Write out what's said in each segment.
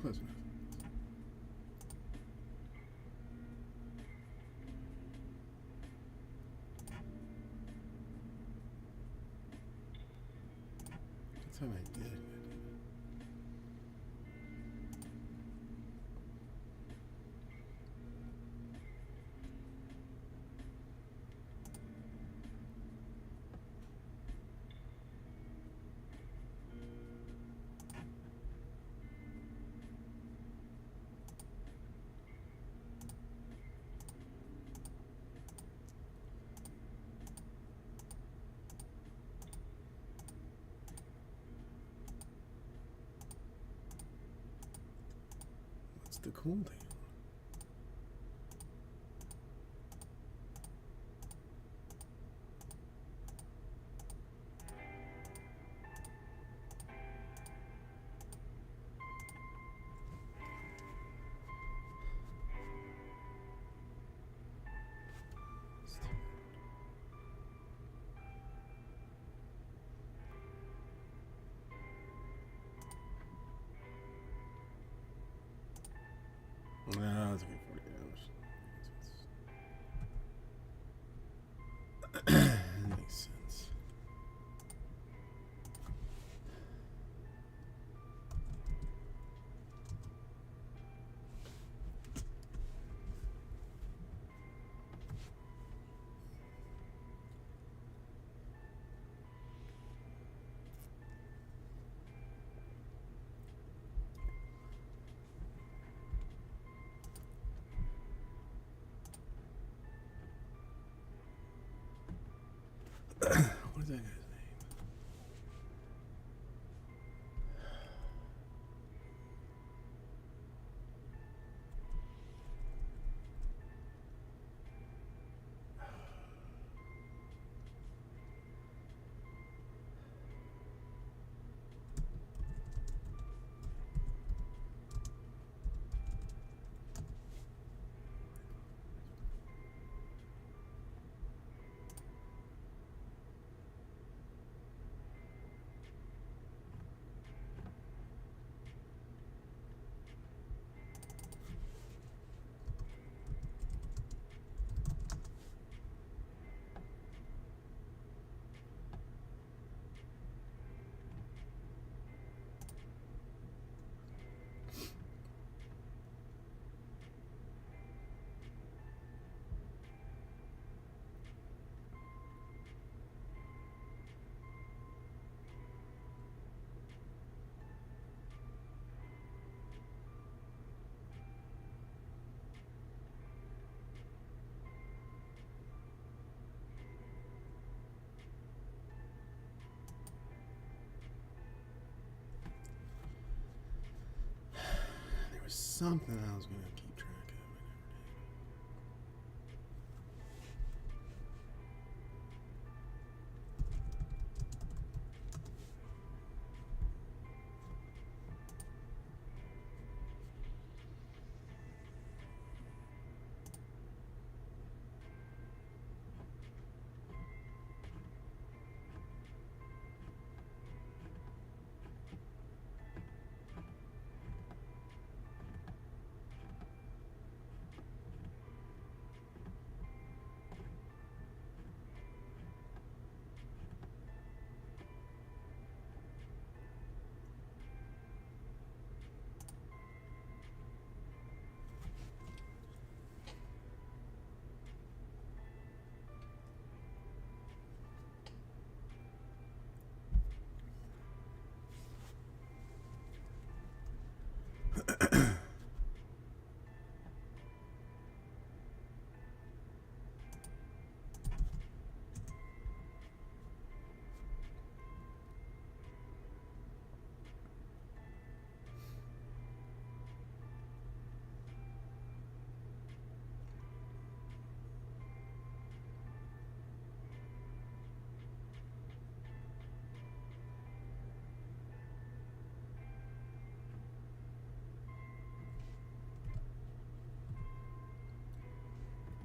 close enough. That's how I did. What's the cooldown? No, it's okay. 40 damage. That makes sense. What is that guy's name? There was something I was gonna keep track of.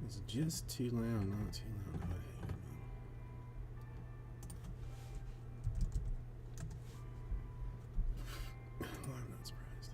It's just too loud, not too loud. Well, I'm not surprised.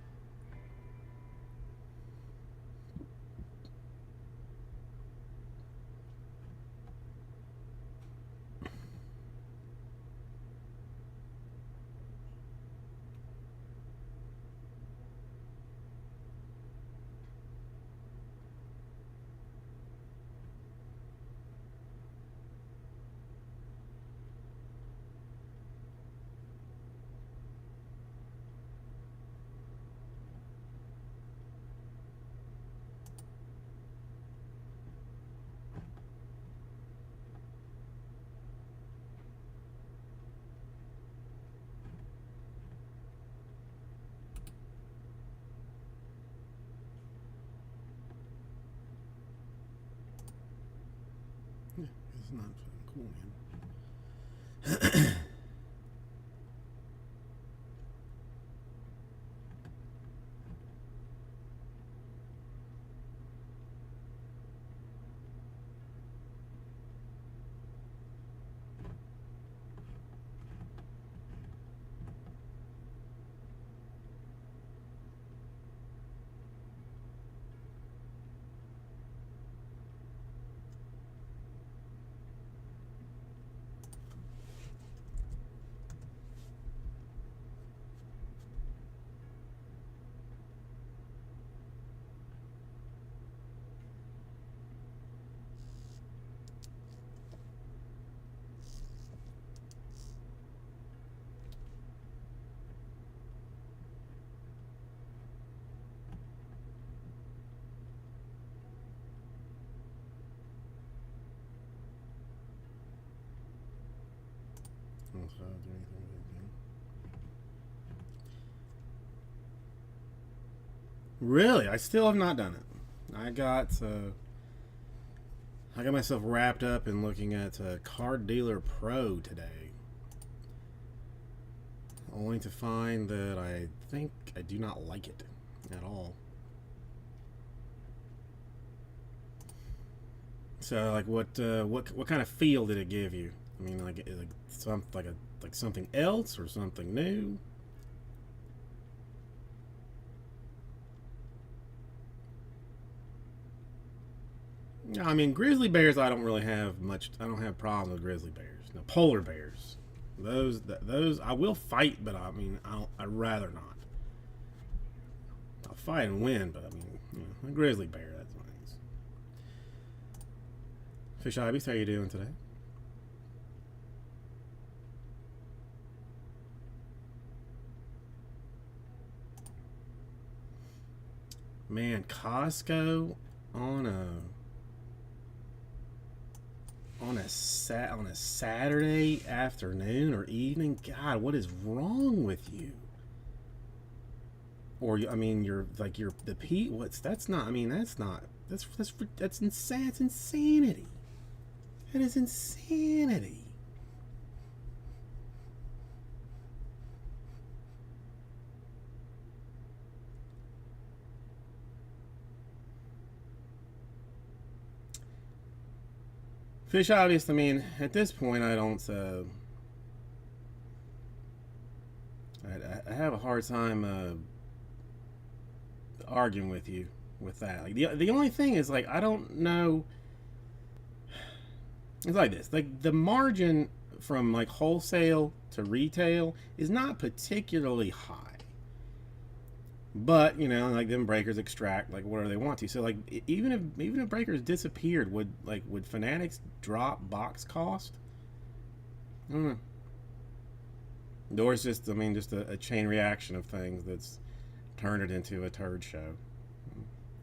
It's not cool, man. Really, I still have not done it. I got myself wrapped up in looking at Card Dealer Pro today, only to find that I think I do not like it at all. So, like, what kind of feel did it give you? I mean, like something else or something new? I mean, grizzly bears. I don't really have much. I don't have problems with grizzly bears. No, polar bears. Those I will fight, but I mean, I'd rather not. I'll fight and win, but I mean, a grizzly bear. That's nice. Fish Ibis, how you doing today? Man, Costco on a Saturday afternoon or evening. God, what is wrong with you? Or I mean, you're the Pete. That's not. I mean, that's not. That's insane. That's insanity. That is insanity. Fish, obviously, I mean, at this point, I don't. I have a hard time arguing with you with that. Like the only thing is, like, I don't know. It's like this. Like, the margin from like wholesale to retail is not particularly high. But like, them breakers extract like whatever they want to. So, like, even if breakers disappeared, would Fanatics drop box cost? I don't know. Or it's just, I mean, just a chain reaction of things that's turned it into a turd show.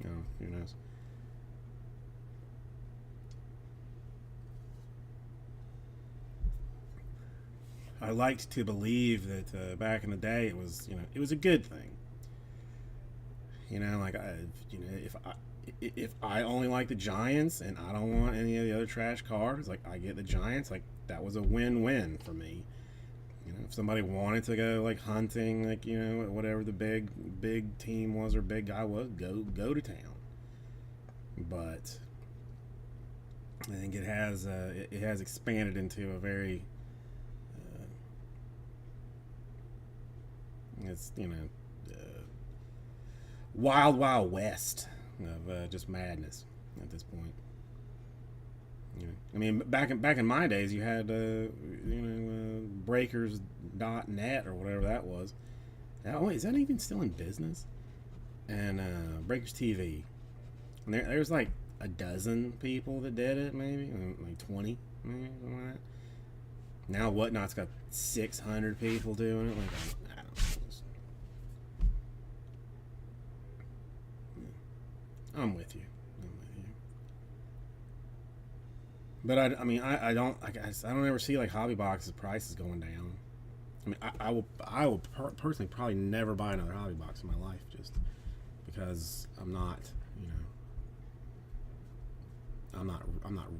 Who knows? I liked to believe that back in the day it was a good thing. Like, if I only like the Giants and I don't want any of the other trash cards, like, I get the Giants, like, that was a win-win for me. If somebody wanted to go like hunting, like, whatever the big team was or big guy was, go to town. But I think it has expanded into a very it's wild west of just madness at this point. I mean, back in my days, you had Breakers.net or whatever that was. Is that even still in business? And Breakers TV. And there's like a dozen people that did it, maybe like 20, maybe something like that. Now Whatnot's got 600 people doing it. Like, I don't know. I'm with you. But I mean, I don't ever see like hobby boxes prices going down. I mean, I will personally probably never buy another hobby box in my life, just because I'm not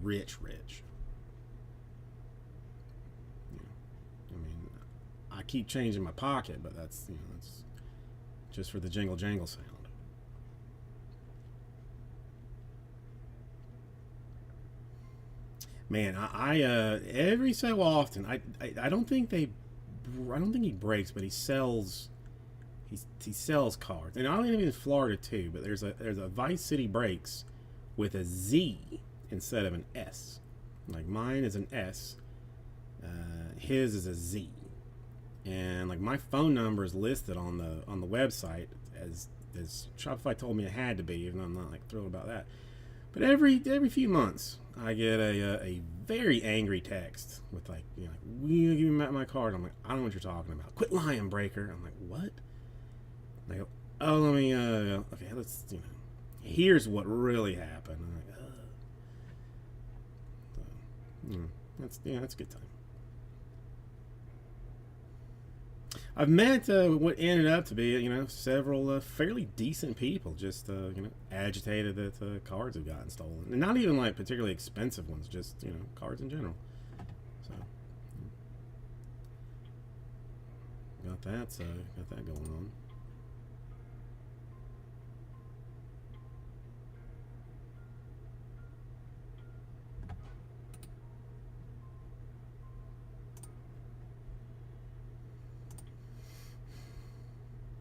rich. keep change in my pocket, but that's, you know, that's just for the jingle jangle sound. Man, I every so often, I don't think I don't think he breaks, but he sells. He sells cards, and I don't even in Florida too. But there's a Vice City Breaks with a Z instead of an S. Like mine is an S, his is a Z, and like my phone number is listed on the website as Shopify told me it had to be, even though I'm not like thrilled about that. But every few months, I get a very angry text with like, you know, will you give me my card? I'm like, I don't know what you're talking about. Quit lying, breaker. I'm like, what? They go, oh, let me, okay, let's, you know, here's what really happened. I'm like, so, that's a good time. I've met what ended up to be, you know, several fairly decent people, just, you know, agitated that cards have gotten stolen. And not even like particularly expensive ones, just, you know, cards in general. So, got that going on.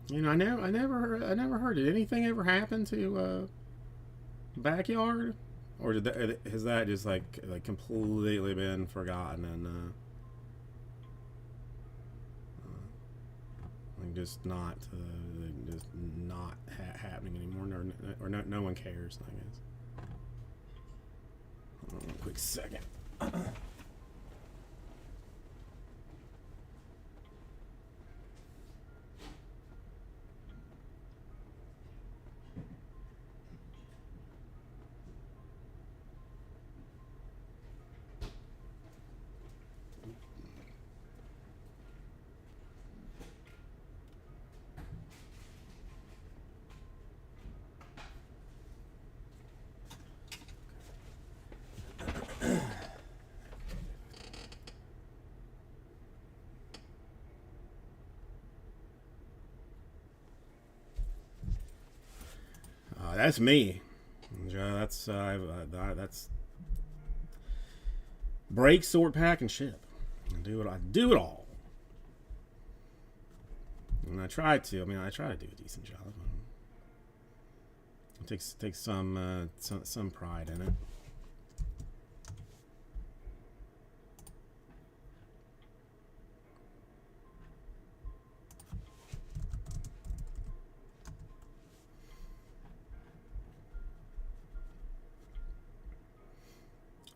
You know, I never heard. Did anything ever happen to Backyard, or has that just like completely been forgotten and like just not happening anymore, or no one cares, I guess. Hold on a quick second. That's me. That's break, sort, pack, and ship. I do it all. And I try to. I mean, I try to do a decent job. It takes some pride in it.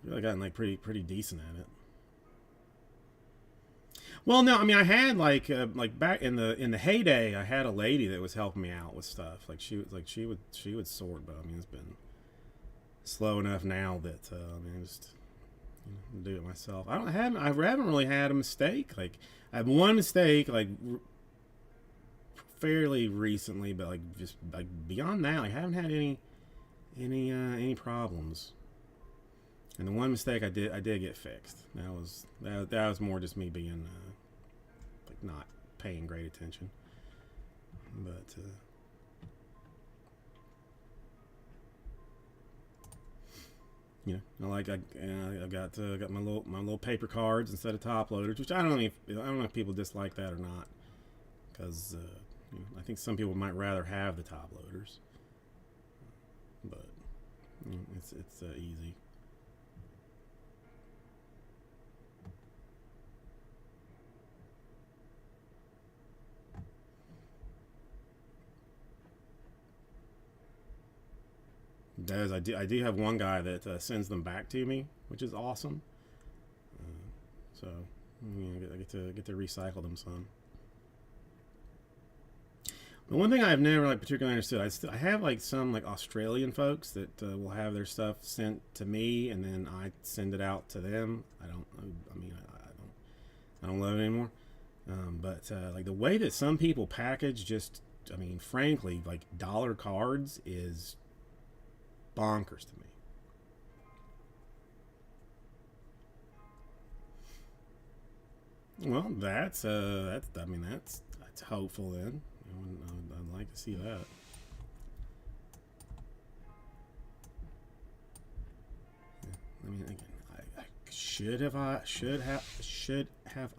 I've gotten like pretty decent at it. Well, no, I mean I had like back in the heyday, I had a lady that was helping me out with stuff. Like she would sort, but I mean it's been slow enough now that I mean I just, you know, do it myself. I haven't really had a mistake. Like I have one mistake like fairly recently, but like just like beyond that, like, I haven't had any problems. And the one mistake I did get fixed. That was more just me being like not paying great attention. But you know, like I got my little paper cards instead of top loaders, which I don't know if people dislike that or not, because you know, I think some people might rather have the top loaders. But you know, it's easy. I do have one guy that sends them back to me, which is awesome. So you know, I get to recycle them some. The one thing I've never like particularly understood, I have like some like Australian folks that will have their stuff sent to me and then I send it out to them. I don't love it anymore. But like the way that some people package, just I mean, frankly, like dollar cards is bonkers to me. Well, that's I mean that's hopeful then. I'd like to see that. I mean, again, I should have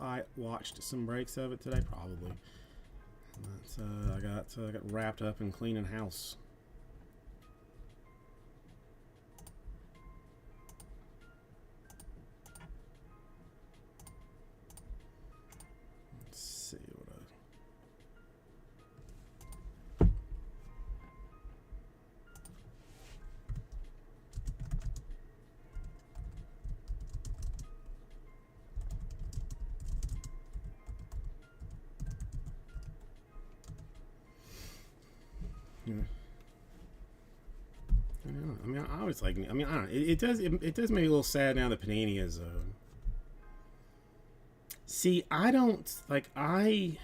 I watched some breaks of it today? Probably. That's I got wrapped up in cleaning house. Let's see what I. Yeah. I mean, I always like. I mean, I don't know. It does make me a little sad now that Panini is. See, I don't like. I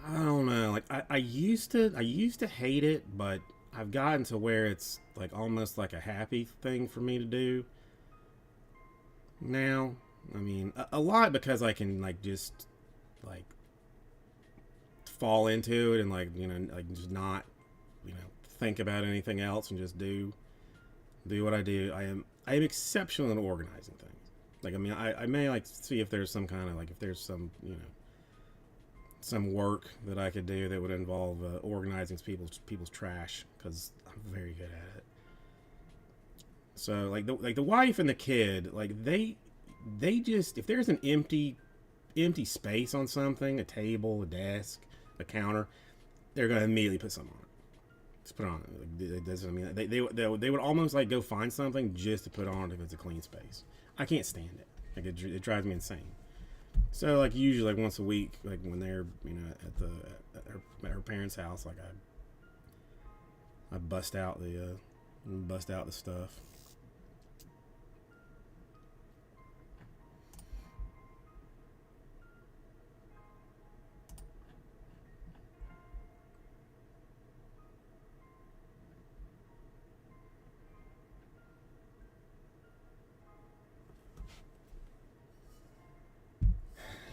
don't know. Like I used to hate it, but I've gotten to where it's like almost like a happy thing for me to do now. I mean, a lot because I can like just like fall into it and like like just not think about anything else and just do what I do. I am exceptional in organizing things. Like I mean, I may like see if there's some kind of like if there's some some work that I could do that would involve organizing people's trash because I'm very good at it. So like the wife and the kid like they just if there's an empty space on something, a table, a desk, a counter, they're gonna immediately put something on it. Just put it on it. It doesn't. I mean, they would almost like go find something just to put on it if it's a clean space. I can't stand it. Like it drives me insane. So like usually like once a week, like when they're at her parents' house, like I bust out the stuff.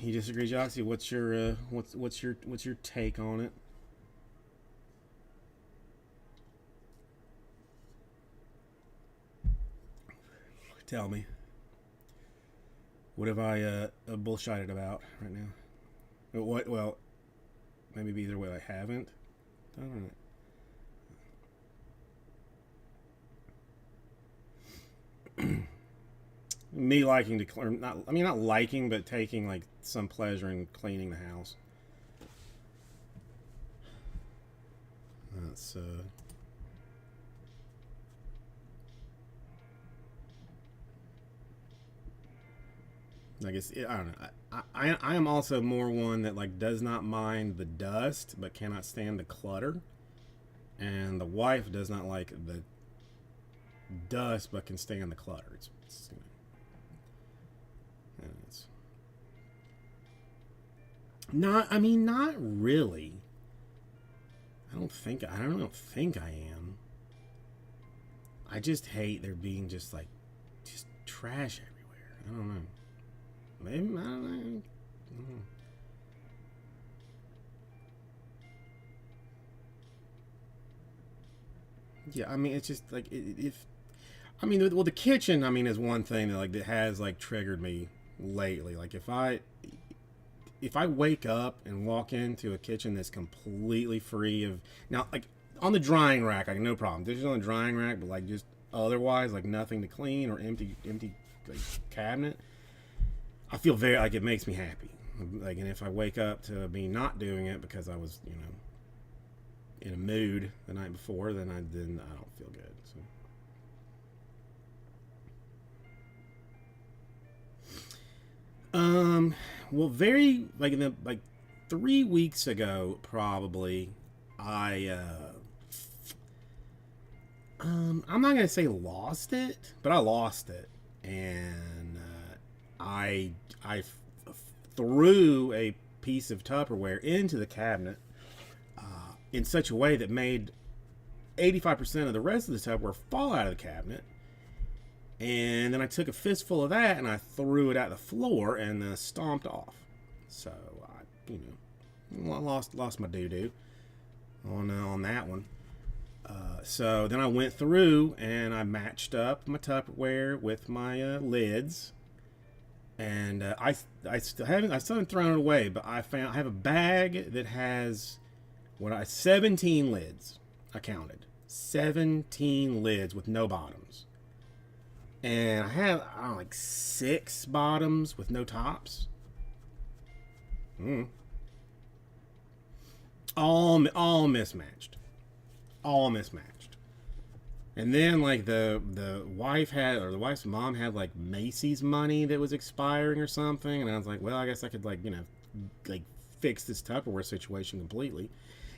You disagree, Joxy? What's your take on it? Tell me. What have I bullshitted about right now? What? Well, maybe either way. I haven't. I don't know. Me liking to, or not. I mean, not liking, but taking like some pleasure in cleaning the house. That's I guess I don't know. I am also more one that like does not mind the dust, but cannot stand the clutter. And the wife does not like the dust, but can stand the clutter. It's not. I mean, not really. I don't think I am. I just hate there being just like just trash everywhere. I don't know. Maybe I don't know. I don't know. Yeah, I mean, it's just like if I mean, well, the kitchen, I mean, is one thing that like that has like triggered me lately. Like if I wake up and walk into a kitchen that's completely free of now, like on the drying rack, like no problem. Dishes on the drying rack, but like just otherwise, like nothing to clean or empty like, cabinet. I feel very like it makes me happy. Like, and if I wake up to me not doing it because I was, in a mood the night before, then I don't feel good. So. Well, very like in the like 3 weeks ago, probably. I I'm not gonna say lost it, but I lost it, and I threw a piece of Tupperware into the cabinet in such a way that made 85% of the rest of the Tupperware fall out of the cabinet, And then I took a fistful of that and I threw it at the floor and stomped off. So I, lost my doo doo on that one. So then I went through and I matched up my Tupperware with my lids, and I still haven't thrown it away, but I have a bag that has 17 lids. I counted 17 lids with no bottoms, and I have like 6 bottoms with no tops. All mismatched. All mismatched. And then like the wife's mom had like Macy's money that was expiring or something, and I was like, well, I guess I could like fix this Tupperware situation completely.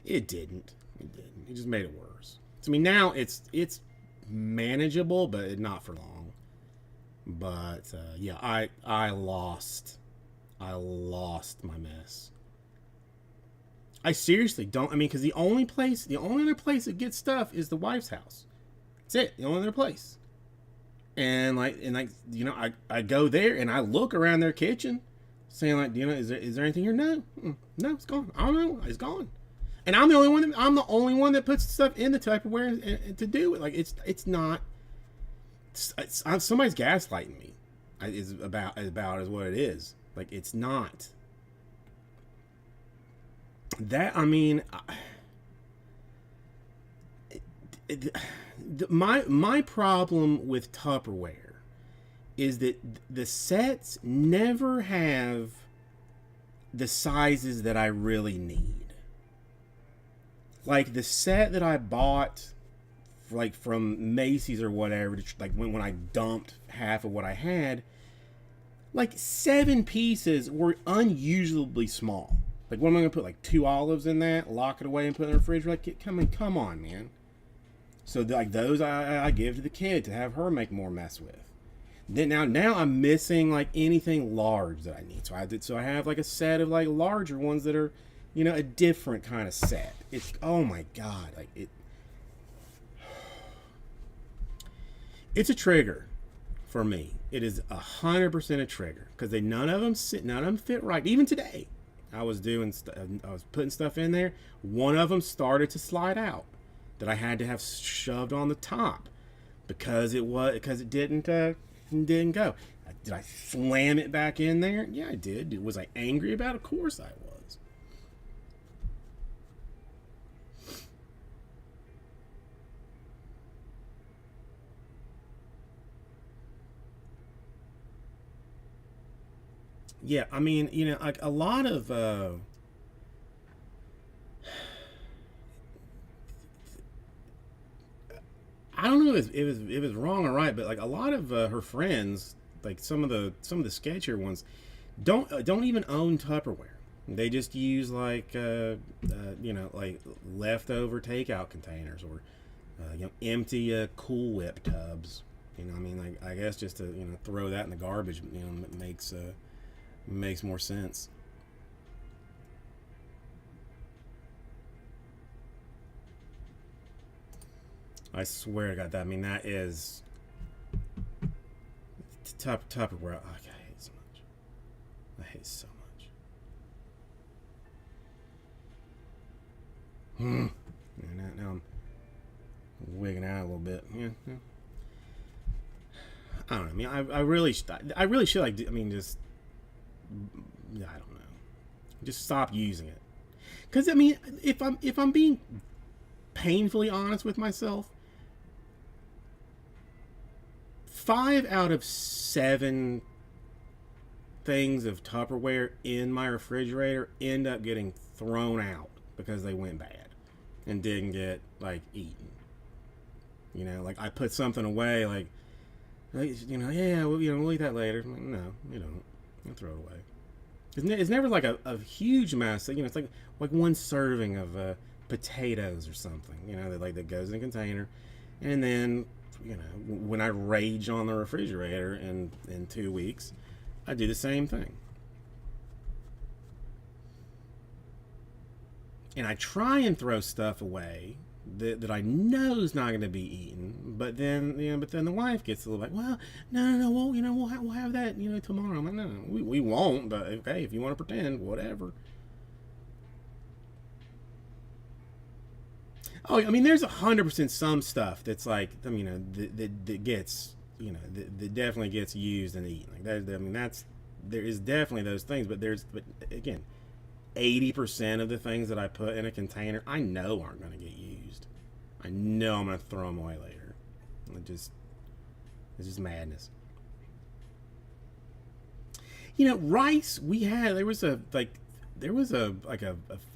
It didn't. It just made it worse. So, I mean, now it's manageable, but not for long. But yeah, I lost my mess. I seriously don't. I mean, because the only other place that gets stuff is the wife's house. That's it. The only other place. And I go there and I look around their kitchen, saying like, is there anything here? No, no, it's gone. I don't know. It's gone. And I'm the only one that puts stuff in the Tupperware and to do it. Like it's not. Somebody's gaslighting me. Is about is what it is. Like it's not. That, I mean, my problem with Tupperware is that the sets never have the sizes that I really need. Like the set that I bought, like from Macy's or whatever, like when I dumped half of what I had, like 7 pieces were unusually small. Like, what am I going to put, like, 2 olives in that, lock it away, and put it in the refrigerator? Like, come on, man. So, like, those I give to the kid to have her make more mess with. Then now I'm missing, like, anything large that I need. So I have, like, a set of, like, larger ones that are, a different kind of set. It's, oh, my God. Like, it's a trigger for me. It is 100% a trigger. Because none of them fit right. Even today. I was putting stuff in there. One of them started to slide out that I had to have shoved on the top because it didn't go. Did I slam it back in there? Yeah, I did. Was I angry about it? Of course I was. Yeah, I mean, like a lot of I don't know if it was wrong or right, but like a lot of her friends, like some of the sketchier ones, don't even own Tupperware. They just use like like leftover takeout containers or empty Cool Whip tubs. I mean, like I guess just to throw that in the garbage, makes more sense. I swear to God, that I mean that is Tupperware. Oh, I hate it so much. I hate it so much. Now I'm wigging out a little bit. Yeah. I don't know. I mean, I really should like. I mean, just I don't know. Just stop using it. Because I mean, if I'm being painfully honest with myself, 5 out of 7 things of Tupperware in my refrigerator end up getting thrown out because they went bad and didn't get like eaten. Like I put something away, like yeah, we'll eat that later. Like, no, you don't. You throw it away. It's never like a huge mess. It's like one serving of potatoes or something. That goes in a container, and then when I rage on the refrigerator in 2 weeks, I do the same thing. And I try and throw stuff away that I know is not going to be eaten. But then, but then the wife gets a little like, well, no, well, we'll have that, tomorrow. I'm like, no, we won't. But okay, if you want to pretend, whatever. Oh, I mean, there's 100% some stuff that's like, that gets, that definitely gets used and eaten. Like that, I mean, there is definitely those things, but again, 80% of the things that I put in a container, I know aren't going to get used. I know I'm going to throw them away later. It's just madness. Rice. There was a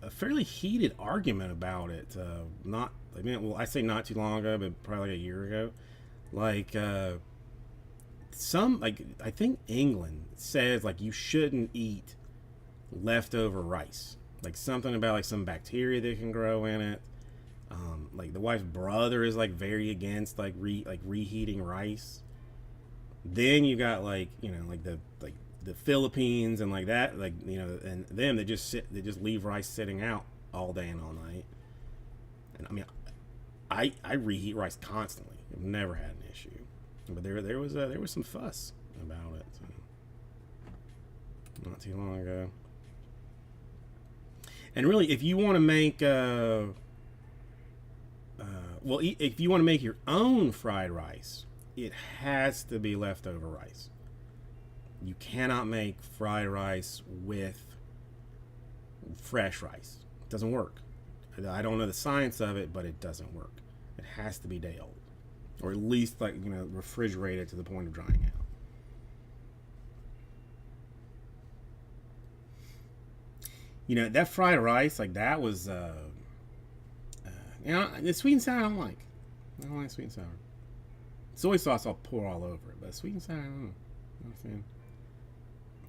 fairly heated argument about it. I say not too long ago, but probably like a year ago. Like I think England says like you shouldn't eat leftover rice. Like something about like some bacteria that can grow in it. Like the wife's brother is like very against like reheating rice. Then you got like the Philippines and like that, and them they just leave rice sitting out all day and all night. And I mean, I reheat rice constantly. I've never had an issue, but there was some fuss about it not too long ago. And really, if you want to make if you want to make your own fried rice, it has to be leftover rice. You cannot make fried rice with fresh rice. It doesn't work. I don't know the science of it, but it doesn't work. It has to be day old, or at least refrigerated to the point of drying out. That fried rice, like that was, the sweet and sour I don't like. I don't like sweet and sour. Soy sauce I'll pour all over it, but sweet and sour I don't know. You know what I'm saying?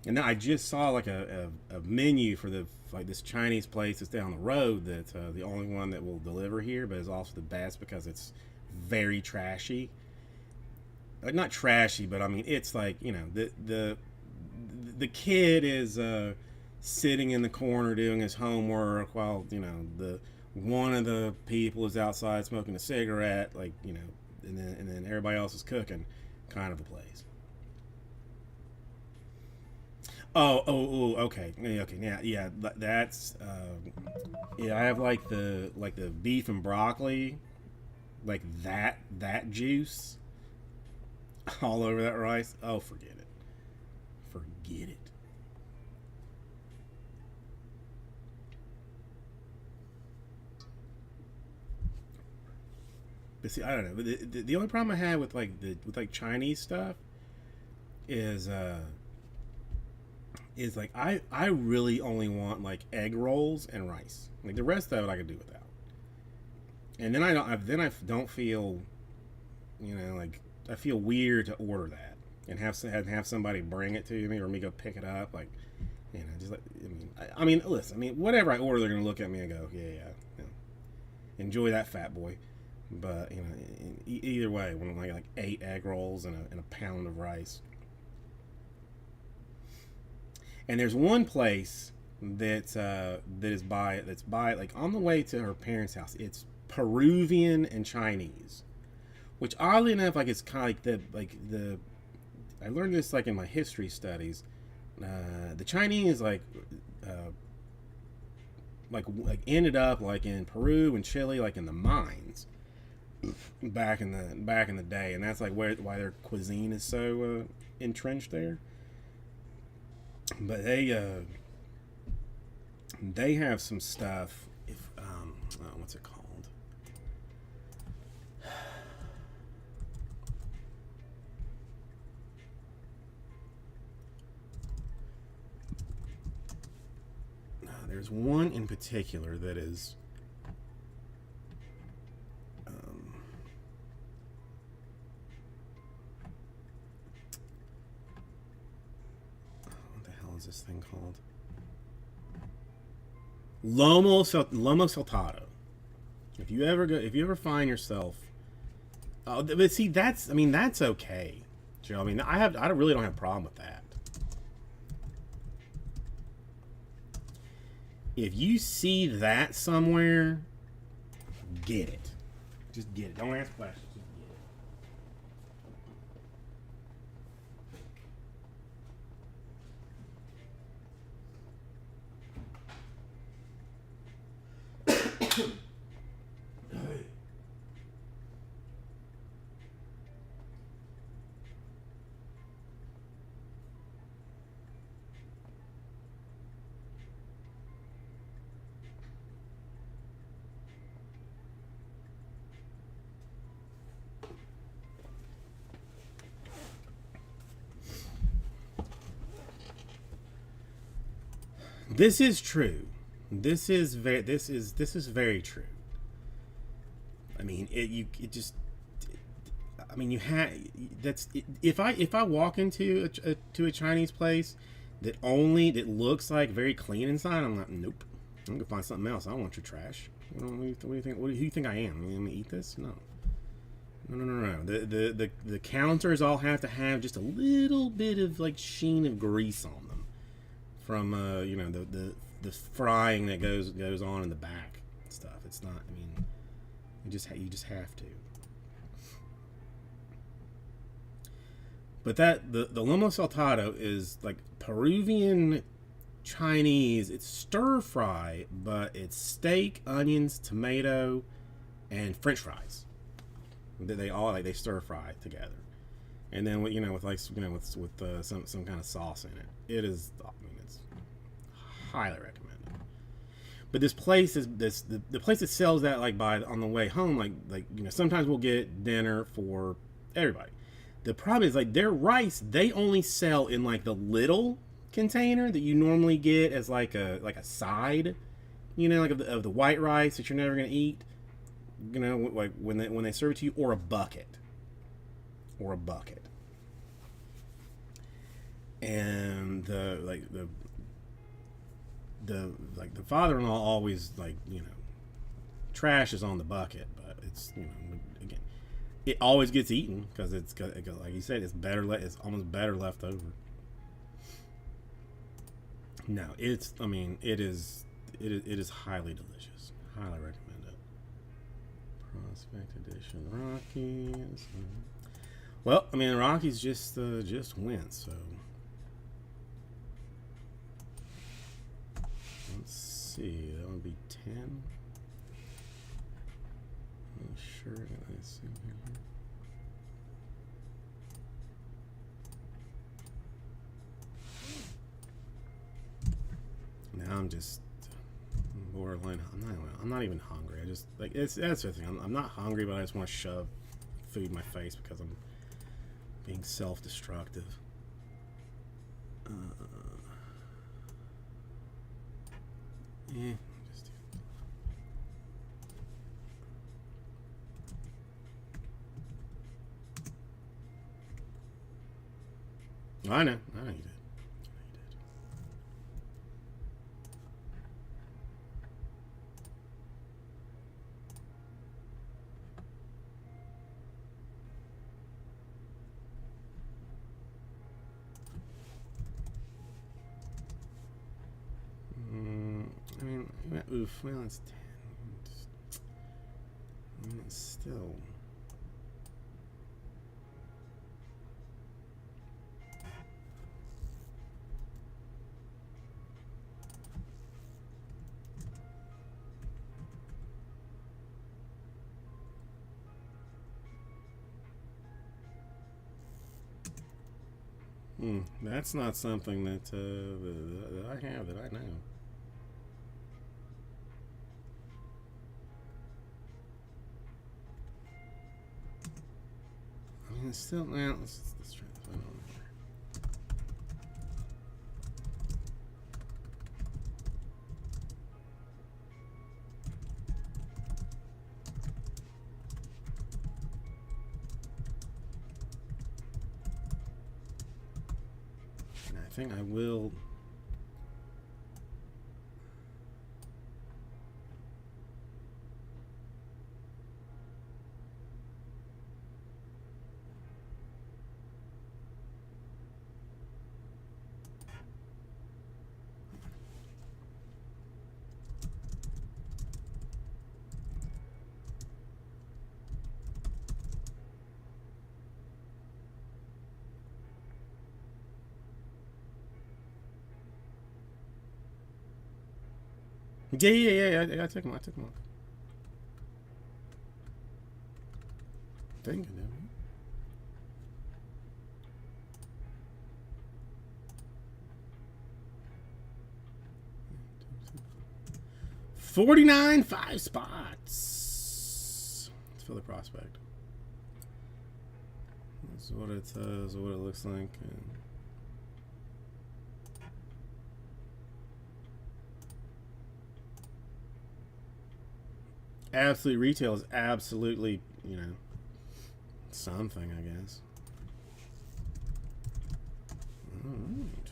And now I just saw like a menu for this Chinese place that's down the road that's the only one that will deliver here, but is also the best because it's very trashy. Like not trashy, but I mean it's like the kid is sitting in the corner doing his homework while the one of the people is outside smoking a cigarette, and then everybody else is cooking, kind of a place. Okay. Yeah. That's yeah. I have like the beef and broccoli, like that juice, all over that rice. Oh, forget it. Forget it. But see, I don't know. But the only problem I have with Chinese stuff is like I really only want like egg rolls and rice. Like the rest of it I could do without. And then I don't feel, like I feel weird to order that and have somebody bring it to me or me go pick it up. Like, just like listen. I mean, whatever I order, they're gonna look at me and go, yeah. Enjoy that, fat boy. But either way, when I'm like 8 egg rolls and a pound of rice. And there's one place that's by like on the way to her parents' house. It's Peruvian and Chinese, which oddly enough, like it's kind of the I learned this like in my history studies. The Chinese ended up like in Peru and Chile, like in the mines back in the day, and that's like why their cuisine is so entrenched there. But they have some stuff. What's it called? There's one in particular that is. What the hell is this thing called? Lomo saltado. If you ever find yourself, but see, that's okay, Joe. I mean, I really don't have a problem with that. If you see that somewhere, get it. Just get it. Don't ask questions. Just get it. This is true. This is very true. I mean, you have that's if I walk into a Chinese place that looks like very clean inside, I'm like, nope. I'm gonna find something else. I don't want your trash. What do you think? Who do you think I am? I'm gonna eat this? No. No. The counters all have to have just a little bit of like sheen of grease on them from the frying that goes on in the back and stuff. It's not. I mean, you just have to. But the lomo saltado is like Peruvian Chinese. It's stir fry, but it's steak, onions, tomato, and French fries. They all they stir fry together, and then with some kind of sauce in it. It is. I mean, it's highly recommended. But this place is the place that sells that on the way home. Sometimes we'll get dinner for everybody. The problem is their rice they only sell in the little container that you normally get as like a side, of the white rice that you're never gonna eat. When they serve it to you, or a bucket. And the father-in-law always trash is on the bucket, but it's again, it always gets eaten because it's like you said, it's almost better left over. No, it is highly delicious. Highly recommend it. Prospect Edition Rockies. Well, Rockies just went, so let's see. That would be 10. I'm sure. Let's see here. Now I'm just borderline. I'm not even hungry. I just that's the thing. I'm not hungry, but I just want to shove food in my face because I'm being self-destructive. Just I know you did. Oof, well, it's 10. It's still. That's not something that I have that I know. It's still now. Let's try to find one here. And I think I will. Yeah. I took him. Thinking of it. 49 5 spots. Let's fill the prospect. That's what it says, what it looks like. Absolute retail is absolutely, something, I guess. All right.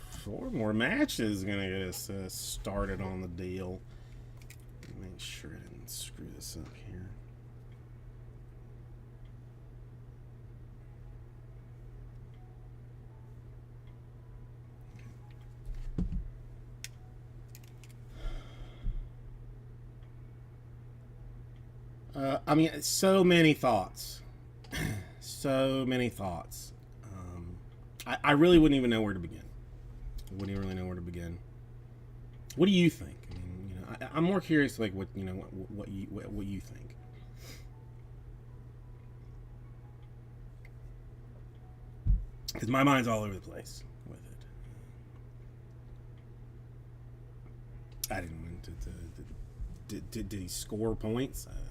Four more matches gonna get us started on the deal. Make sure I didn't screw this up here. I mean, so many thoughts. So many thoughts. I really wouldn't even know where to begin. I wouldn't even really know where to begin. What do you think? I mean, I'm more curious, like what you think. Because my mind's all over the place with it. I didn't win. Did he score points? I don't know.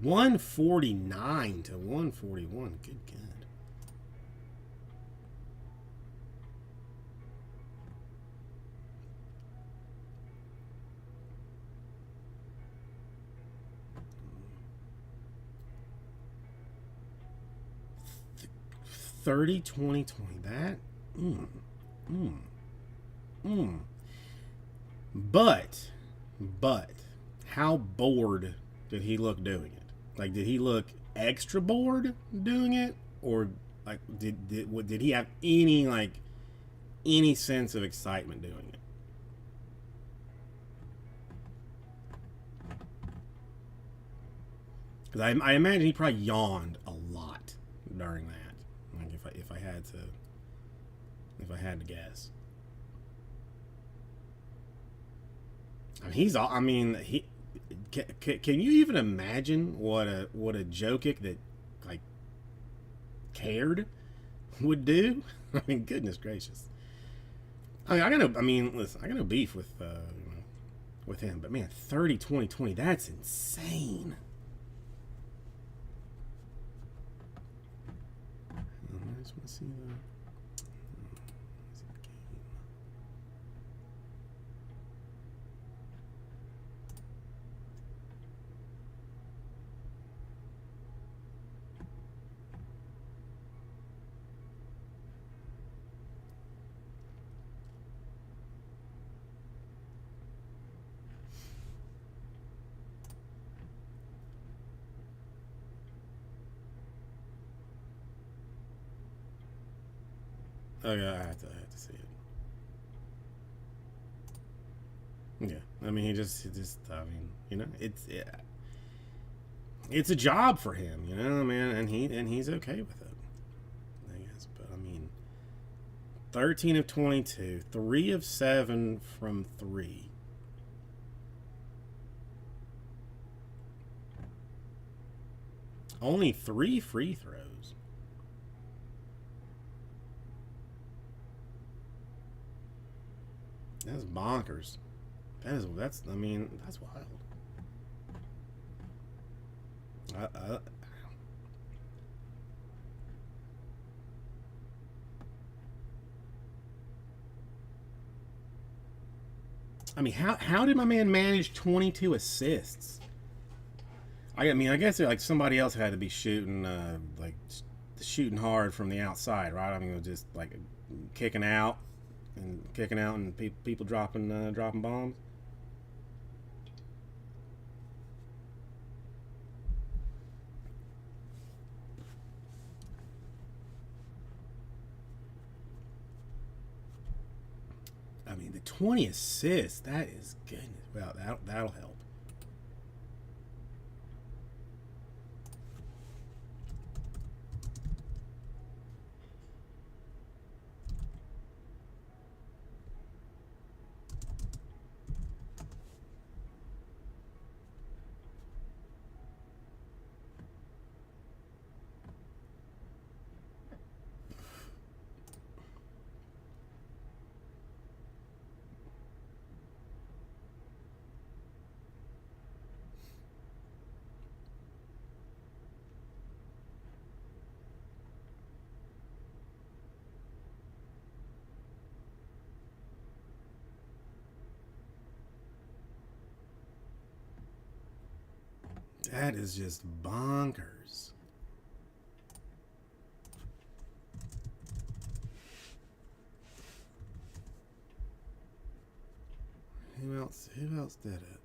149 to 141. Good God. $30, $20, $20. That. But, how bored did he look doing it? Like, did he look extra bored doing it, or like did he have any sense of excitement doing it? Because I imagine he probably yawned a lot during that. Like if I had to guess. I mean, he. Can you even imagine what a Jokic that like cared would do? I mean, goodness gracious. Listen, I got no beef with him, but man, 30, 20, 20, that's insane. I just want to see the. Okay, I have to see it. Yeah, I mean, he just, I mean, it's a job for him, man, and he's okay with it, I guess. But I mean, 13 of 22, 3 of 7 from 3. Only 3 free throws. That's bonkers. That's wild. I mean, how did my man manage 22 assists? I mean, I guess like somebody else had to be shooting like shooting hard from the outside, right? I mean, it was just like kicking out and people dropping bombs. I mean, the 20 assists, that is goodness. Well, that'll help. That is just bonkers. Who else? Who else did it?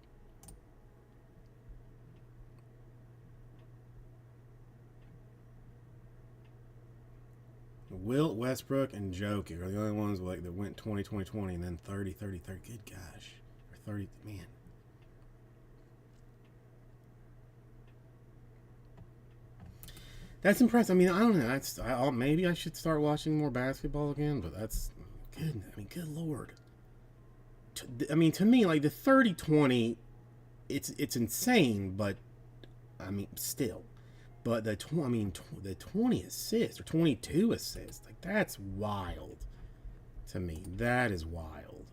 Wilt, Westbrook, and Jokic are the only ones like that went 20, 20, 20, and then 30, 30, 30. Good gosh, or 30. Man, that's impressive. I mean, I don't know. Maybe I should start watching more basketball again. But that's good. I mean, good lord. I mean, to me, like the 30, 20, it's insane. But I mean, still. But the 20 assists or 22 assists, like that's wild to me. That is wild.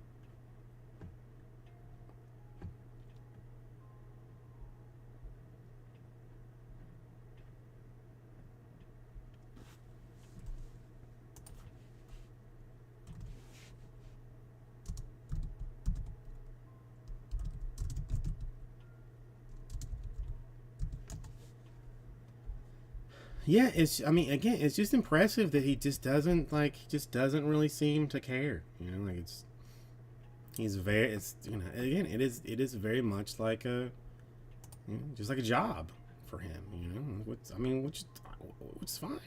Yeah, it's. I mean, again, it's just impressive that he just doesn't like. He just doesn't really seem to care. You know, like it's. He's very. It's again. It is very much like just like a job for him. You know, which is fine.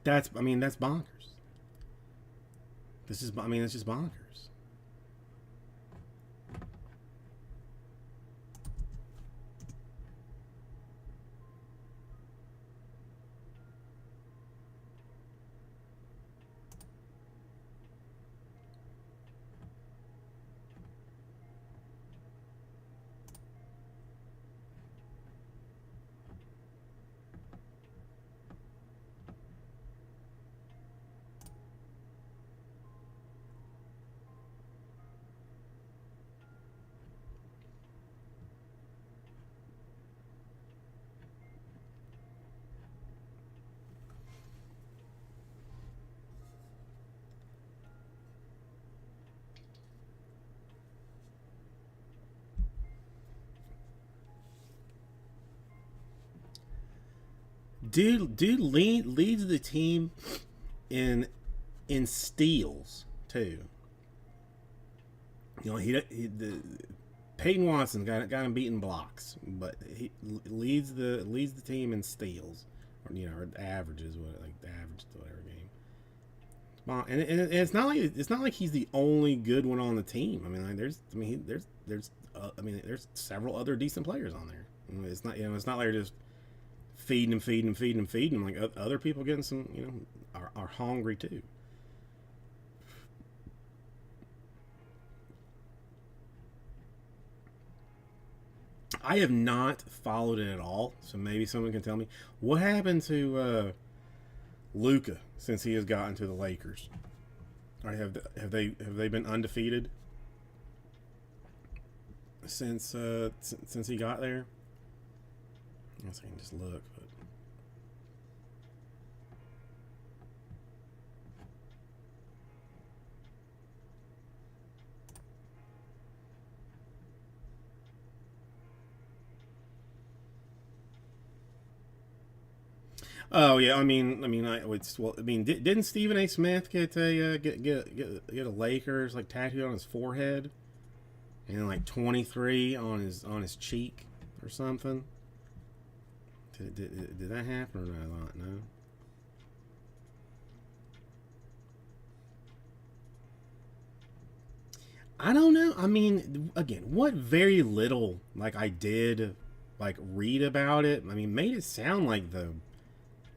That's. I mean, that's bonkers. This is. I mean, it's just bonkers. Dude leads the team in steals too. You know, the Peyton Watson got him beating blocks, but he leads the team in steals, or averages, what like the average whatever game. And it's not like he's the only good one on the team. I mean, like there's several other decent players on there. It's not it's not like they're just feeding him, feeding him, feeding him, feeding him. Like other people getting some, are hungry too. I have not followed it at all, so maybe someone can tell me what happened to Luka since he has gotten to the Lakers. Or have they been undefeated since he got there? I guess I can just look, but Oh yeah, I mean, didn't Stephen A. Smith get a get a Lakers like tattooed on his forehead, and like 23 on his cheek or something? Did that happen or not? No. I don't know. I mean, again, what very little like I did like read about it. I mean, made it sound like the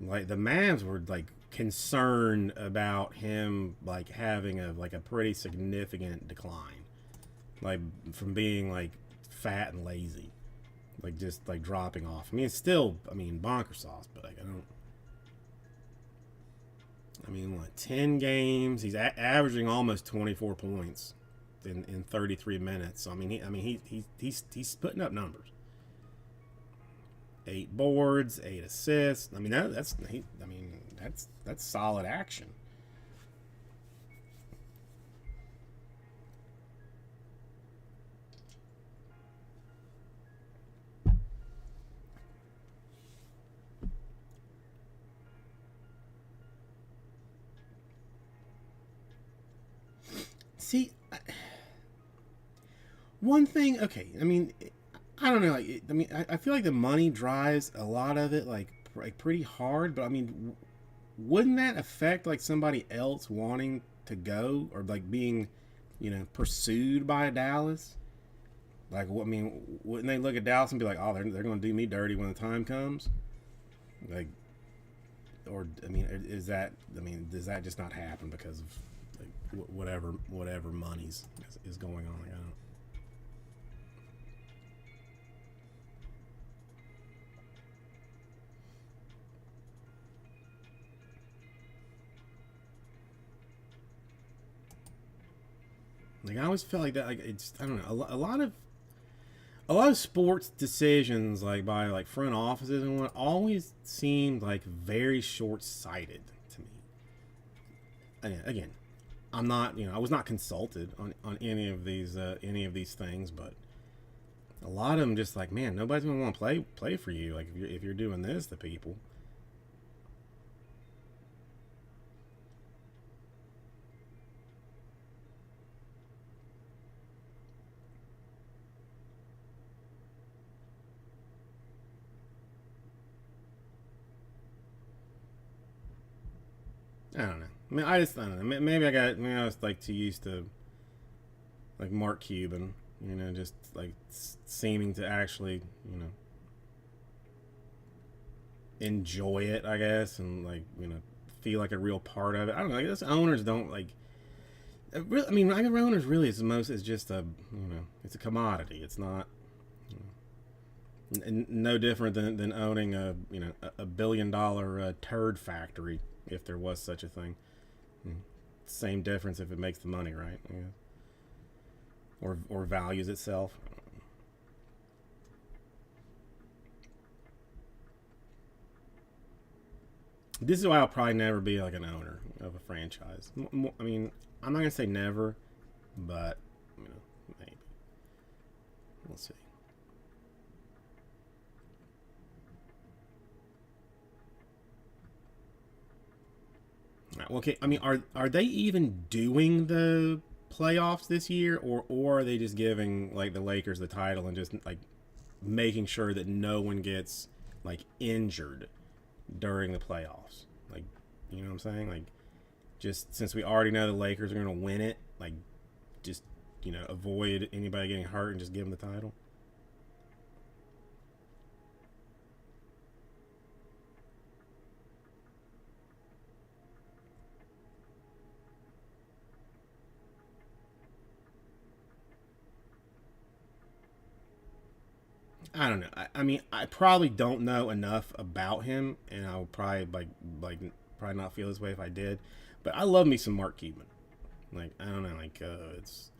Mavs were like concerned about him like having a pretty significant decline, like from being like fat and lazy, like just like dropping off. I mean, it's still bonker sauce, but like, I don't. I mean, what 10 games? He's averaging almost 24 points in 33 minutes. So, he's putting up numbers. 8 boards, 8 assists. I mean that's solid action. See, one thing. Okay, I mean, I don't know. I feel like the money drives a lot of it, like pretty hard. But I mean, wouldn't that affect like somebody else wanting to go or like being, pursued by Dallas? Like, I mean, wouldn't they look at Dallas and be like, oh, they're going to do me dirty when the time comes? Like, or I mean, is that? I mean, does that just not happen because of like whatever monies is going on? Like, I don't. Like I always felt like that. Like it's I don't know a lot of sports decisions like by like front offices and what always seemed like very short sighted to me. Again, I'm not I was not consulted on any of these things, but a lot of them just like man nobody's gonna want to play for you like if you're doing this to people. I don't know. I don't know. Maybe I was like too used to like Mark Cuban, just like seeming to actually, enjoy it, I guess, and like, feel like a real part of it. I don't know. I guess owners don't like. I mean, I guess owners really is just a, it's a commodity. It's not, no different than owning a $1 billion turd factory if there was such a thing. Same difference if it makes the money, right? Yeah. Or values itself. This is why I'll probably never be like an owner of a franchise. I mean, I'm not gonna say never, but maybe we'll see. Right, well, okay, I mean, are they even doing the playoffs this year, or are they just giving like the Lakers the title and just like making sure that no one gets like injured during the playoffs? Like, you know what I'm saying? Like, just since we already know the Lakers are going to win it, like, just avoid anybody getting hurt and just give them the title. I don't know. I mean, I probably don't know enough about him, and I would probably like probably not feel this way if I did. But I love me some Mark Cuban. Like I don't know, like it's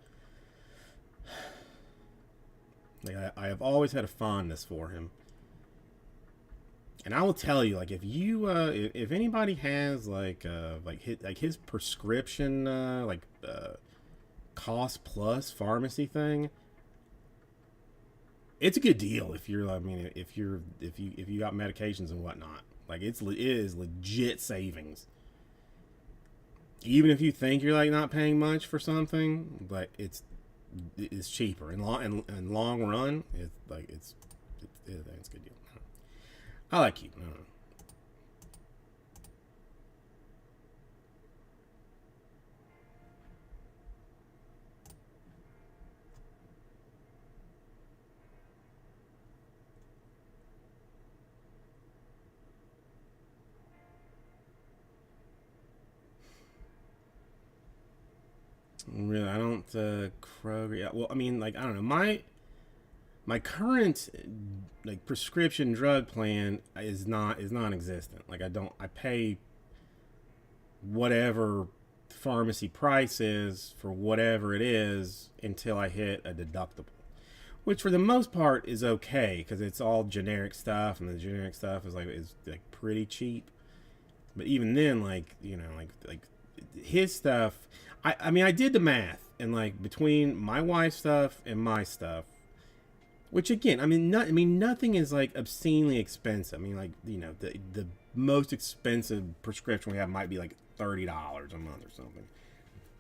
like I have always had a fondness for him, and I will tell you, like if anybody has like his prescription cost plus pharmacy thing, it's a good deal if you're I mean if you got medications and whatnot. Like it is legit savings. Even if you think you're like not paying much for something, but it's cheaper in long run. It's a good deal. I like Cube. I don't know. Really, I don't Kroger. Yeah, well, I mean, like I don't know. My current like prescription drug plan is non-existent. Like I pay whatever pharmacy price is for whatever it is until I hit a deductible, which for the most part is okay because it's all generic stuff and the generic stuff is pretty cheap. But even then, like his stuff, I mean I did the math and like between my wife's stuff and my stuff, which again, nothing is like obscenely expensive. I mean, like the most expensive prescription we have might be like $30 a month or something.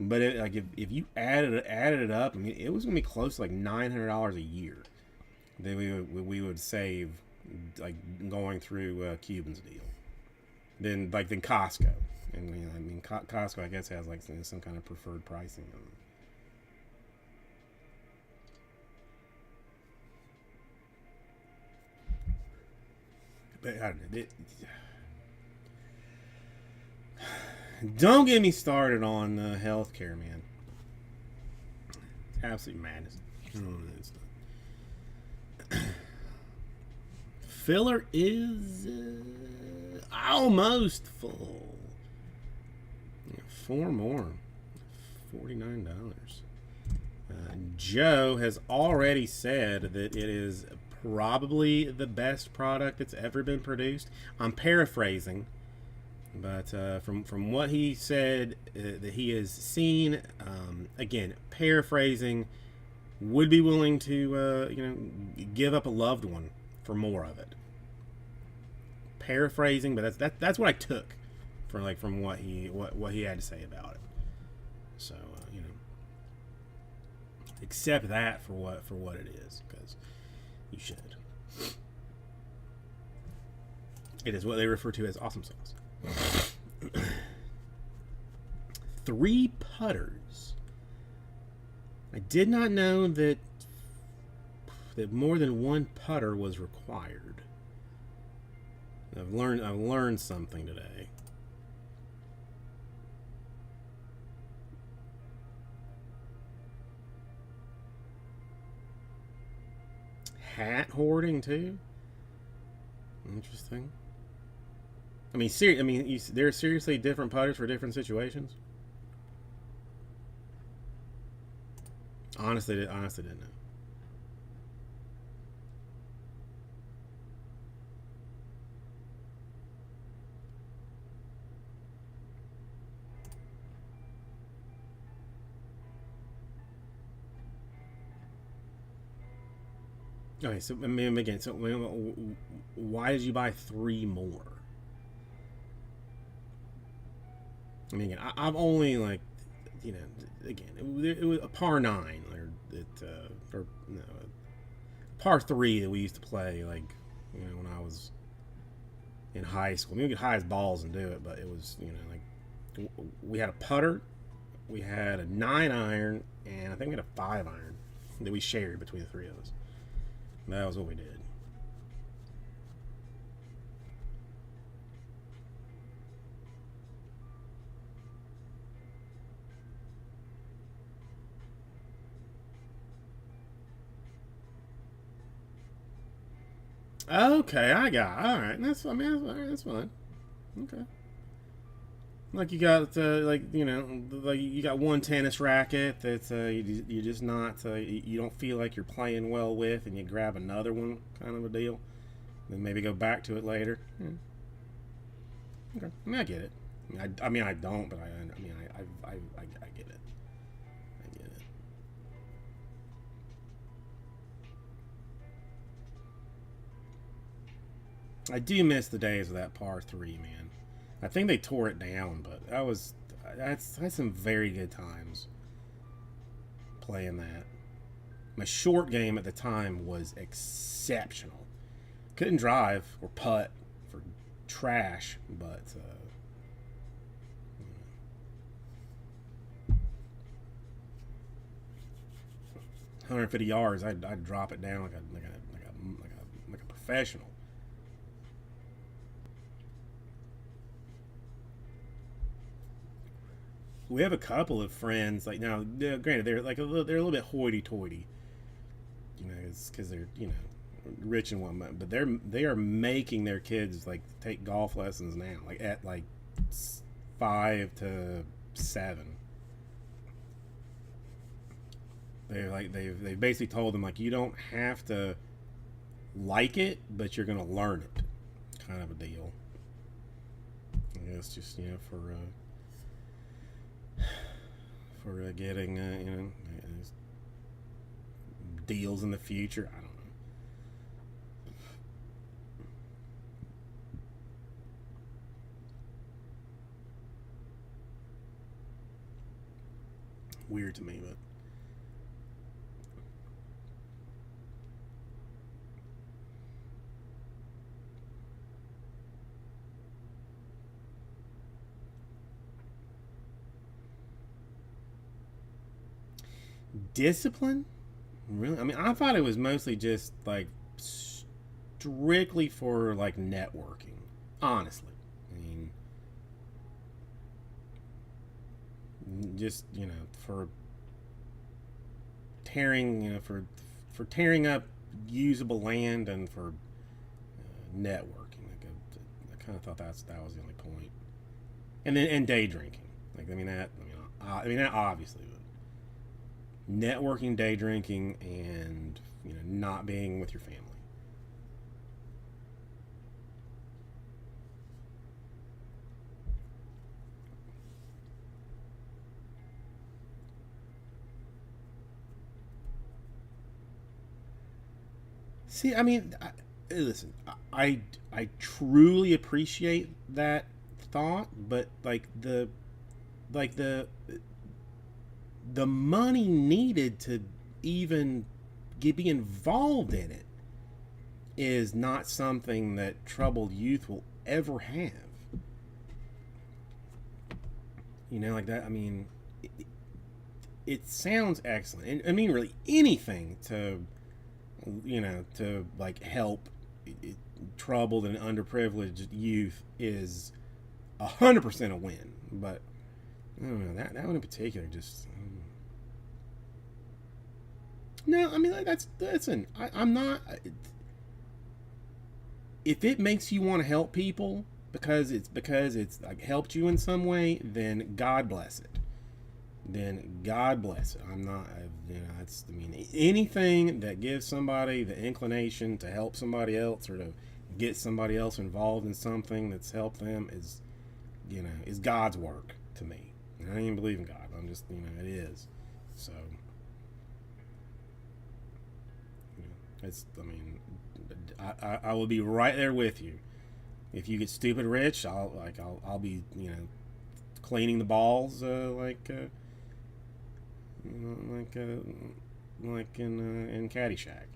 But if you added it up, I mean, it was gonna be close to like $900 a year that we would save like going through Cuban's deal. Then Costco, and I mean Costco I guess has like some kind of preferred pricing. But I don't know. Don't get me started on healthcare, man. Absolute madness. Filler is almost full. Yeah, 4 more. $49. Joe has already said that it is probably the best product that's ever been produced. I'm paraphrasing, but from what he said that he has seen, again paraphrasing, would be willing to give up a loved one for more of it. Paraphrasing, but that's what I took from what he had to say about it. So accept that for what it is, because you should. It is what they refer to as awesome sauce. 3 putters. I did not know that more than 1 putter was required. I've learned something today. Hat hoarding too. Interesting. I mean, there are seriously different putters for different situations. Honestly didn't know. Okay, so I mean, again, why did you buy 3 more? I mean, again, I've only again, it was a par 9 or no, a par 3 that we used to play when I was in high school. I mean, we could high as balls and do it, but it was we had a putter, we had a 9 iron, and I think we had a 5 iron that we shared between the 3 of us. That was what we did. Okay, I got it. All right. That's fine. Okay. Like you got you got one tennis racket that's you just not you don't feel like you're playing well with, and you grab another one, kind of a deal. Then maybe go back to it later. Yeah. Okay, I mean I get it. I mean I don't, but I get it. I get it. I do miss the days of that par three, man. I think they tore it down, but that's some very good times playing that. My short game at the time was exceptional. Couldn't drive or putt for trash, but 150 yards, I'd drop it down like a professional. We have a couple of friends like now. Granted, they're a little bit hoity-toity, you know, because they're rich and whatnot. But they are making their kids like take golf lessons now, like at like 5 to 7. They've basically told them like you don't have to like it, but you're gonna learn it, kind of a deal. I guess just for getting deals in the future. I don't know. Weird to me, but discipline. Really, I mean, I thought it was mostly just like strictly for like networking. Honestly, I mean, just for tearing for tearing up usable land and for networking. Like I kind of thought that was the only point. And then and day drinking. Like I mean that obviously, but networking, day drinking, and not being with your family. See, I mean, listen, I truly appreciate that thought, but like the money needed to even be involved in it is not something that troubled youth will ever have. Like that. I mean, it sounds excellent, and I mean, really anything to like help troubled and underprivileged youth is 100% a win. But I don't know that one in particular. Just no. I mean, like, listen. I'm not. If it makes you want to help people because it's like helped you in some way, then God bless it. Then God bless it. I'm not, it's, I mean, anything that gives somebody the inclination to help somebody else or to get somebody else involved in something that's helped them is God's work to me. And I don't even believe in God. I'm just, it is. So, it's, I mean, I will be right there with you. If you get stupid rich, I'll be, cleaning the balls, like in Caddyshack.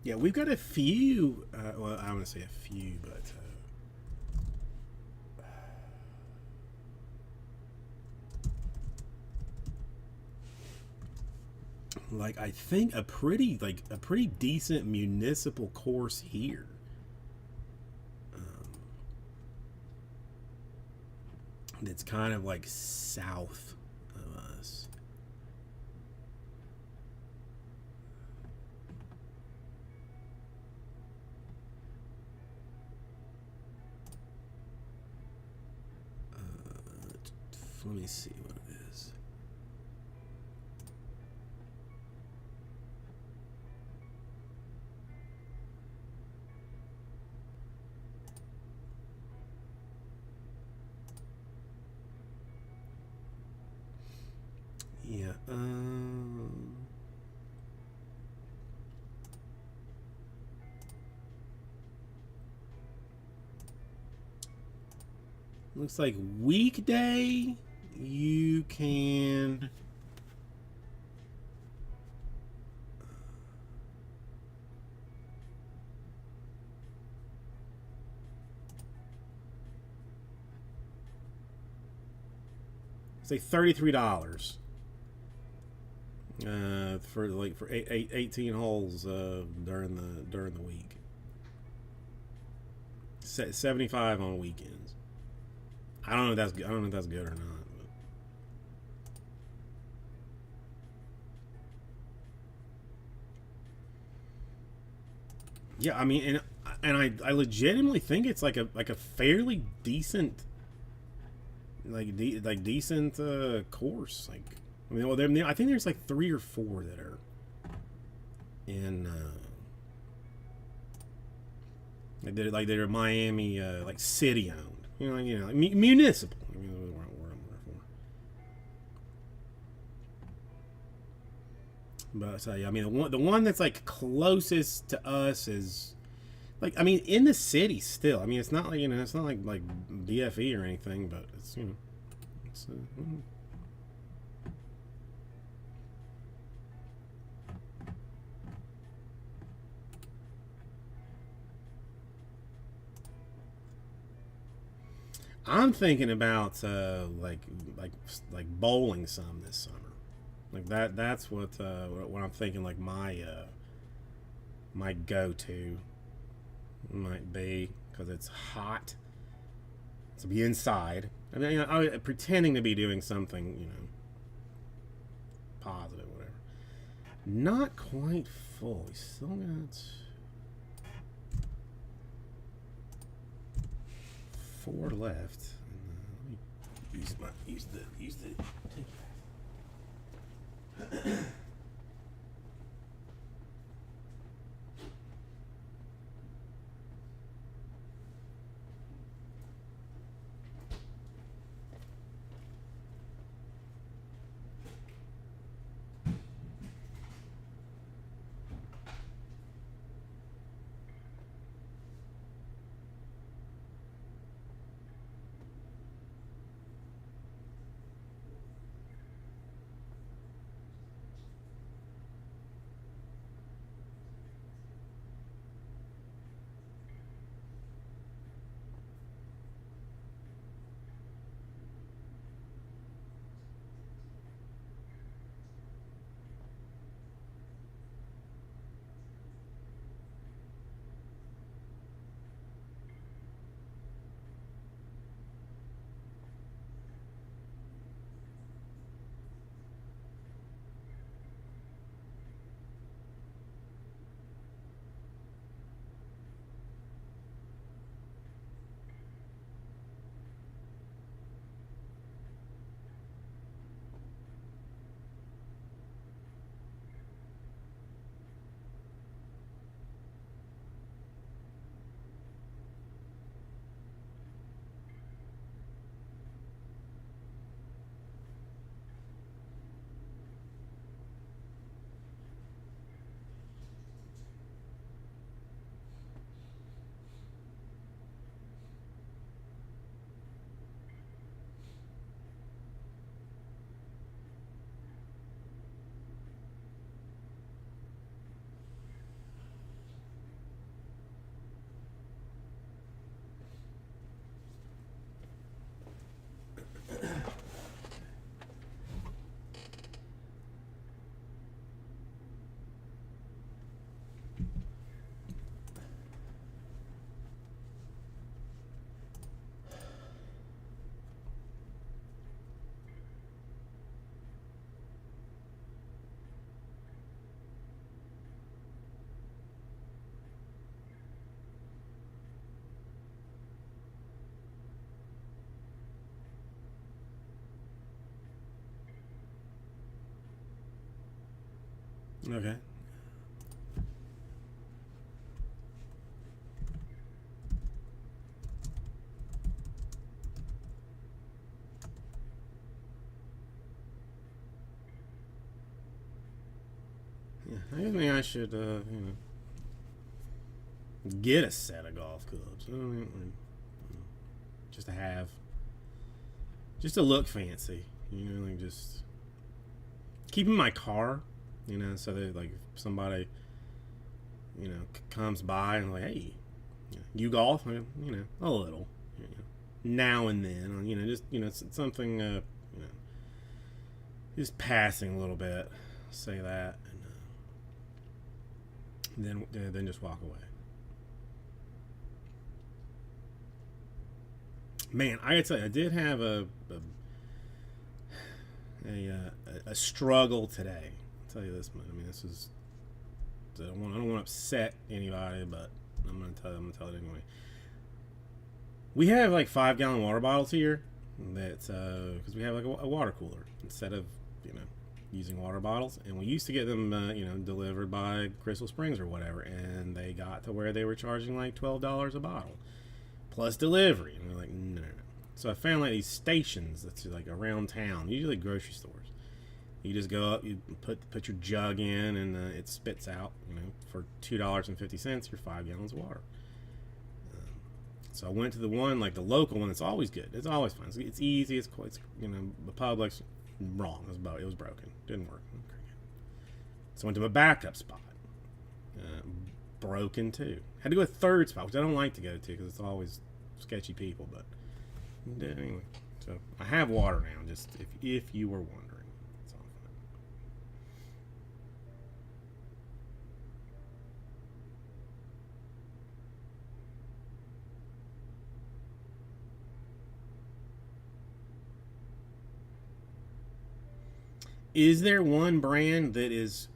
Yeah, we've got a few. Well, I'm gonna say a few, but like I think a pretty decent municipal course here. That's kind of like south of us. Let me see what it is. Yeah, Looks like weekday you can. Say $33 for 18 holes during the week. 75 on weekends. I don't know if that's good or not. But. Yeah, I mean, and I legitimately think it's like a fairly decent decent course. Like, I mean, well, I think there's like 3 or 4 that are in they're Miami like city owned. Like municipal. I mean, the word I'm looking for. But so yeah, I mean the one that's like closest to us is like, I mean, in the city still. I mean, it's not like it's not like BFE or anything, but it's it's. I'm thinking about like bowling some this summer. Like that's what I'm thinking. Like my go to might be because it's hot to be inside. I mean, I'm pretending to be doing something positive, whatever. Not quite full. We still got 4 left. Use the Okay. maybe I should, get a set of golf clubs. Just to have, just to look fancy. Like just keep in my car. So that like if somebody, comes by and like, hey, you golf? A little. Now and then. Just it's something. Just passing a little bit. Say that, and then just walk away. Man, I gotta tell you, I did have a struggle today. I'll tell you this, man. This is I don't want to upset anybody, but I'm gonna tell it anyway. We have like 5-gallon water bottles here. That's because we have like a water cooler instead of using water bottles, and we used to get them delivered by Crystal Springs or whatever, and they got to where they were charging like $12 a bottle plus delivery, and we're like, no. So I found like these stations that's like around town, usually grocery stores. You just go up, you put your jug in, and it spits out for $2.50 your 5 gallons of water. So I went to the one, like the local one, that's always good. It's always fun. It's easy. It's the Publix. Wrong. It was broken. Didn't work. So I went to my backup spot. Broken too. Had to go to a third spot, which I don't like to go to because it's always sketchy people. But anyway, so I have water now. Just if you were wondering. That's all. Is there one brand that is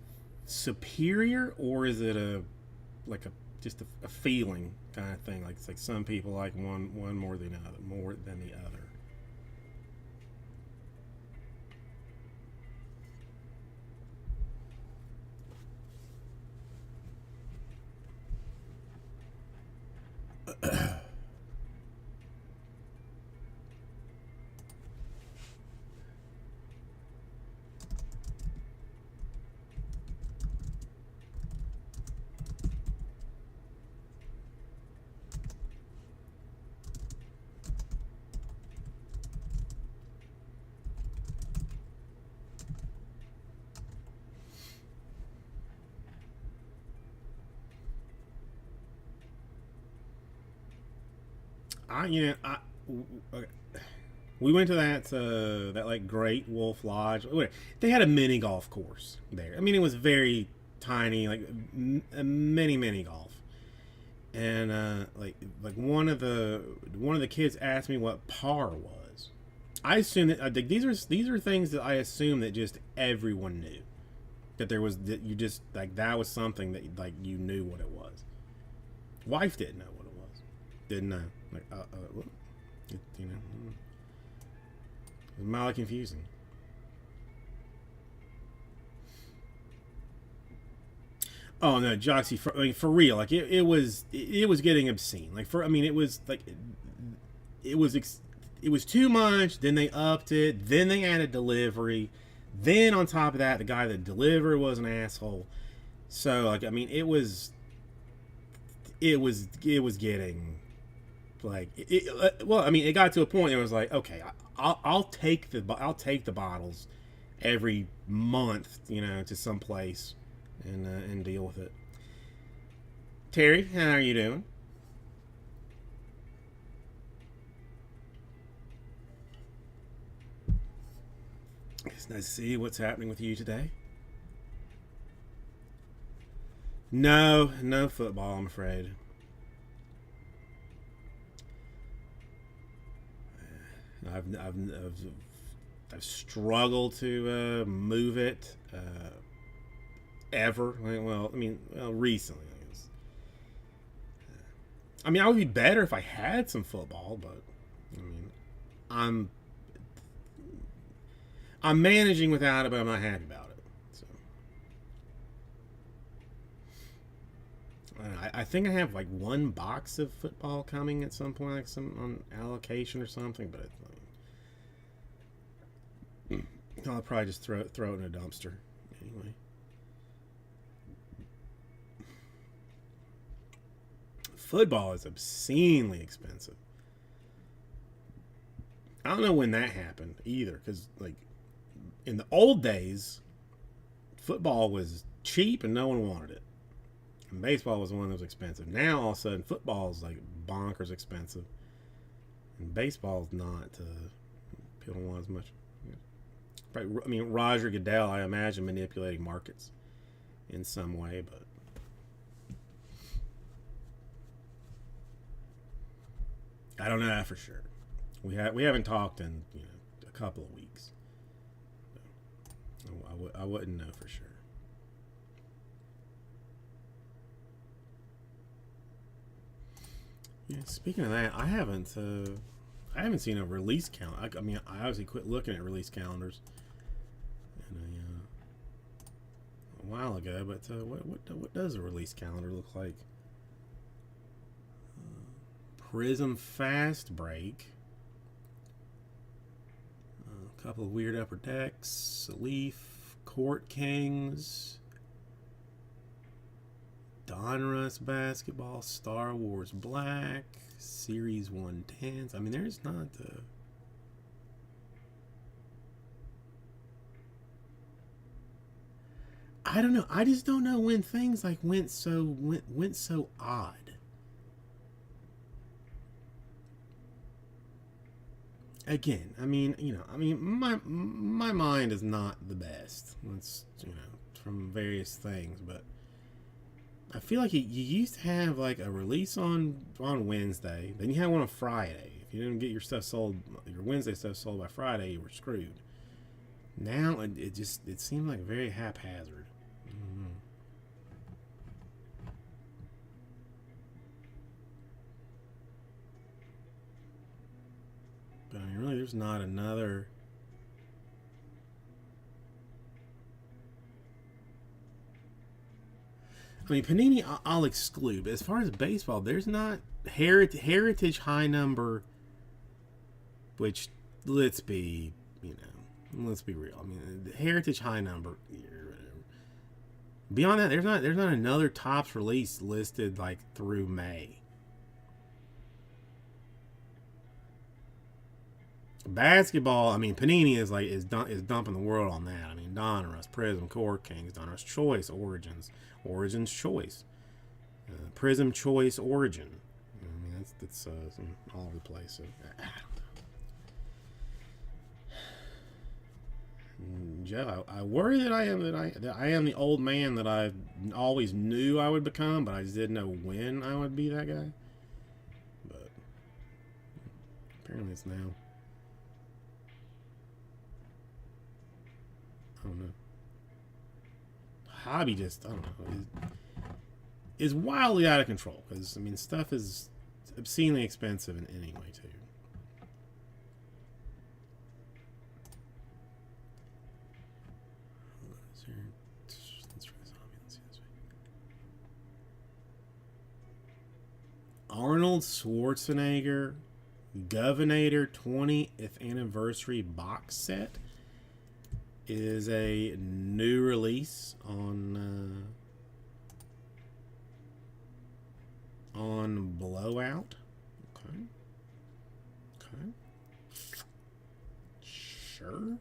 superior, or is it just a feeling kind of thing? Like it's like some people like one more than the other. Okay. We went to that like Great Wolf Lodge. They had a mini golf course there. It was very tiny, like a mini golf. And like one of the kids asked me what par was. I assume that these are things that I assume that just everyone knew. That you just like that was something that like you knew what it was. Wife didn't know what it was. Didn't know. Like it was mildly confusing. Oh no, Joxy, for real. Like it was getting obscene. Like it was like it was too much. Then they upped it. Then they added delivery. Then on top of that, the guy that delivered was an asshole. So like it was getting like it got to a point where it was like, okay, I'll take the bottles every month, to some place and deal with it. Terry, how are you doing? It's nice to see what's happening with you today. No football, I'm afraid. I've struggled to move it ever. Recently. I would be better if I had some football, but I'm I'm managing without it, but I'm not happy about it. So I think I have like one box of football coming at some point, like some on allocation or something. But I'll probably just throw it in a dumpster anyway. Football is obscenely expensive. I don't know when that happened either, because like in the old days, football was cheap and no one wanted it. And baseball was the one that was expensive. Now all of a sudden, football is like bonkers expensive, and baseball's not. People don't want as much. Probably, I mean, Roger Goodell, I imagine, manipulating markets in some way, but I don't know that for sure. We haven't talked in a couple of weeks. So I wouldn't know for sure. Yeah, speaking of that, I haven't seen a release count. I mean, I obviously quit looking at release calendars a while ago. But what does a release calendar look like? Prism Fast Break. A couple of Weird Upper Decks. Leaf. Court Kings. Donruss Basketball. Star Wars Black. Series 110s. I mean, there's not the... I don't know. I just don't know when things like went so odd. Again, I mean, my mind is not the best. It's from various things, but I feel like you used to have like a release on Wednesday, then you had one on Friday. If you didn't get your stuff sold, your Wednesday stuff sold by Friday, you were screwed. Now it seemed like very haphazard. Mm-hmm. But I mean, really, there's not another. I mean, Panini, I'll exclude. But as far as baseball, there's not Heritage High Number, which let's be real. I mean, the Heritage High Number. Beyond that, there's not another Topps release listed like through May. Basketball, I mean, Panini is dumping the world on that. I mean, Donruss, Prism, Court Kings, Donruss Choice, Origins Choice, Prism Choice, Origin. I mean, that's all over the place. So, I don't know. Joe, I worry that I am the old man that I always knew I would become, but I just didn't know when I would be that guy. But apparently, it's now. I don't know. Hobby just, I don't know, is wildly out of control. Because, I mean, stuff is obscenely expensive in any way, too. Arnold Schwarzenegger Governator 20th Anniversary box set is a new release on Blowout. Okay. Sure.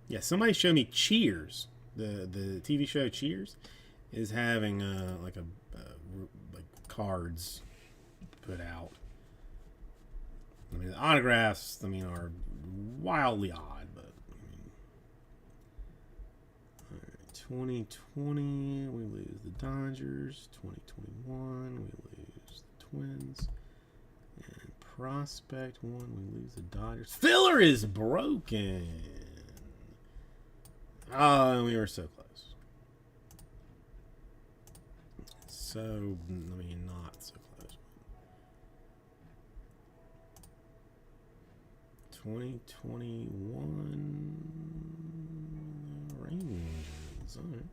Yeah, somebody showed me Cheers. The TV show Cheers is having like cards put out. I mean, the autographs, are wildly odd, but all right, 2020 we lose the Dodgers, 2021 we lose the Twins, and Prospect 1 we lose the Dodgers. Filler is broken. Oh, we were so close. Not so close. 2021 Rangers. All right.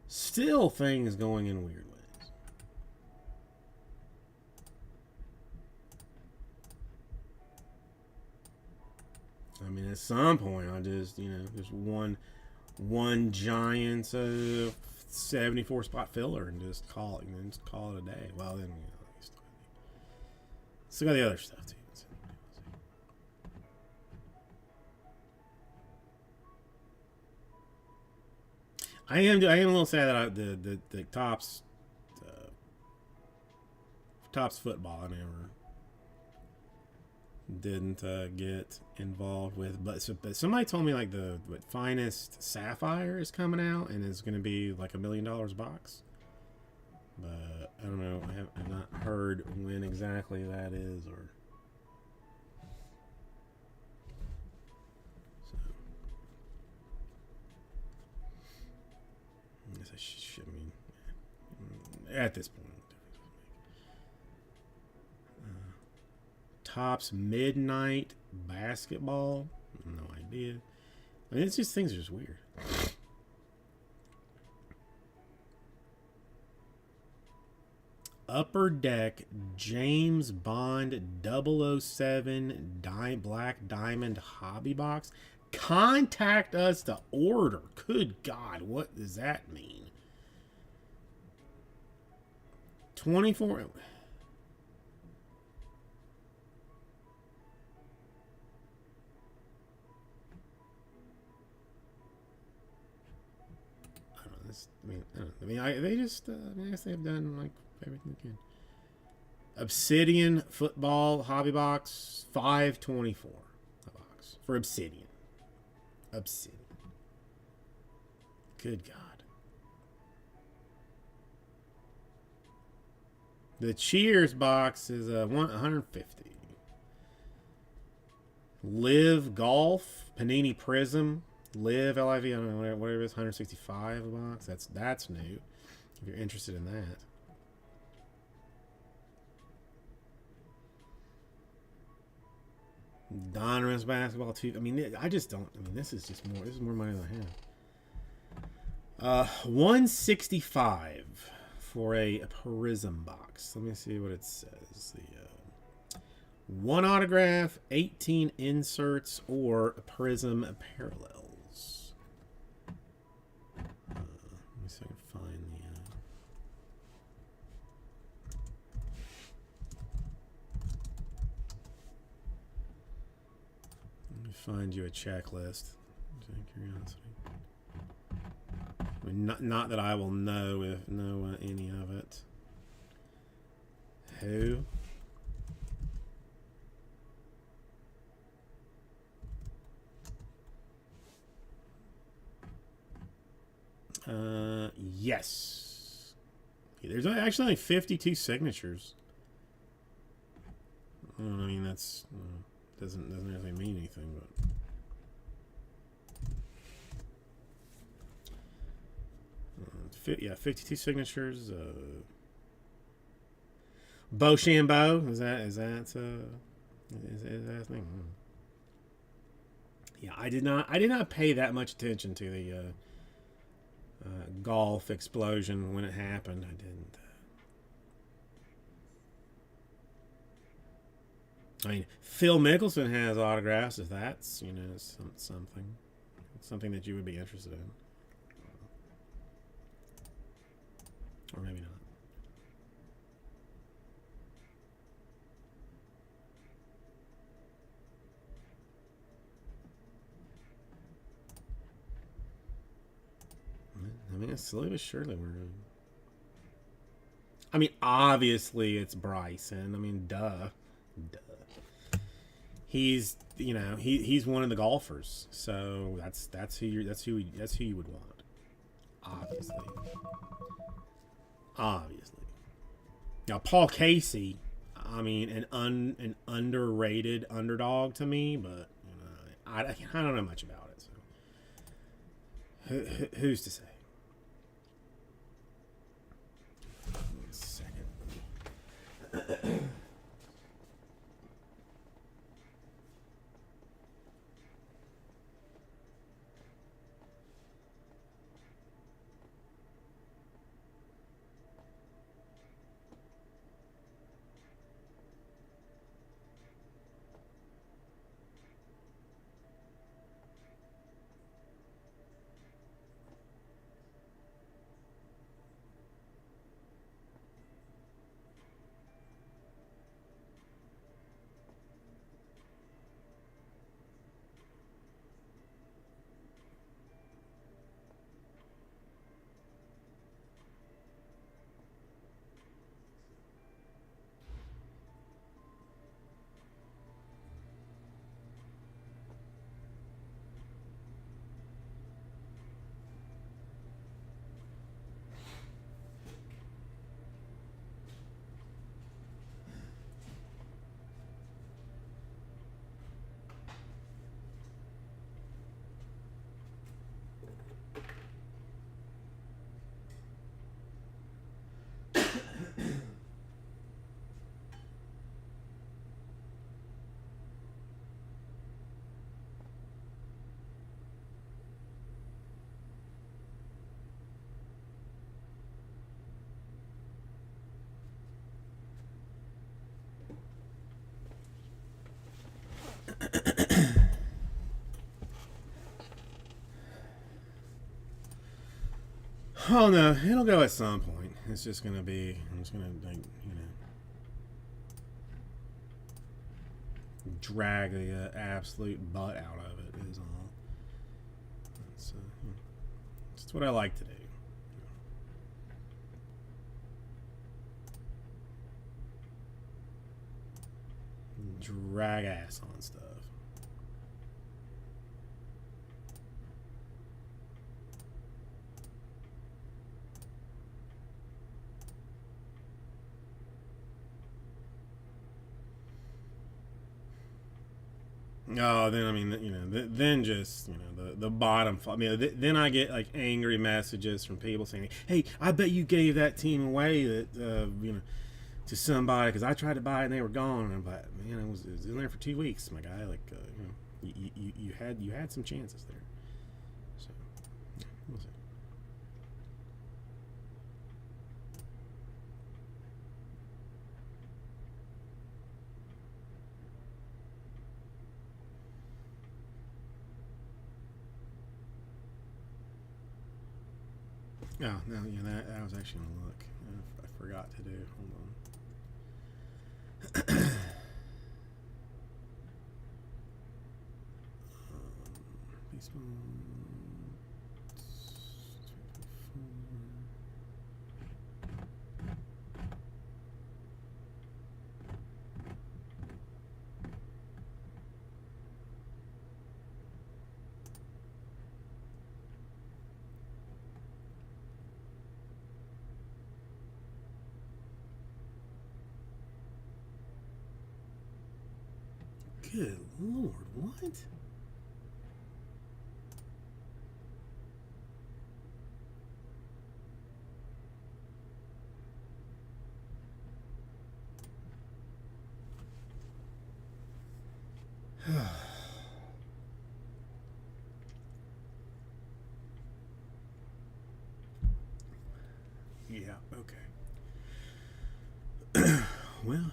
Still things going in weird ways. I mean, at some point, I just, just one Giants 74 spot filler and just call it, just call it a day. Well, then still got the other stuff too. I am a little sad that the Topps football I never didn't get involved with, but somebody told me like the Finest Sapphire is coming out and is going to be like $1 million box, but I don't know. I've not heard when exactly that is, or so. I guess I should. I mean, at this point. Topps Midnight Basketball. No idea. I mean, it's just things are just weird. Upper Deck James Bond 007 Black Diamond Hobby Box. Contact us to order. Good God, what does that mean? 24. They just, I guess they've done like everything they can. Obsidian Football Hobby Box, $5.24 a box for Obsidian. Obsidian. Good God. The Cheers box is $150. Live Golf Panini Prism. Live LIV, I don't know, whatever it is, $165 a box. That's new. If you're interested in that. Donruss basketball too. I mean, I just don't. I mean, this is just more. This is more money than I have. $165 for a Prism box. Let me see what it says. The one autograph, 18 inserts, or Prism parallels. Let me see if I can find the. Let me find you a checklist. Curiosity. I mean, not that I will know any of it. Who? Yes. There's actually only 52 signatures. I mean, that's doesn't really mean anything, but yeah, 52 signatures. Beauchambeau, is that his name? Yeah, I did not pay that much attention to the golf explosion when it happened. I didn't. I mean, Phil Mickelson has autographs. If that's something that you would be interested in, or maybe not. I mean, slowly but surely we're. I mean, obviously it's Bryson. I mean, duh. He's he's one of the golfers, so that's who you would want. Obviously. Now Paul Casey, I mean, an underrated underdog to me, but I don't know much about it. So who's to say? One second. Oh no, it'll go at some point. It's just gonna be. I'm just gonna like drag the absolute butt out of it. Is all. That's just what I like to do. Drag ass on stuff. Oh, then I mean, then just the bottom. I mean, then I get like angry messages from people saying, "Hey, I bet you gave that team away to somebody because I tried to buy it and they were gone." And I'm like, man, it was in there for 2 weeks, my guy. Like, you had some chances there. So yeah, we'll see. Oh no, that was actually gonna look. I forgot to do. Hold on. Baseball. Good Lord, what? Yeah, okay. Well,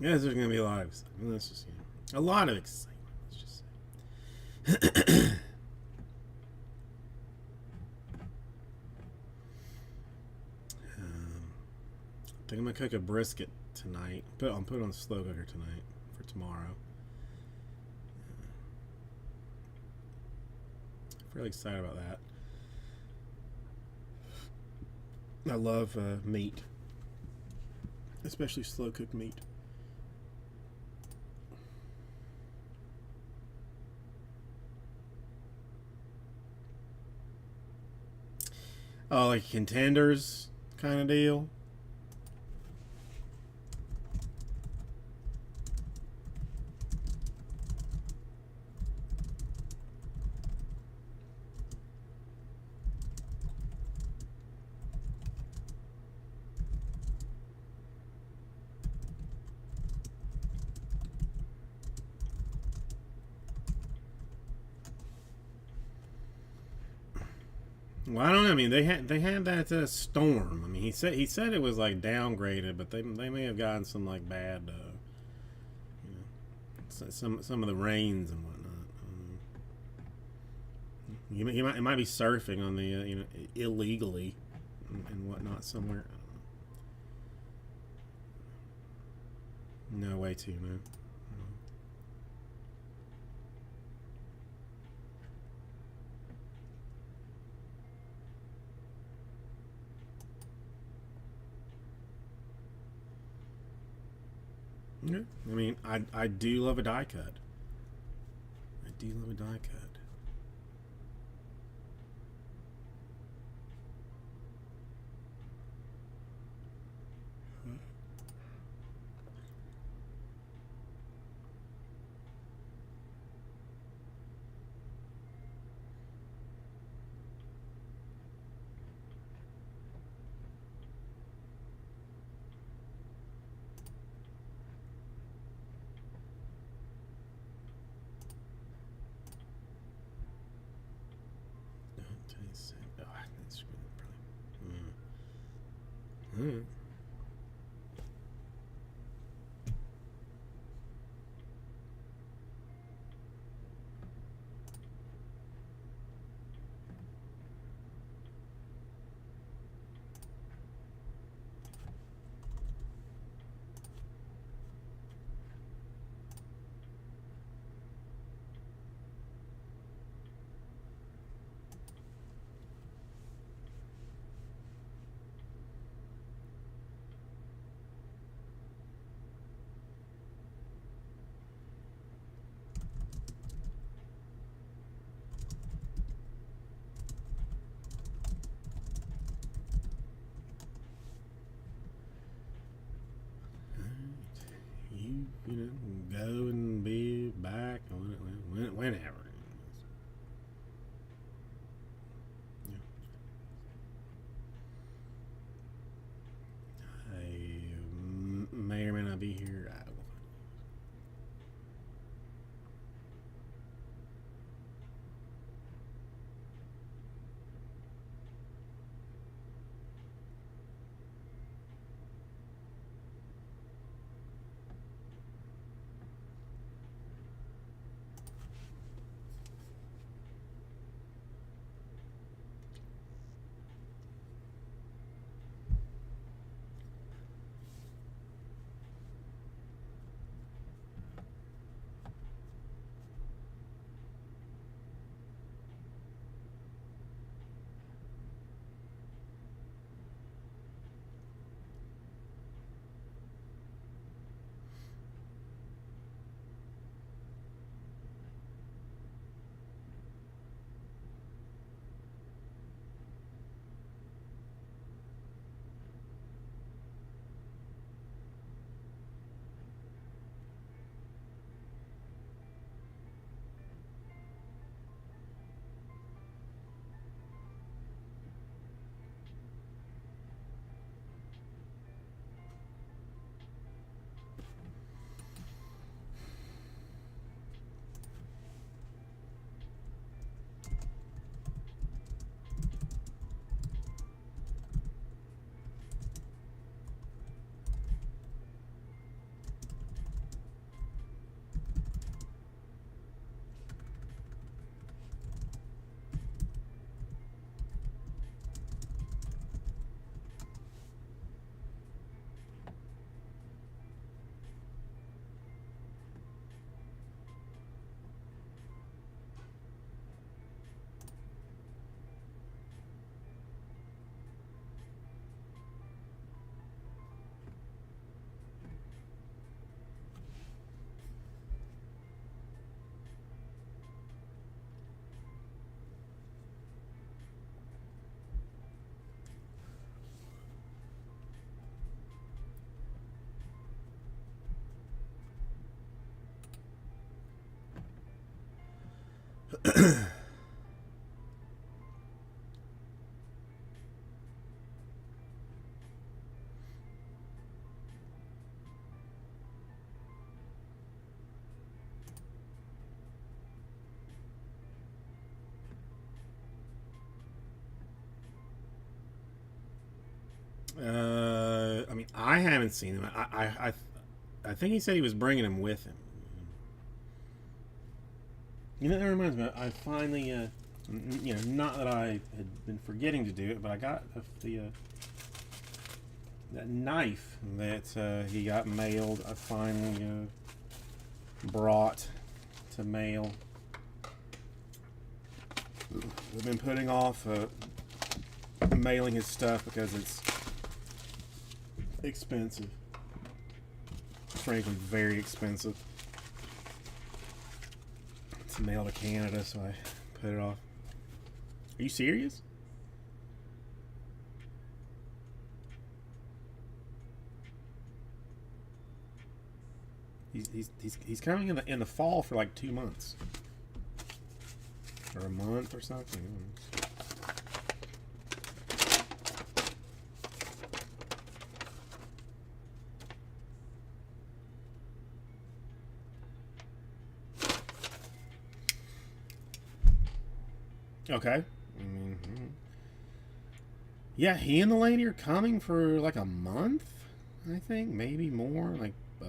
yeah, there's going to be a lot of excitement. Let's just, a lot of excitement. Let's just say. I think I'm gonna cook a brisket tonight. I'll put it on the slow cooker tonight for tomorrow. Really excited about that. I love meat, especially slow cooked meat. Oh, like contenders kind of deal. Well, I don't know. I mean, they had that storm. I mean, he said it was like downgraded, but they may have gotten some like bad, some of the rains and whatnot. He might be surfing on the illegally and whatnot somewhere. No way to, man. Yeah. I mean, I do love a die cut. I do love a die cut. Alright. You know, go and be back whenever. Yeah. I may or may not be here. I will find I mean, I haven't seen him. I think he said he was bringing him with him. You know, that reminds me. I finally, you know, not that I had been forgetting to do it, but I got the that knife that he got mailed. I finally brought to mail. I've been putting off mailing his stuff because it's expensive. Frankly, very expensive. It's mailed to Canada, so I put it off. Are you serious? He's coming in the fall for like 2 months or a month or something. Okay. Yeah, he and the lady are coming for like a month, I think, maybe more, like a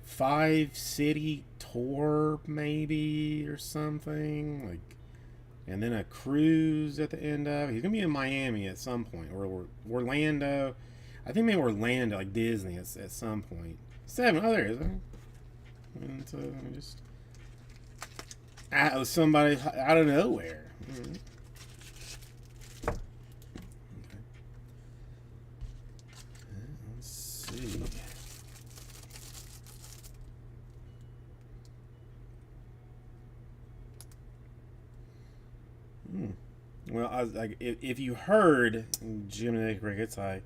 5 city tour, maybe, or something. Like, and then a cruise at the end of it. He's gonna be in Miami at some point, or Orlando. I think maybe Orlando, like Disney, at some point. 7. Oh, there is. And just somebody out of nowhere. Mm-hmm. Let's see. Well, if you heard Jim and Crickets, I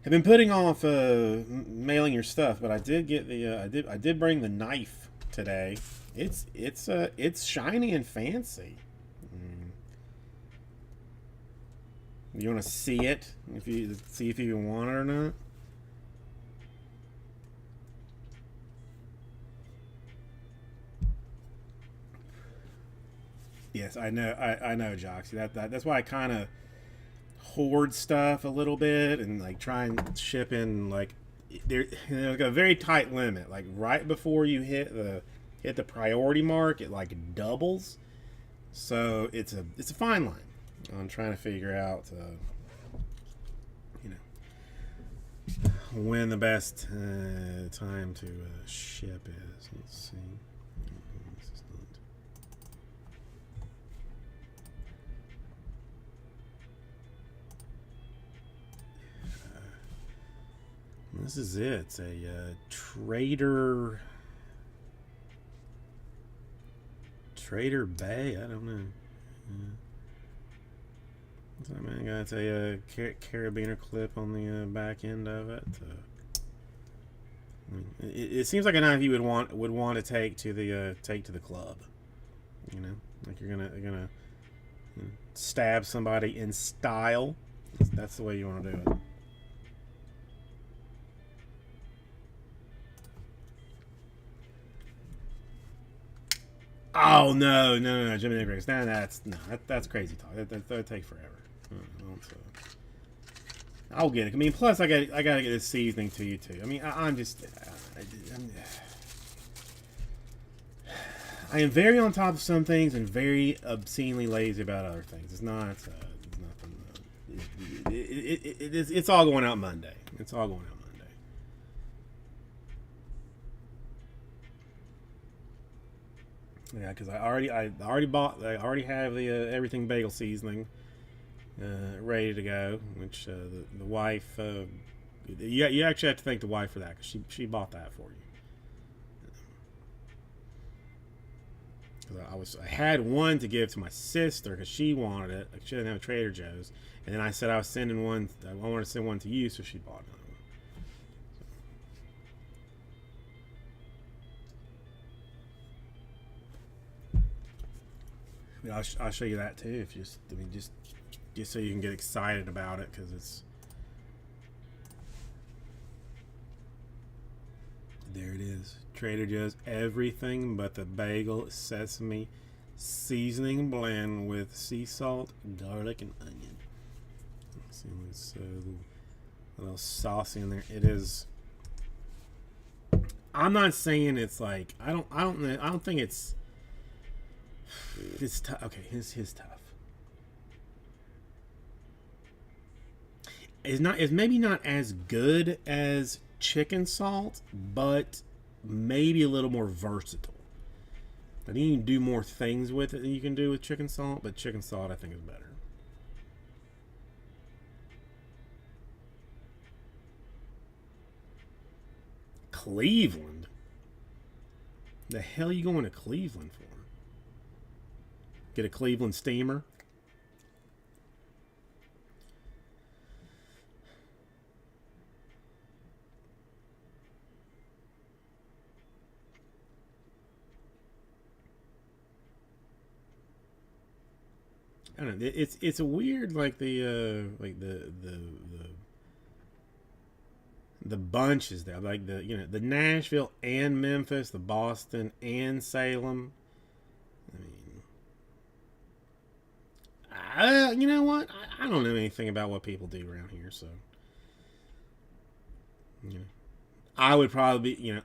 have been putting off mailing your stuff, but I did get the I did bring the knife today. It's shiny and fancy. Mm. You want to see it? If you see if you even want it or not. Yes, I know. I know, Joxy. That's why I kind of hoard stuff a little bit and like try and ship in like there's like a very tight limit. Like right before you hit the priority mark, it like doubles. So it's a fine line. I'm trying to figure out you know when the best time to ship is. Let's see. This is it. It's a Trader Bay. I don't know. What's that, man? Got a carabiner clip on the back end of it. It seems like a knife you would want to take to the club. You know, like you're gonna stab somebody in style. That's the way you want to do it. Oh no, Jimmy Briggs. That's crazy talk. That'll take forever. I'll get it. I mean, plus I gotta get this seasoning to you too. I mean, I am very on top of some things and very obscenely lazy about other things. It's not. It's nothing. It's all going out Monday. It's all going out. Yeah, because I already have the everything bagel seasoning ready to go. Which the wife, you actually have to thank the wife for that because she bought that for you. Because I had one to give to my sister because she wanted it. Like, she didn't have a Trader Joe's, and then I said I was sending one. I wanted to send one to you, so she bought another one. I'll show you that too. If just so you can get excited about it, because it's there. It is Trader Joe's everything but the bagel sesame seasoning blend with sea salt, garlic, and onion. Let's see, it's a little saucy in there. It is. I'm not saying it's like I don't think it's tough. Okay, his tough. It's maybe not as good as chicken salt, but maybe a little more versatile. I think you can do more things with it than you can do with chicken salt, but chicken salt I think is better. Cleveland? The hell are you going to Cleveland for? Get a Cleveland steamer? I don't know. It's a weird like the bunches there, like the Nashville and Memphis, the Boston and Salem. I mean, You know what? I don't know anything about what people do around here, so you know, I would probably be,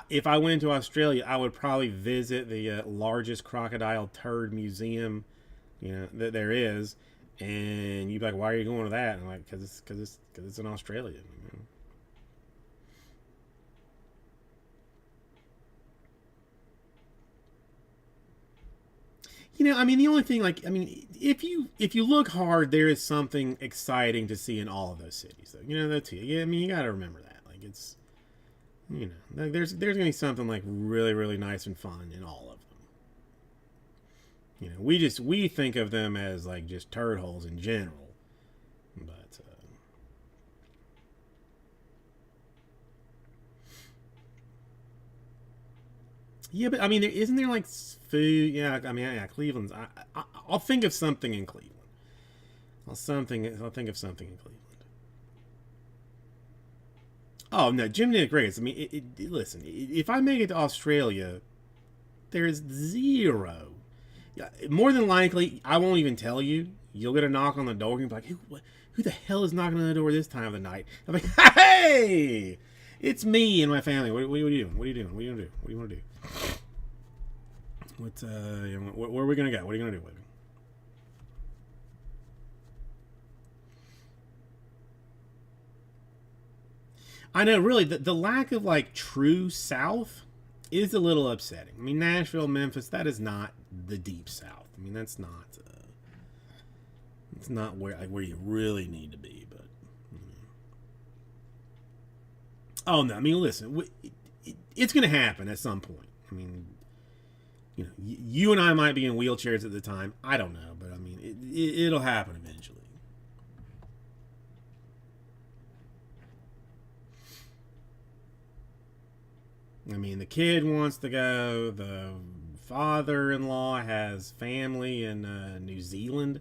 if I went to Australia, I would probably visit the largest crocodile turd museum, that there is, and you'd be like, "Why are you going to that?" And I'm like, "Because it's in Australia." I mean, the only thing, like, I mean, if you look hard, there is something exciting to see in all of those cities, though. That too. Yeah, I mean, you got to remember that. Like, it's, like there's gonna be something like really really nice and fun in all of them. We think of them as like just turd holes in general, but yeah, but I mean, isn't there like food? Yeah, I mean, yeah, Cleveland's. I'll think of something in Cleveland. I'll think of something in Cleveland. Oh no, Jim did great. I mean, listen, if I make it to Australia, there's zero. Yeah, more than likely, I won't even tell you. You'll get a knock on the door, and you'll be like, who the hell is knocking on the door this time of the night? I'm like, hey, it's me and my family. What are you doing? What are you doing? What are you gonna do? What do you want to do? Where are we gonna go? What are you gonna do with me? I know, really, the lack of like true South is a little upsetting. I mean, Nashville, Memphis, that is not the deep South. I mean, that's not. It's not where you really need to be. But oh no, I mean, listen, it's going to happen at some point. I mean, you and I might be in wheelchairs at the time. I don't know, but I mean, it'll happen eventually. I mean, the kid wants to go. The father-in-law has family in New Zealand.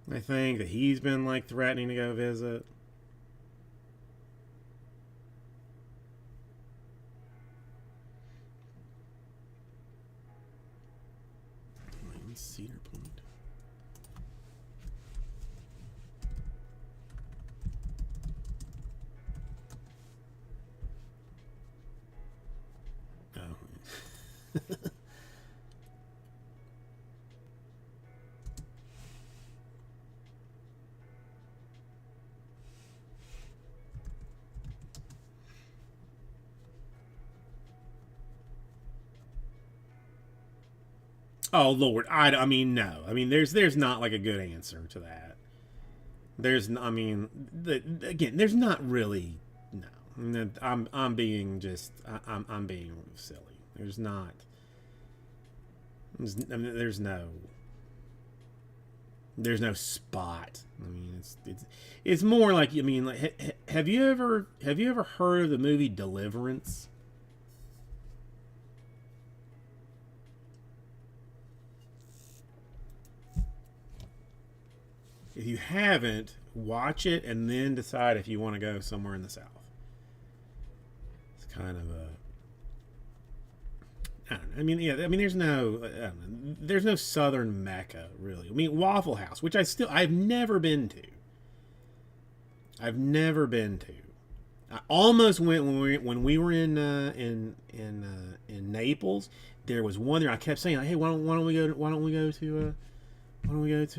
I think that he's been like threatening to go visit. Cedar Point. Oh. Oh Lord, I mean no. I mean there's not like a good answer to that. I mean, again, there's not really no. I mean, I'm being just I'm being silly. There's not. I mean, there's no spot. I mean, it's more like, I mean, like, have you ever heard of the movie Deliverance? If you haven't, watch it and then decide if you want to go somewhere in the South. It's kind of a. I don't know. I mean, yeah. I mean, there's no Southern Mecca really. I mean, Waffle House, which I've never been to. I've never been to. I almost went when we were in Naples. There was one there. I kept saying, like, "Hey, why don't we go to Waffle House? Why don't we go to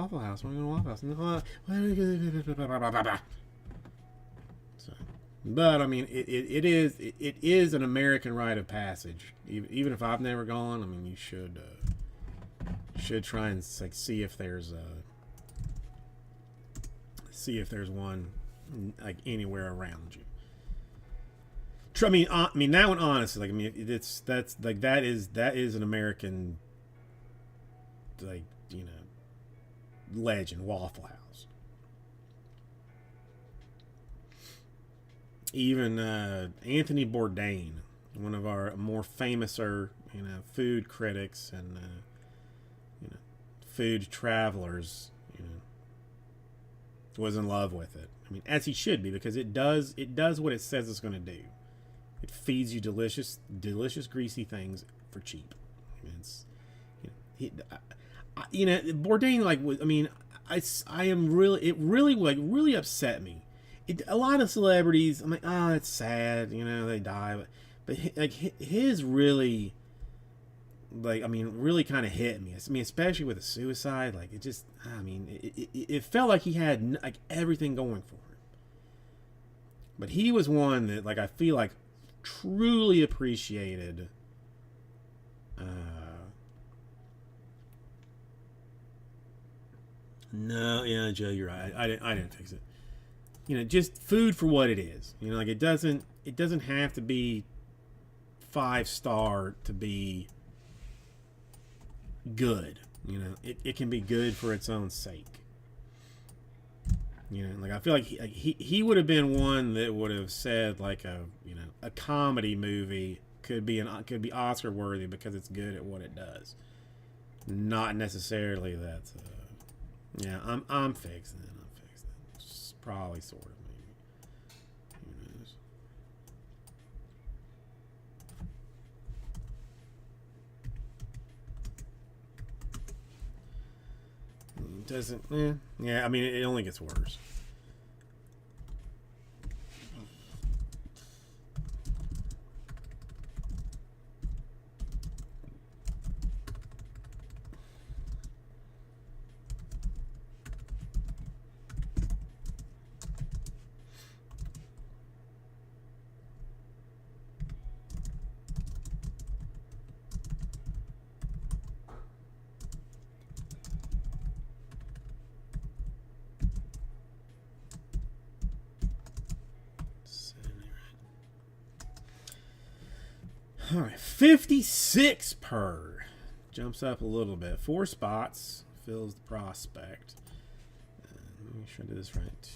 Waffle House?" So, but I mean, it is an American rite of passage. Even if I've never gone, I mean, you should try and like see if there's one like anywhere around you. I mean that one honestly, like, I mean, that's like that is an American, like, legend, Waffle House. Even Anthony Bourdain, one of our more famouser, food critics and food travelers, was in love with it. I mean, as he should be, because it does what it says it's going to do. It feeds you delicious, delicious, greasy things for cheap. I mean, it's, you know, he, Bourdain, like, I mean, I am really, it really, like, really upset me. A lot of celebrities, I'm like, oh, it's sad, they die, like, his really, like, I mean, really kind of hit me. I mean, especially with a suicide, like, it just, I mean, it felt like he had, like, everything going for him. But he was one that, like, I feel like truly appreciated. No, yeah, Joe, you're right. I didn't fix it. Just food for what it is. Like, it doesn't have to be 5-star to be good. It can be good for its own sake. Like, I feel like he would have been one that would have said, like, a comedy movie could be Oscar worthy because it's good at what it does. Not necessarily that. Yeah, I'm fixing it. It's probably sort of maybe. Who knows? It doesn't. Yeah. I mean, it only gets worse. All right, 56 per. Jumps up a little bit. 4 spots. Fills the prospect. Let me make sure I did this right.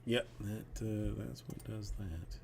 Yep, that's what does that.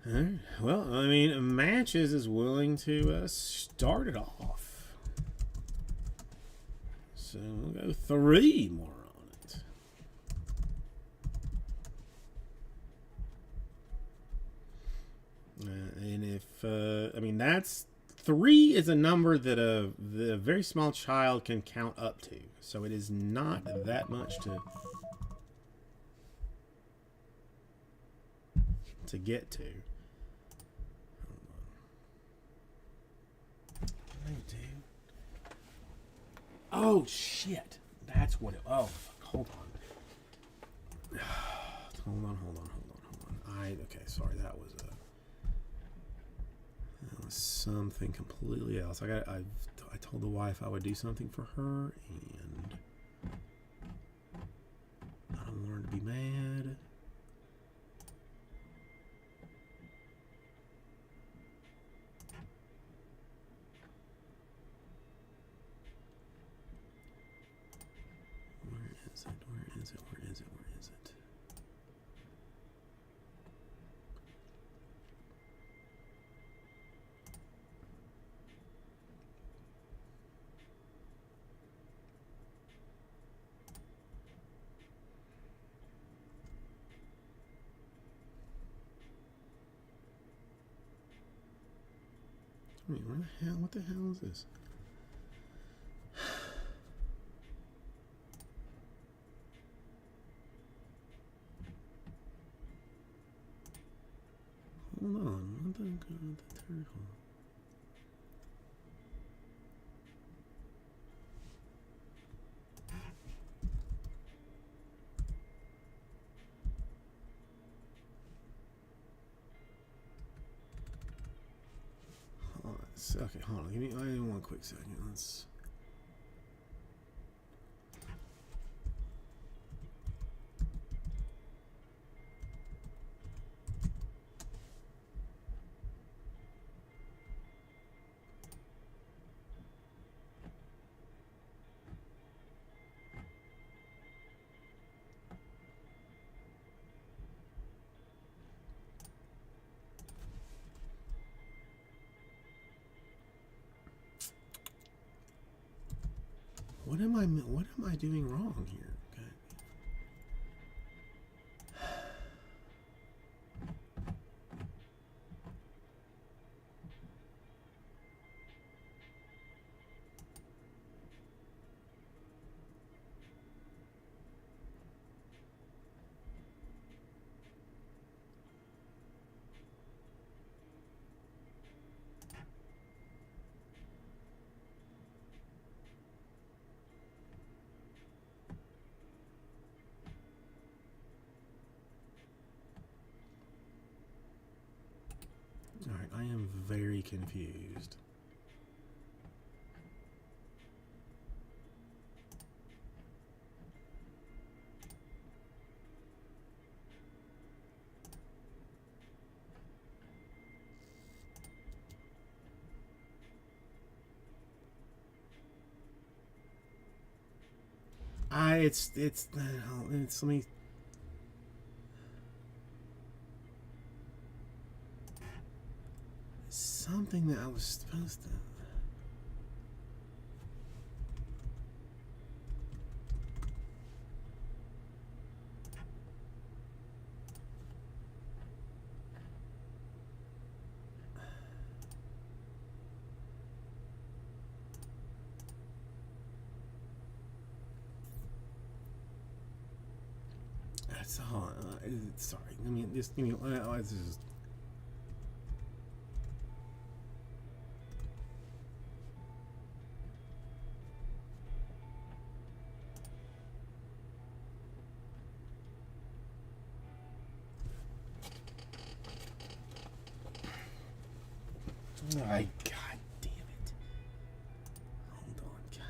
Right. Well, I mean, Matches is willing to start it off. So we'll go 3 more on it. And if, I mean, that's 3 is a number that a very small child can count up to. So it is not that much to get to. Oh shit! That's what it. Oh, fuck, hold on. Hold on. Okay. Sorry, that was something completely else. I told the wife I would do something for her, and I don't want her to be mad. Where is it? Wait, where the hell? What the hell is this? Hold on. What the turtle? Okay, hold on. Give me one quick second. What am I doing wrong here? Alright, I am very confused. It's let me. Something that I was supposed to. That's all. Sorry. I mean, just give me. It's just. God damn it. Hold on, God.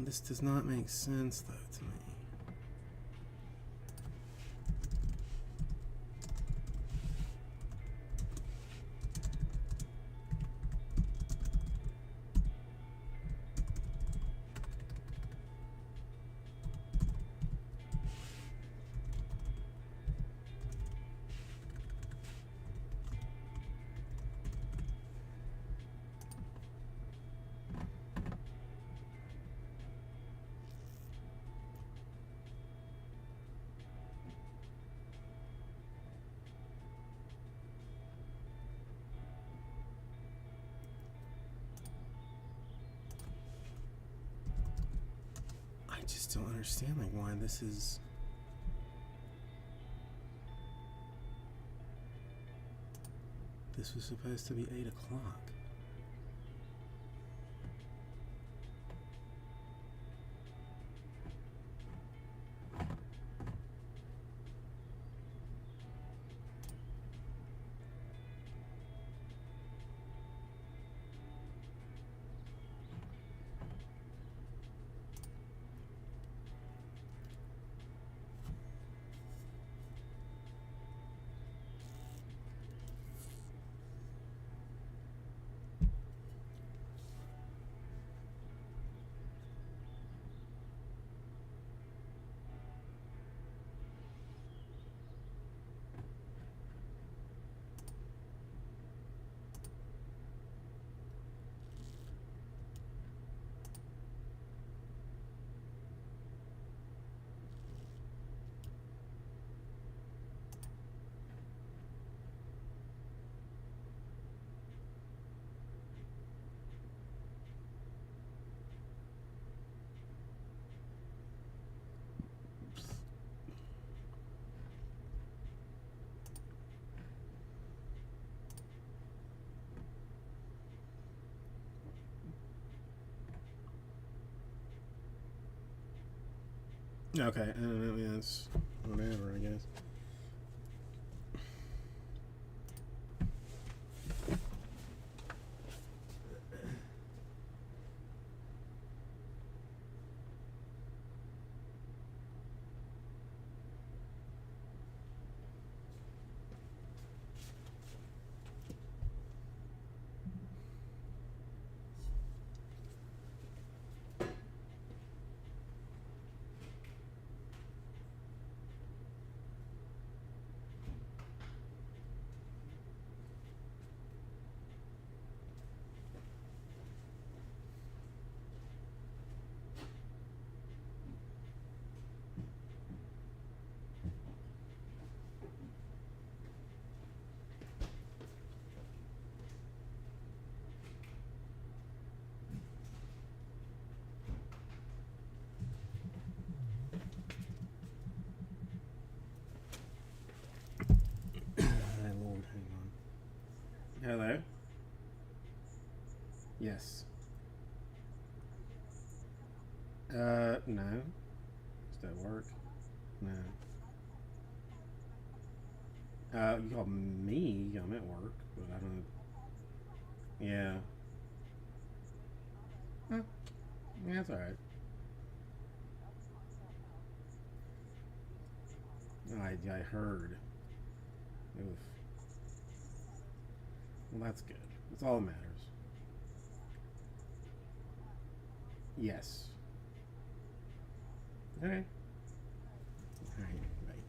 This does not make sense, though, to me. I just don't understand, like, why this is. This was supposed to be 8 o'clock. Okay, I don't know, yeah, it's whatever, I guess. Hello? Yes. No. Does that work? No. You called me. I'm at work, but I don't. Yeah. Huh. Yeah, that's alright. I heard. Oof. Well, that's good. That's all that matters. Yes. Okay. Alright, right.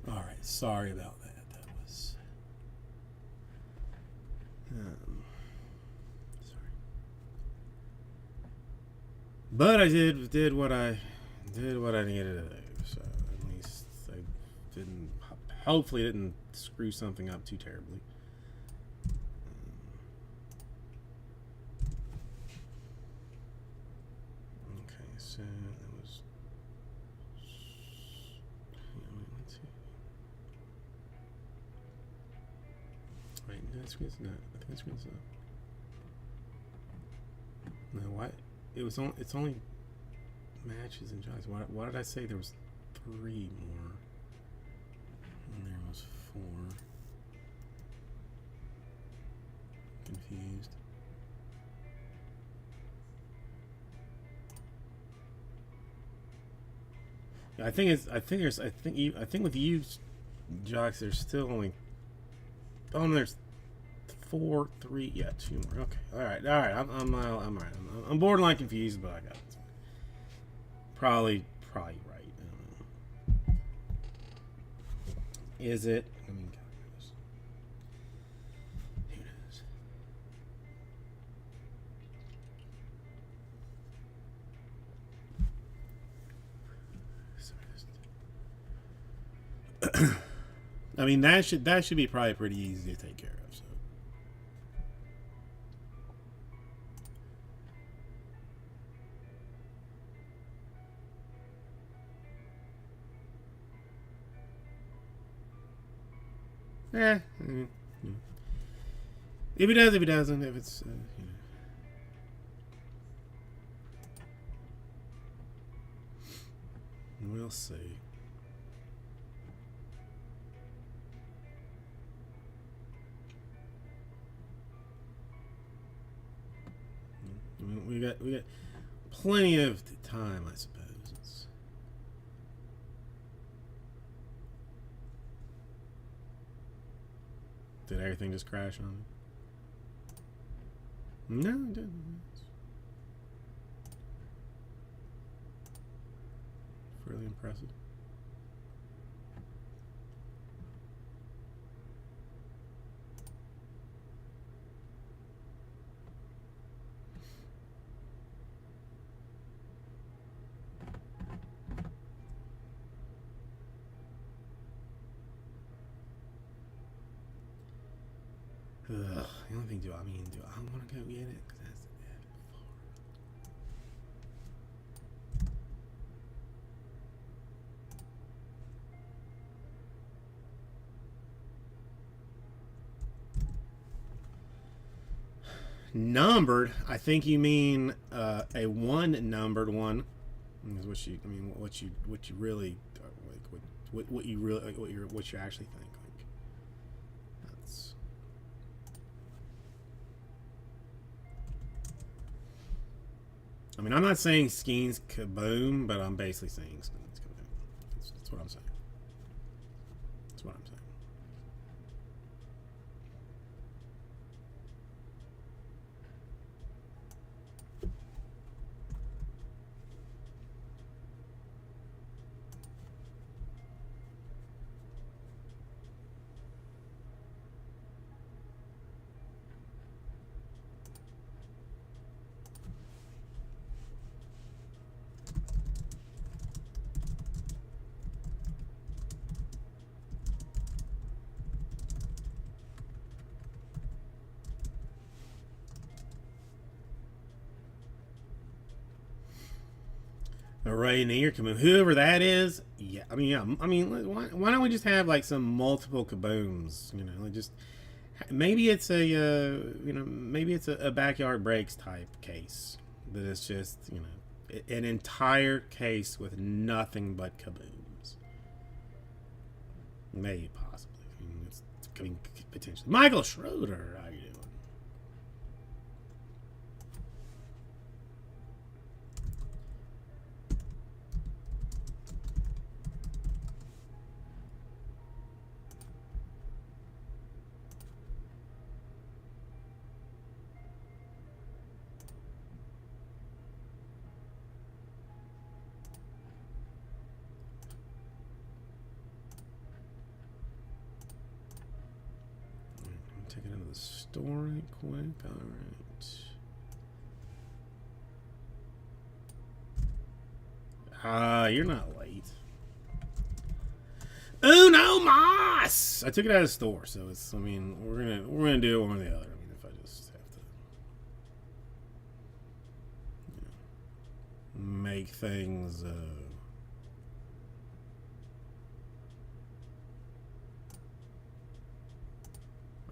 Alright, sorry about that. That was. Sorry. But I did what I needed to do. So at least I didn't. Hopefully, didn't screw something up too terribly. Okay, so that was. Let's see. Wait, no, that's good. No, I think that's good stuff. No, why? It's only matches and jobs. Why did I say there was 3 more? And there was 4. Confused. Yeah, I think with you, Jocks, there's still only. Oh, no, there's 4, 3. Yeah, 2 more. Okay, all right. I'm all right. I'm borderline confused, but I got it. Probably right. I don't know. Is it? I mean, God knows. Who knows? I mean, that should be probably pretty easy to take care of. So. Yeah. If he does, if he doesn't, if it's we'll see. We got plenty of time, I suppose. Did everything just crash on me? No, it didn't. Fairly impressive. The only thing, do I want to go get it? Cause that's numbered. I think you mean a 1 numbered one. Is what you? I mean, what you really like? What you really like? What you actually think? Like that's. I mean, I'm not saying Skeens kaboom, but I'm basically saying Skeens kaboom. That's what I'm saying. That's what I'm saying. Rainier, whoever that is. Yeah, I mean, yeah, I mean, why don't we just have like some multiple kabooms? You know, like just maybe it's a maybe it's a backyard breaks type case that is just an entire case with nothing but kabooms. Maybe possibly. I mean, potentially. Michael Schroeder, how you doing? Take it into the store right quick. All right. You're not late. Uno mas. I took it out of the store, so it's. I mean, we're gonna do it one or the other. I mean, if I just have to, make things.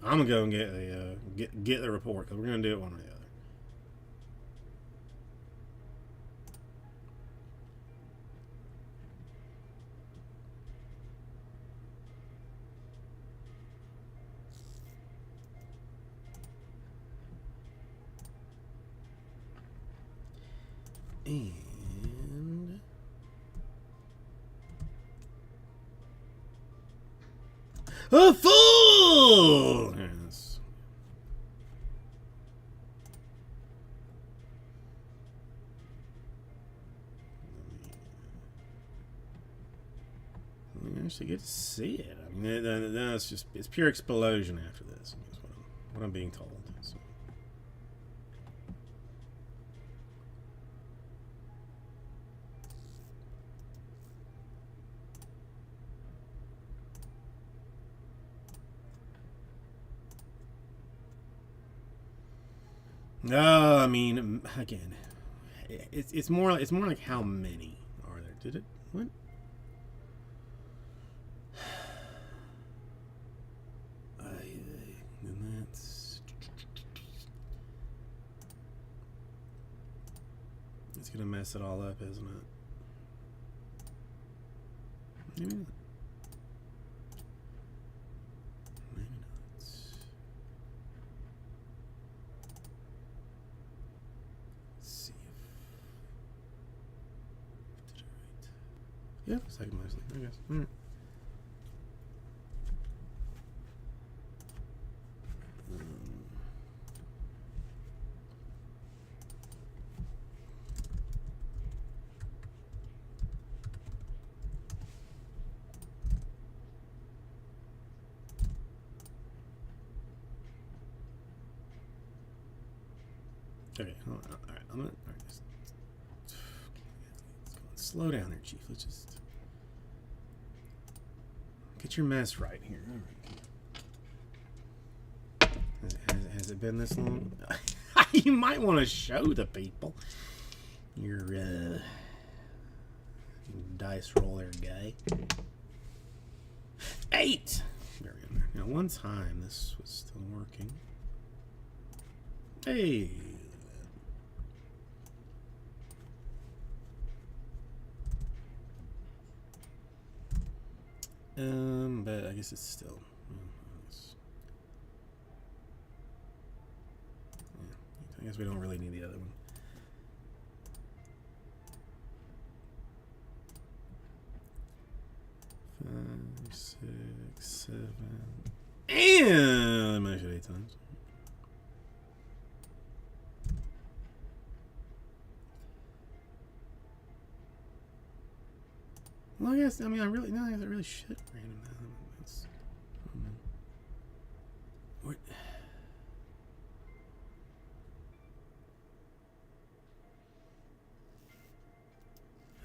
I'm gonna go and get the report because we're gonna do it one or the other. And a fool. Yes. I actually get to see it. I mean, then it's pure explosion after this. Is what I'm being told. So. No, I mean, again, it's more like how many are there? Did it what? And that's it's gonna mess it all up, isn't it? Maybe not. Maybe not. Let's see if did it right. Yeah, second mostly, I guess. All right. Okay, hold on. All right, all right, just slow down there, Chief. Let's just get your mess right here. All right. Has it been this long? You might want to show the people your dice roller guy. 8. There we go. Now, one time this was still working. Hey. But I guess it's still. I guess we don't really need the other one. Five, 6, 7, and I measured 8 times. Well, I guess I really should random that. What?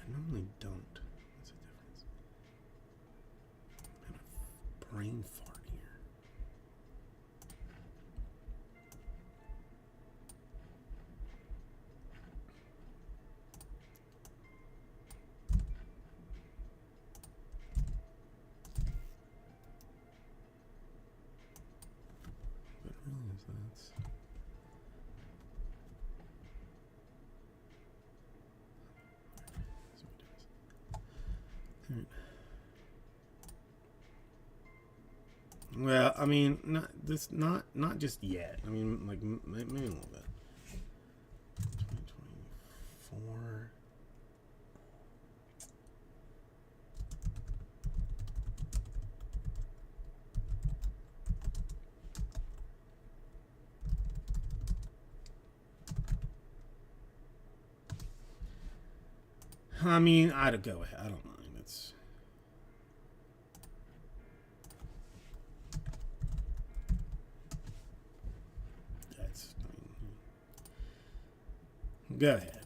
I normally don't. What's the difference? I'm a brain fart here. Well, I mean, not just yet. I mean, like maybe a little bit. 2024. I mean, I'd go ahead. I don't mind. That's. Go ahead.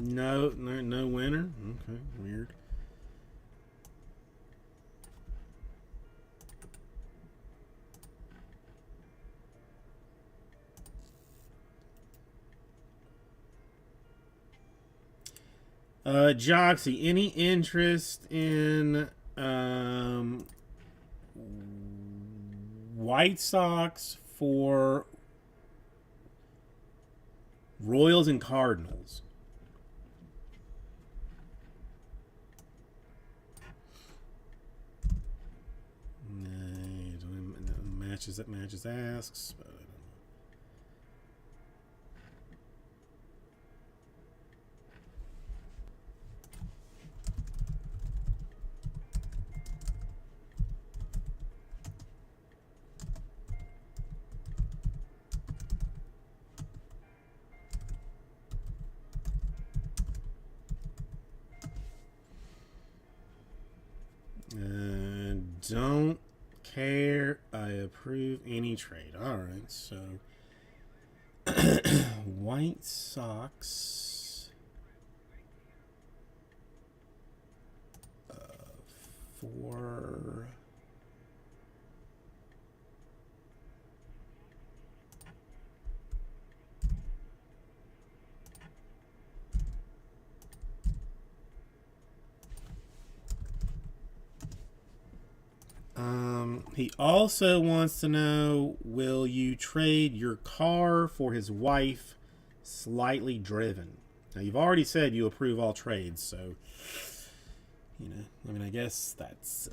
No winner. Okay, weird. Joxy, any interest in White Sox for Royals and Cardinals? Matches asks. But don't care. I approve any trade. All right, so White Sox for he also wants to know, will you trade your car for his wife, slightly driven? Now, you've already said you approve all trades, so, you know, I mean, I guess that's...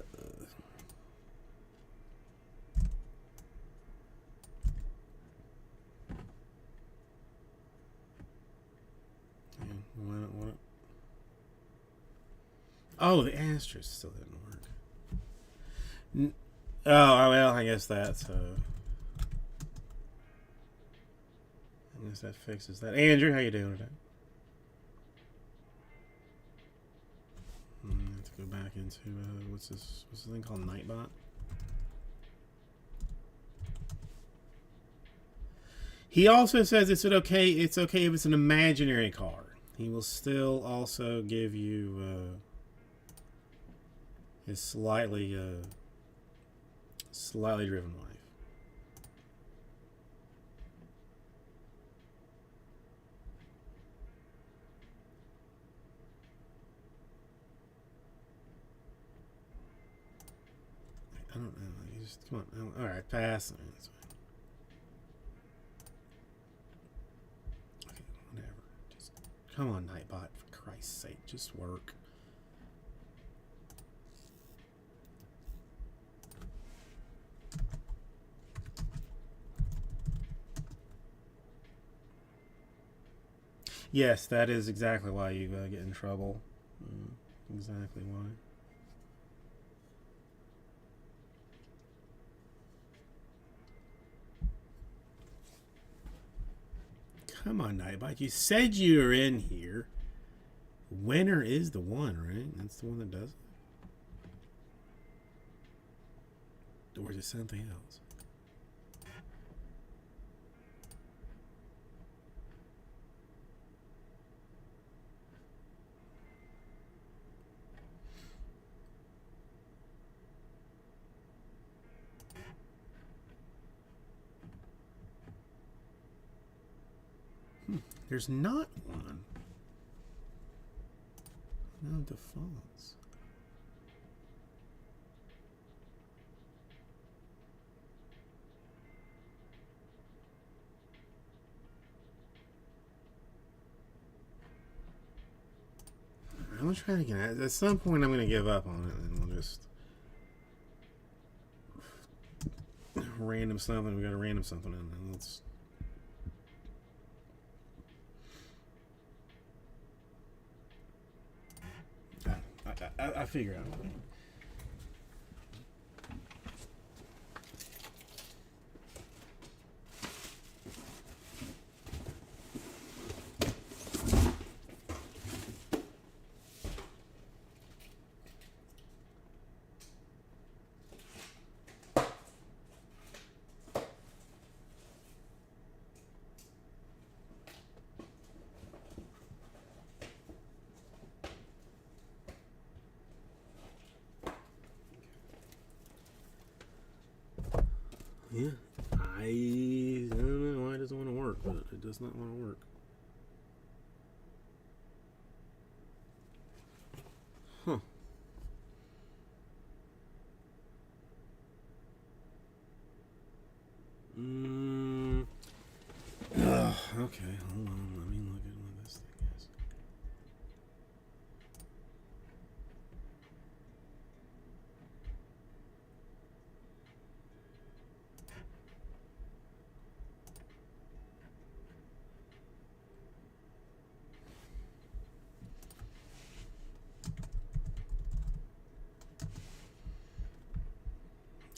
Oh, the asterisk still didn't work. Oh, well, I guess that's... I guess that fixes that. Andrew, how you doing today? Let's go back into what's this thing called? Nightbot. He also says it's okay. It's okay if it's an imaginary car. He will still also give you his slightly driven wife. I don't know. You just come on. All right, pass. That's fine. Okay, whatever. Just come on, Nightbot. For Christ's sake, just work. Yes, that is exactly why you get in trouble. Exactly why. Come on, Nightbot. You said you were in here. Winner is the one, right? That's the one that does it. Or is it something else? There's not one. No defaults. I'm gonna try it again. At some point, I'm gonna give up on it, and we'll just random something. We got a random something in there. Let's. I figure out. Yeah, I don't know why it doesn't want to work, but it does not want to work. Huh. Okay, hold on. Let me look at what this thing is.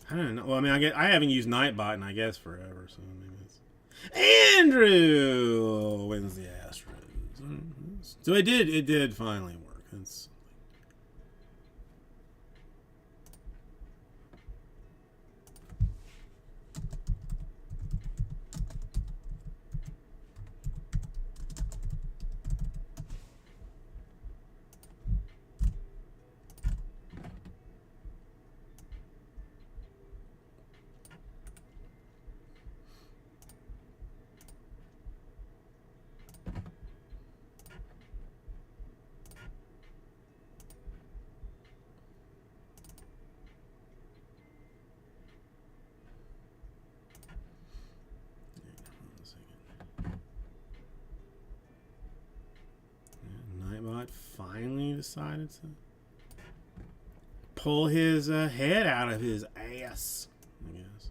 I don't know. Well, I mean, I haven't used Nightbot in, I guess, forever, so maybe it's... Andrew wins the Astros. So it did finally work. It's... Nightbot finally decided to pull his head out of his ass, I guess.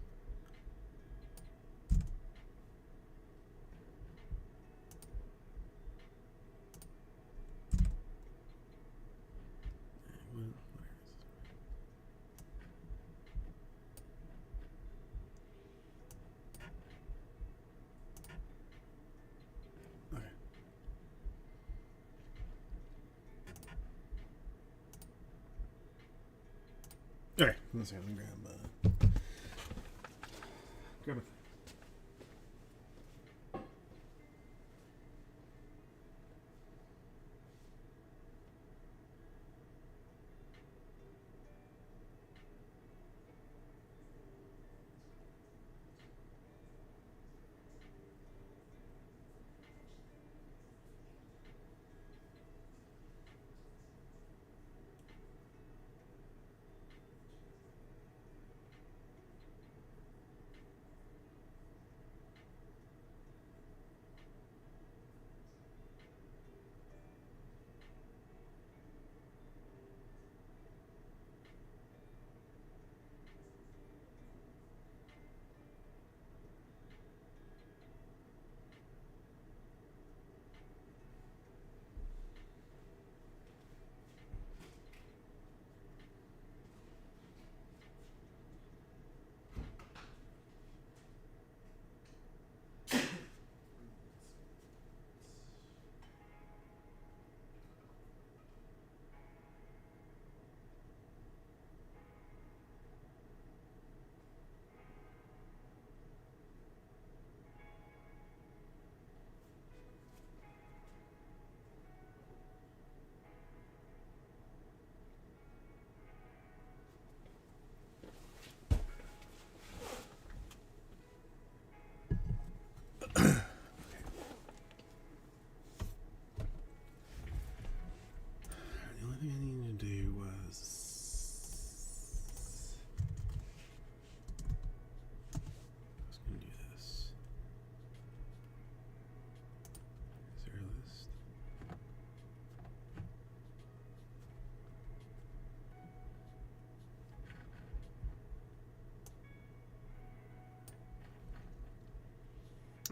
Okay, let's see. Let me grab a.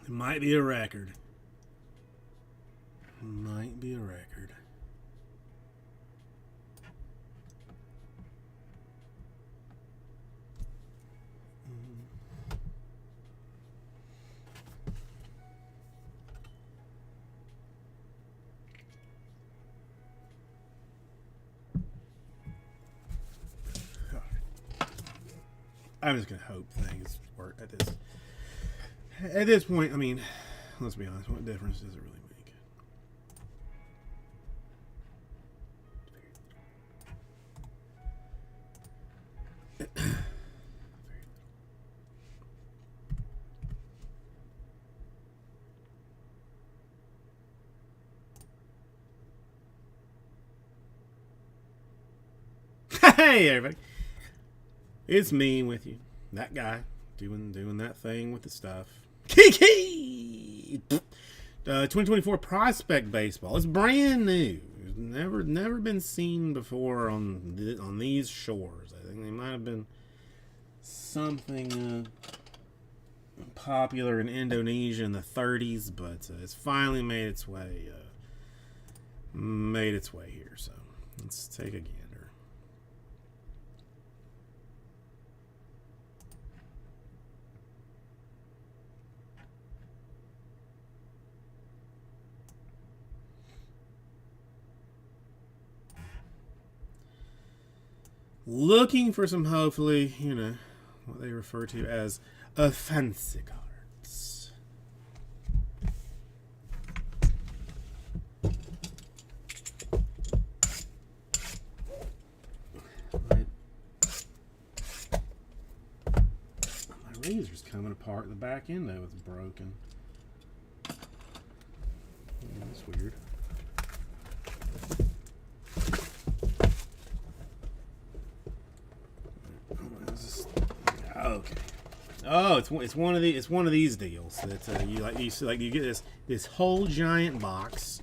It might be a record. Might be a record. I'm just gonna hope things work at this. At this point, I mean, let's be honest. What difference does it really make? Hey, everybody! It's me with you. That guy doing that thing with the stuff. Kiki! 2024 Prospect Baseball. It's brand new. It's never been seen before on these shores. I think they might have been something popular in Indonesia in the 30s, but it's finally made its way here. So let's take a gander. Looking for some, hopefully, what they refer to as a fancy cards. My razor's coming apart. The back end of it's broken. That's weird. Okay. Oh, it's one of these deals that you get this whole giant box,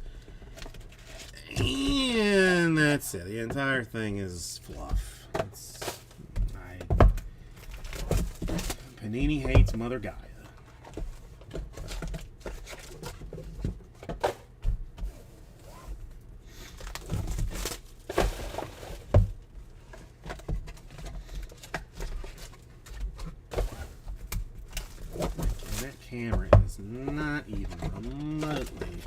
and that's it. The entire thing is fluff. Panini hates Mother Gaia. Camera is not even remotely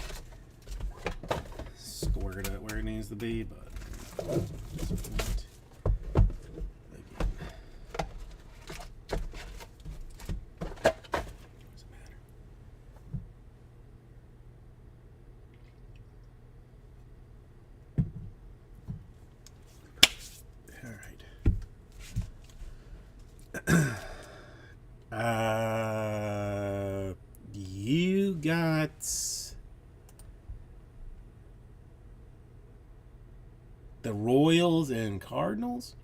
squared up where it needs to be, but you got the Royals and Cardinals,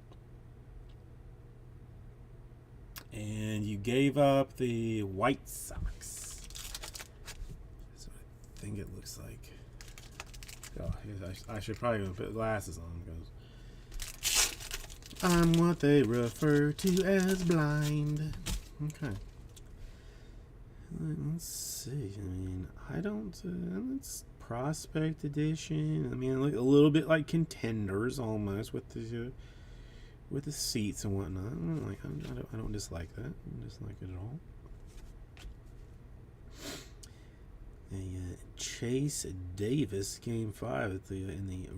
and you gave up the White Sox. That's what I think it looks like. Oh, I should probably put glasses on because I'm what they refer to as blind. Okay. Let's see. I mean, I don't. It's Prospect Edition. I mean, a little bit like Contenders almost with the seats and whatnot. I don't dislike that. I don't dislike it at all. Chase Davis, Game 5 in the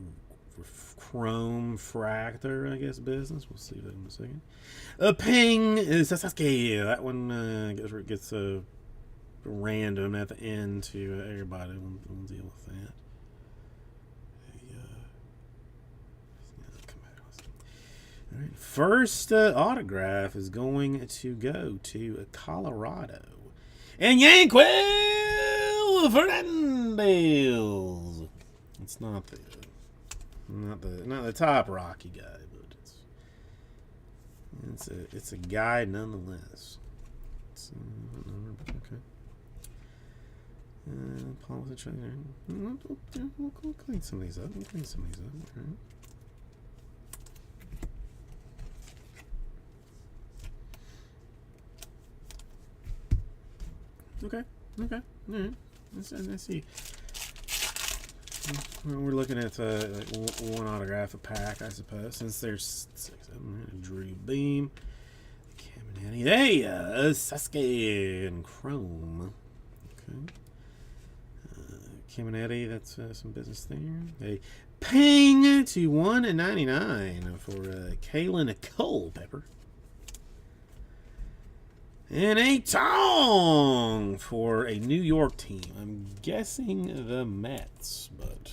Chrome Fractor, I guess, business. We'll see that in a second. Ping is Sasuke. That one gets random at the end to everybody. We'll deal with that. All right. First autograph is going to go to Colorado and Yanquiel Fernandez. It's not the top Rocky guy, but it's a guy nonetheless. Okay. Paul with a trainer. We'll clean some of these up. All right. Okay. Okay. All right. Let's see. Well, we're looking at like one autograph a pack, I suppose, since there's 6 of them. Drew Beam, Caminiti. Hey, Sasuke and Chrome. Okay. Caminiti, that's some business there. A ping to 199 for Kalen Culpepper. And a tong for a New York team. I'm guessing the Mets, but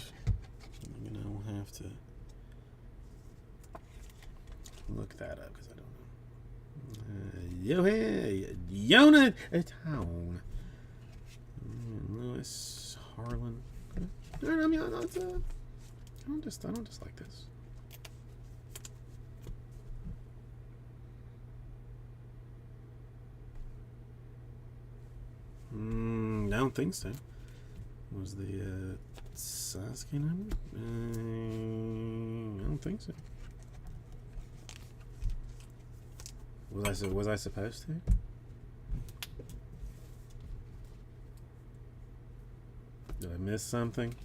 I'm gonna have to look that up because I don't know. Yona Tong. Lewis Harlan. I mean, I don't dislike this. I don't think so. Was the Sasuke number? I don't think so. Was I supposed to? Did I miss something?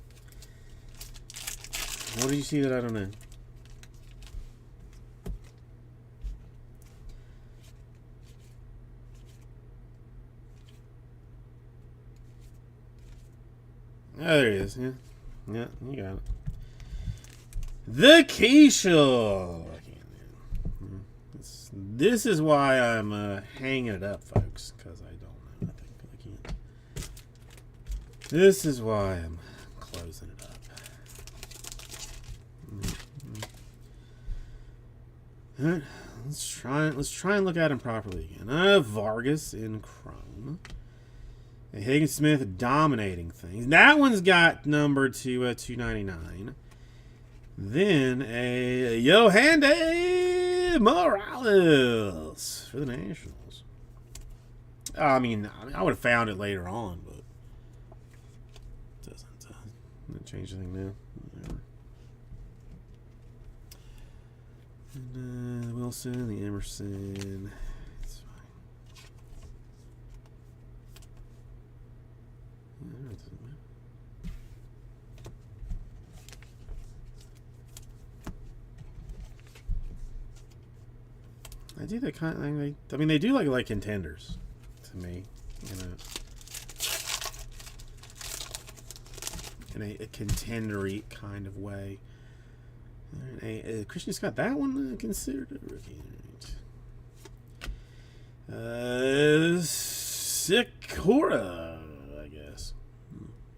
What did you see that I don't know? Oh, there it is. Yeah, yeah, you got it. The Keishel. This is why I'm hanging it up, folks, because I don't know. I can't. This is why I'm closing it up. All right, let's try and look at him properly again. Vargas in Chrome. Hagen Smith dominating things. That one's got number to 299. Then a Yohandy Morales for the Nationals. I mean, I would have found it later on, but it doesn't change anything now. Whatever. And Wilson, the Emerson. I do that kind of thing. I mean, they do like contenders to me, in a contendery kind of way. Christian Scott, that one considered a rookie. Sikora, I guess.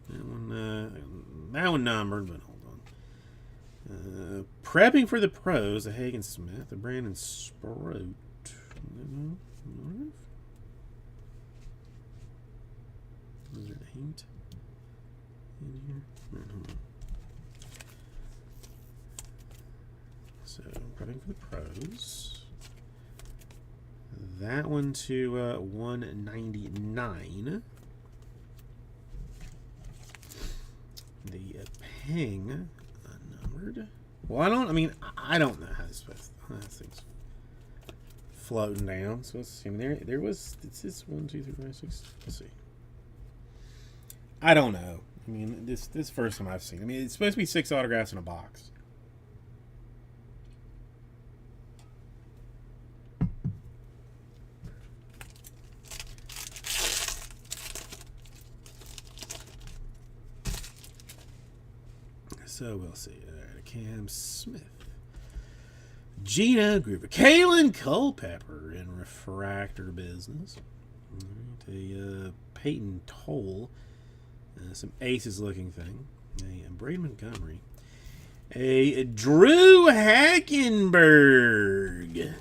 That one numbered, but hold on. Prepping for the pros, a Hagen Smith, a Brandon Sproat. Is there a hint in here? So, prepping for the pros. That one to 199. The ping numbered. Well, I don't know how this thing's floating down. So let's see. I mean, there was. It's this 1, 2, 3, 4, 5, 6. Let's see. I don't know. I mean, this first time I've seen. I mean, it's supposed to be 6 autographs in a box. So we'll see. Cam Smith, Gina Groover, Kalen Culpepper in refractor business. A Peyton Toll, some aces looking thing. A Braden Montgomery, a Drew Hackenberg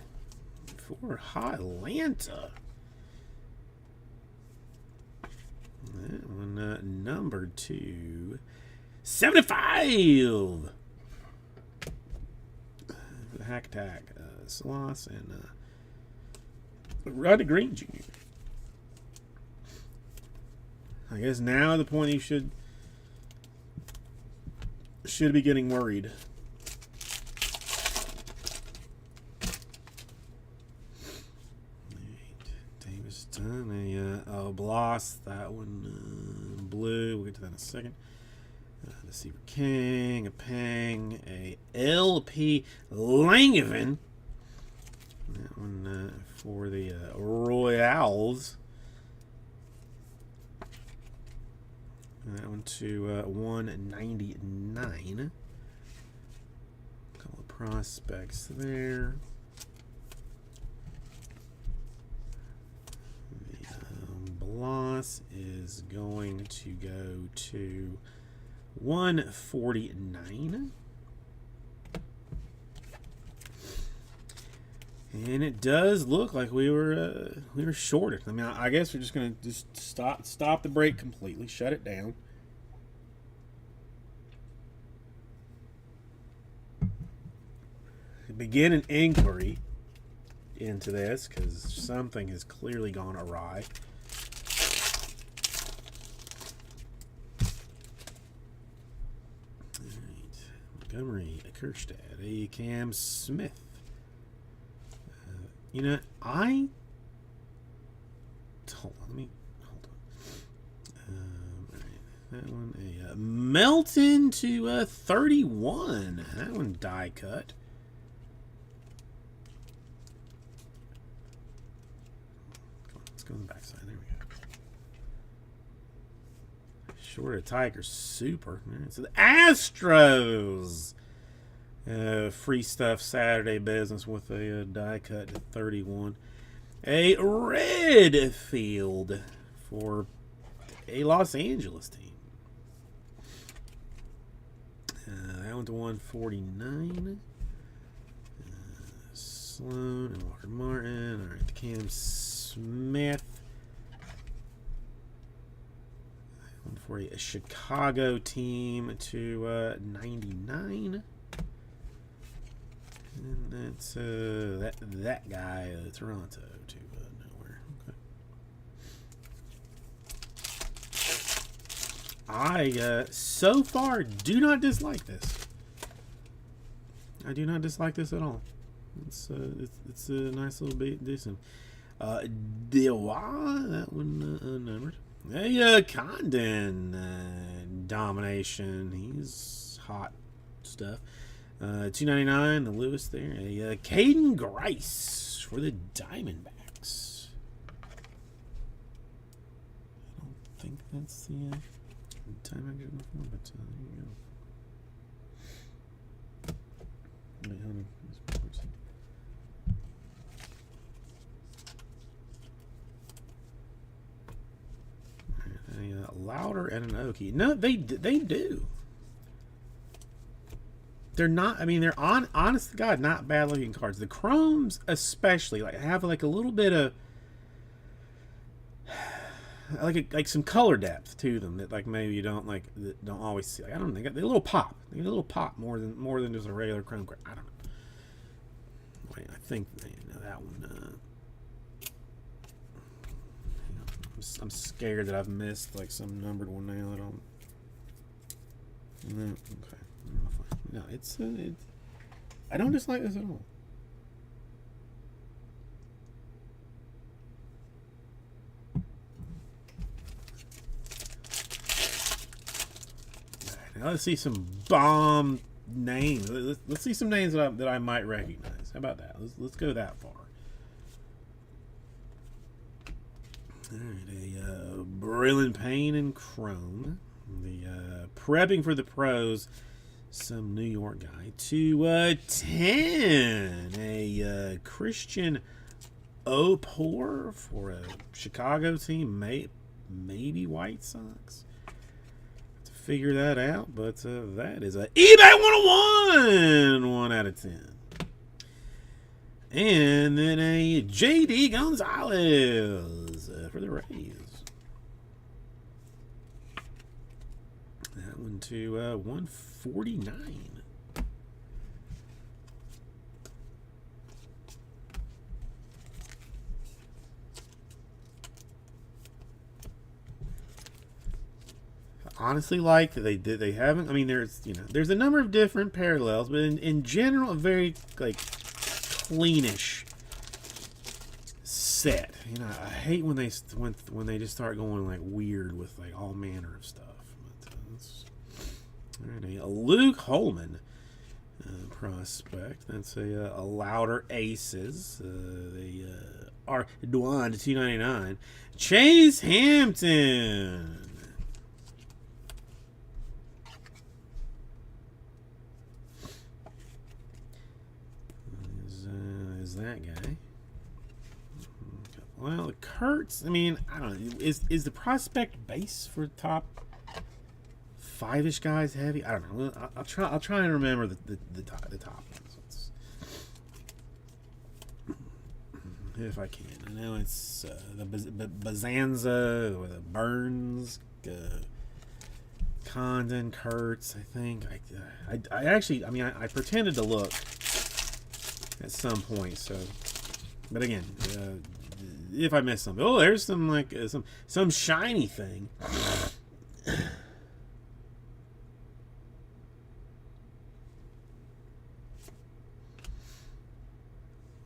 for Atlanta. That one numbered to 75. Hack Attack, Sloss, and Rodney Green Jr. I guess now the point you should be getting worried. Davis done a lost that one. Blue. We'll get to that in a second. Deceiver King, a Pang, a LP Langevin. That one for the Royals. That one to 199. A couple of prospects there. The Bloss is going to go to 149. And it does look like we were shorted. I mean, I guess we're just gonna stop the break completely, shut it down. Begin an inquiry into this because something has clearly gone awry. All right, Montgomery, a Kerstad, a Cam Smith. You know, hold on. All right, that one, a Melton to 31. That one die cut. Let's go on the backside. There we go. Short of Tiger Super. Right, so the Astros. Free stuff Saturday business with a die cut to 31. A red field for a Los Angeles team. That one to 149. Sloan and Walker Martin. All right, the Cam Smith. That one for a Chicago team to 99. And that's that guy, Toronto, to nowhere. Okay. I so far do not dislike this. I do not dislike this at all. It's a nice little bit decent. Dewa, that one unnumbered. Hey, Condon domination. He's hot stuff. 299, the Lewis there. A Caden Grice for the Diamondbacks. I don't think that's the Diamondbacks uniform, but there you go. Wait, hold on. A Louder and an Okie. No, they do. They're not. I mean, they're honest to God, not bad looking cards. The chromes, especially, like have like a little bit of like some color depth to them that like maybe you don't don't always see. Like, I don't know. They got a little pop. They get a little pop more than just a regular chrome card. I don't know. Wait, I think that one. I'm scared that I've missed like some numbered one now. I don't. No, okay. No, it's I don't dislike this at all. Right, now let's see some bomb names. Let's see some names that I might recognize. How about that? Let's go that far. All right, a Brilliant Payne and Chrome. The prepping for the pros. Some New York guy to 10. A Christian Opor for a Chicago team, maybe White Sox. To figure that out, but that is a eBay 101, 1 out of 10. And then a JD Gonzalez for the Rays. That one to 149. Honestly, like they haven't. I mean, there's a number of different parallels, but in general, a very like cleanish set. You know, I hate when they just start going like weird with like all manner of stuff. But, alright, a Luke Holman prospect. That's a Louder Aces. They are Dwan to 299. Chase Hampton. Is that guy? Well, Kurtz. I mean, I don't know. Is the prospect base for top five-ish guys heavy? I don't know. I'll try and remember the top ones. If I can. I know it's the Bazanza or the Burns, Condon, Kurtz. I think I actually. I mean, I pretended to look at some point. So, but again. If I miss something, oh, there's some like some shiny thing.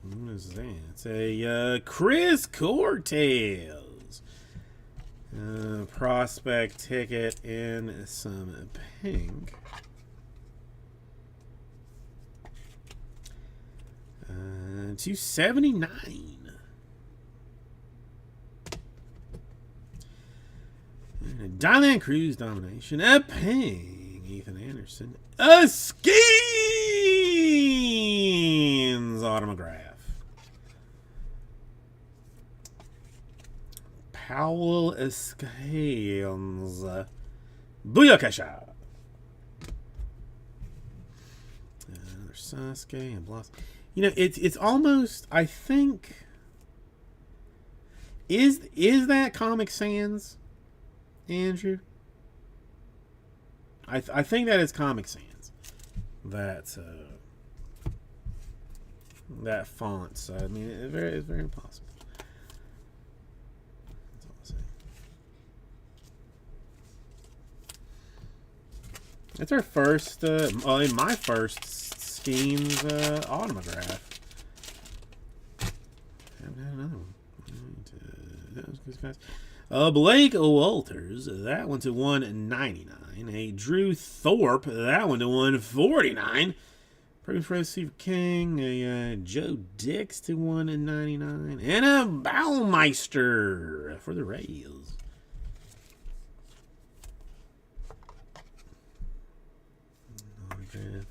What is that? It's a Chris Cortez prospect ticket in some pink. 279. Dylan Cruz domination. A ping. Ethan Anderson. A Skeens autograph. Powell Skeens. Booyakasha. Another Sasuke and Blossom. You know, it's almost, I think, is that Comic Sans? Andrew, I think that is Comic Sans. That font. So I mean, it's very possible. That's all I'll say. That's our first. My first Schemes autograph. I haven't had another one. That was good, guys. Blake Walters, that one to 199. A Drew Thorpe, that one to 149. Prince Receiver King, a Joe Dix to 199. And a Baumeister for the Rays. Okay.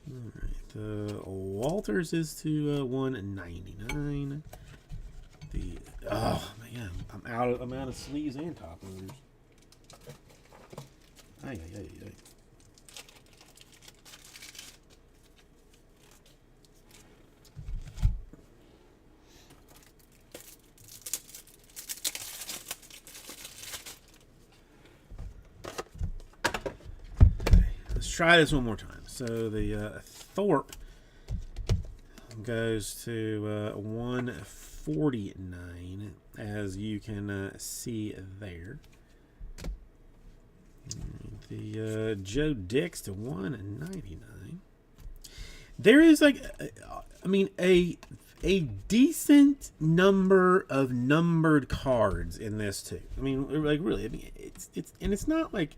Alright, the Walters is to 199. Oh man, I'm out of sleeves and top loaders. Ay. Okay, let's try this one more time. So the Thorpe goes to 149, as you can see there. The Joe Dix to 199. There is like, I mean, a decent number of numbered cards in this too. I mean, like really, I mean, it's not like,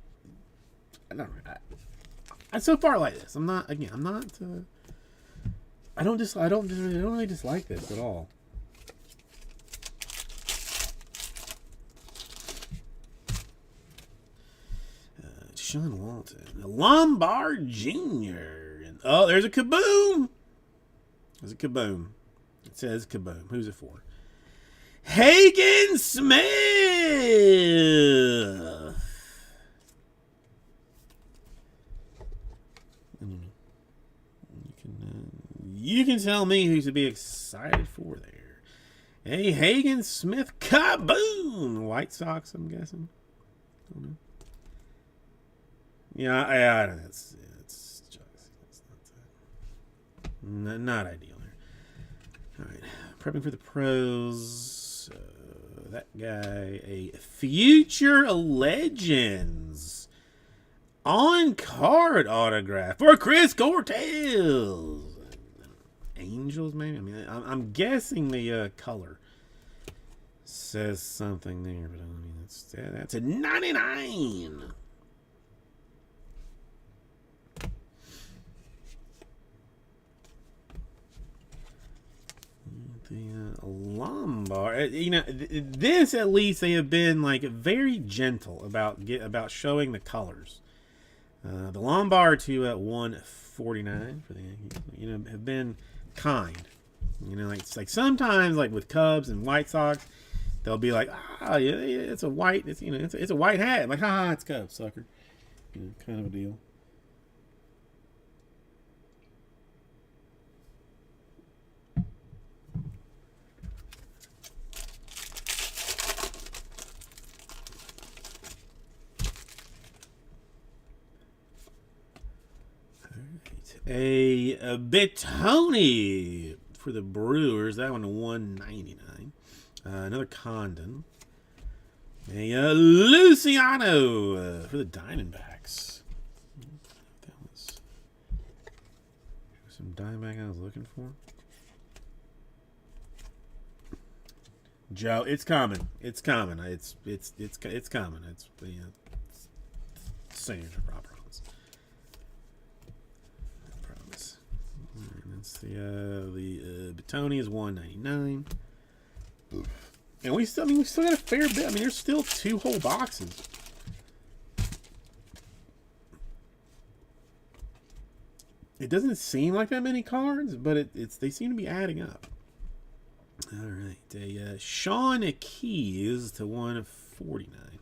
I don't know. I so far like this. I'm not. I don't really dislike this at all. Sean Walton, Lombard Jr. And, oh, there's a Kaboom. There's a Kaboom. It says Kaboom. Who's it for? Hagen Smith. You can tell me who to be excited for there. Hey, Hagen Smith, Kaboom! White Sox, I'm guessing. Don't know. Yeah, I don't know. It's not ideal there. All right, prepping for the pros. That guy, a Future Legends on card autograph for Chris Cortez. Angels, maybe. I mean, I'm guessing the color says something there, but I mean, that's a 99. The Lombard, this at least they have been like very gentle about showing the colors. The Lombard to 149 for the Yankees, have been kind. Like sometimes like with Cubs and White Sox, they'll be like, yeah, it's a white, it's a white hat. I'm like, it's Cubs, sucker. Kind of a deal. A Bitoni for the Brewers. That one to 199. Another Condon. A Luciano for the Diamondbacks. That was some Diamondback I was looking for. Joe, it's coming. It's coming. It's coming. It's signature proper. The Bitoni is 199, and we still got a fair bit. I mean, there's still 2 whole boxes. It doesn't seem like that many cards, but they seem to be adding up. All right, a Sean Keys to 149.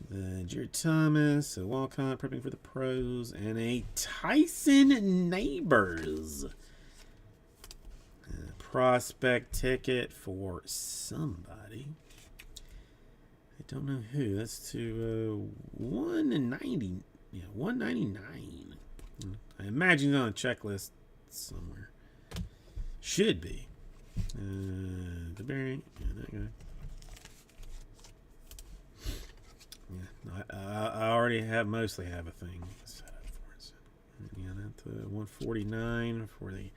The Jared Thomas, a Walcott prepping for the pros, and a Tyson Neighbors prospect ticket for somebody. I don't know who. That's to 190. Yeah, 199. I imagine it's on a checklist somewhere. Should be. The Barry. Yeah, that guy. Yeah, I already mostly have a thing set up for it. So, yeah, that's 149 for the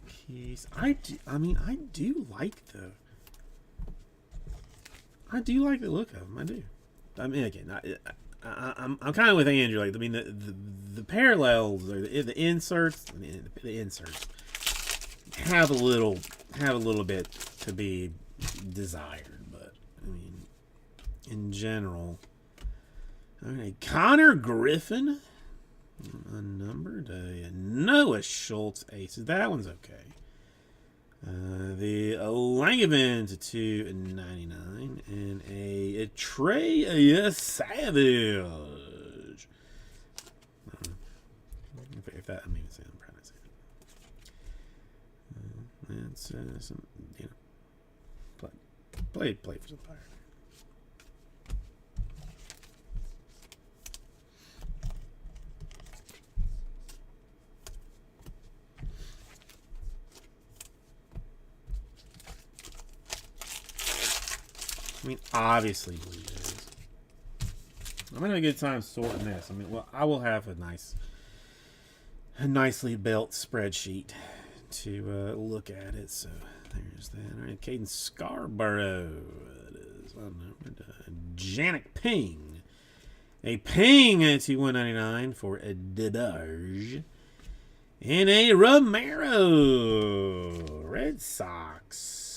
piece. I do like the look of them. I do. I mean, again, I'm kind of with Andrew. Like, I mean, the parallels or the inserts, the inserts have a little bit to be desired. I mean, in general. Okay, Connor Griffin, unnumbered. Noah Schultz aces. That one's okay. The Langevin to 299, and a Trey Savage. If that, I mean, I'm proud to say it. That's some, play for some fire. I mean, obviously Blue Jays. I'm having a good time sorting this. I mean, well, I will have a nicely built spreadsheet to look at it. So there's that. All right, Caden Scarborough. That is unnumbered. Janik Ping. A Ping at 199 for a DeBarge. And a Romero. Red Sox.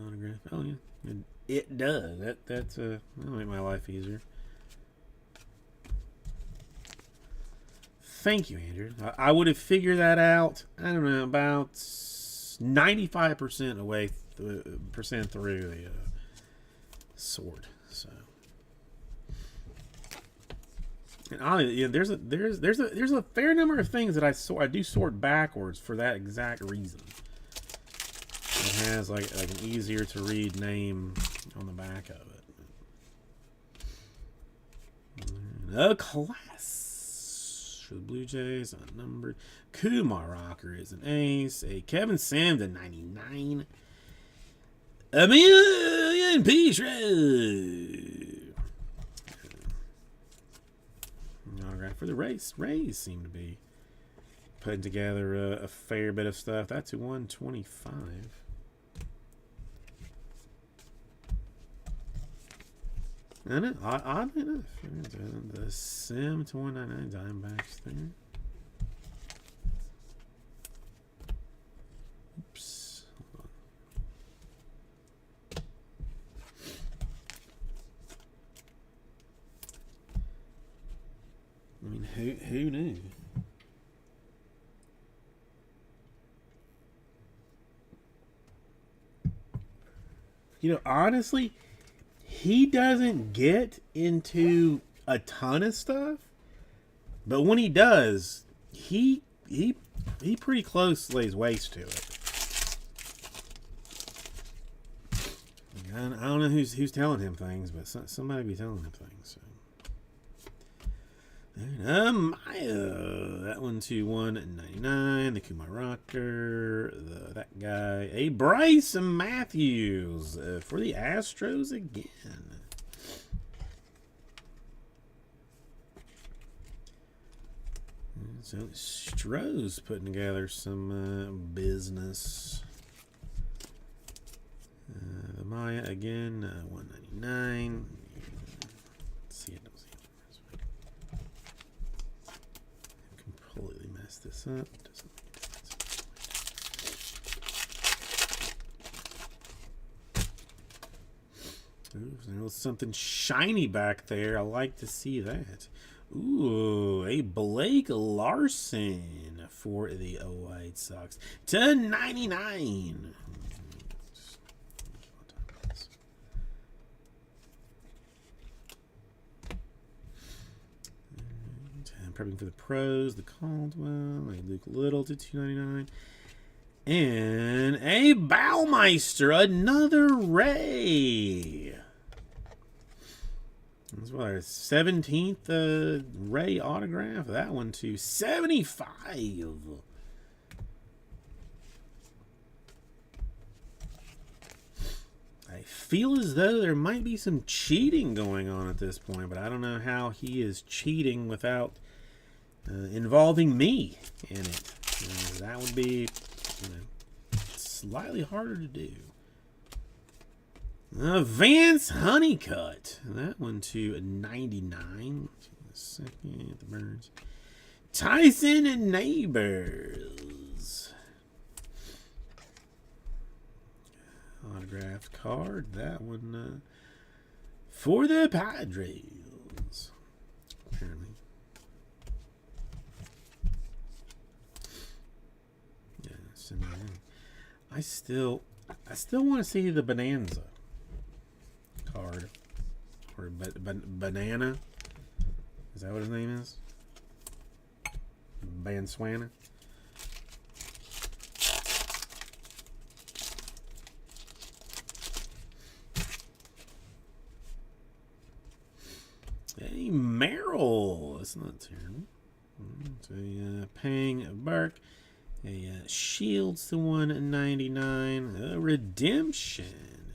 Autograph. Oh yeah, it does. That'll make my life easier. Thank you, Andrew. I would have figured that out. I don't know, about 95% away percent through the sort. So, and there's a fair number of things that I do sort backwards for that exact reason. It has like an easier to read name on the back of it. A class for the Blue Jays, unnumbered. Kumar Rocker is an ace. A Kevin Sam to 99. A million piece autograph for the race. Rays seem to be putting together a fair bit of stuff. That's a 125. I know, oddly enough, the Sim to 199 Diamondbacks there. Oops. Hold on. I mean, who knew? You know, honestly, he doesn't get into a ton of stuff, but when he does, he pretty close lays waste to it. I don't know who's telling him things, but somebody be telling him things. So. Maya, that one to 199. The Kumar Rocker, that guy, a Bryce Matthews for the Astros again. So Stroh's putting together some business. The Maya again, 199. See it. Completely messed this up. Ooh, there's something shiny back there. I like to see that. Ooh, a Blake Larson for the White Sox to 99. Prepping for the pros, the Caldwell, a Luke Little to 299, and a Baumeister, another Ray. That's what our 17th Ray autograph. That one to 75. I feel as though there might be some cheating going on at this point, but I don't know how he is cheating without involving me in it. That would be slightly harder to do. Vance Honeycutt. That one to 99. Second, the Burns. Tyson and Neighbors. Autographed card. That one for the Padres. Apparently. I still want to see the Bonanza card, or Banana. Is that what his name is? Banswana. Hey, Merrill. That's not terrible. It's a Pang Burke. A Shields to 199. A redemption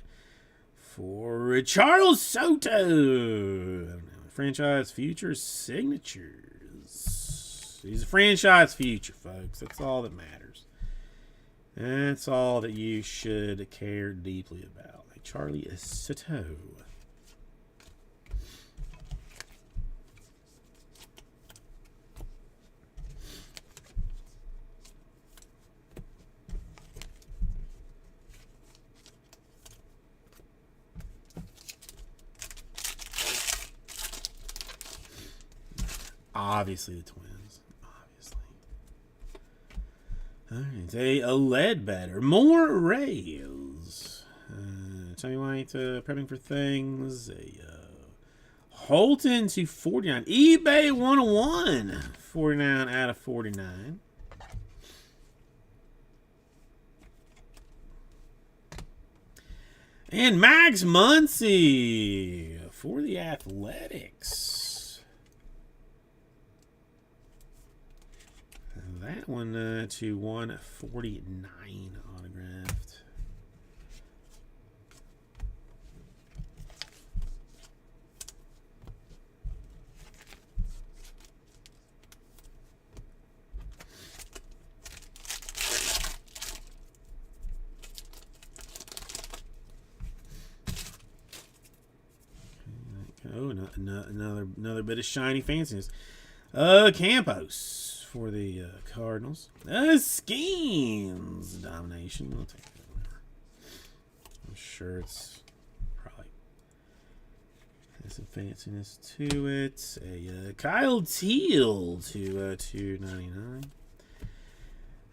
for Charles Soto. Franchise future signatures. He's a franchise future, folks. That's all that matters. That's all that you should care deeply about. Like Charlie Soto. Obviously the Twins. Obviously. Alright, a Ledbetter. More Rays. Tommy White prepping for things. A Holton to 49. eBay 101. 49 out of 49. And Max Muncy for the Athletics. That one to 149 autographed. Oh, another bit of shiny fanciness. Campos for the Cardinals. Skeens domination. We'll take that. I'm sure it's probably has some fanciness to it. A Kyle Teal to 299.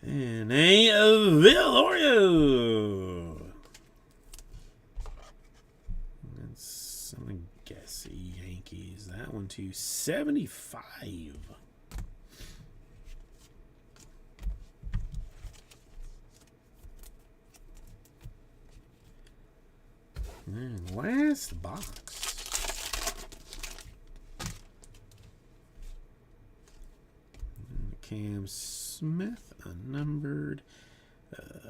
And a Villario. That's, I'm going to guess, Yankees. That one to 75. And last box. Cam Smith, unnumbered.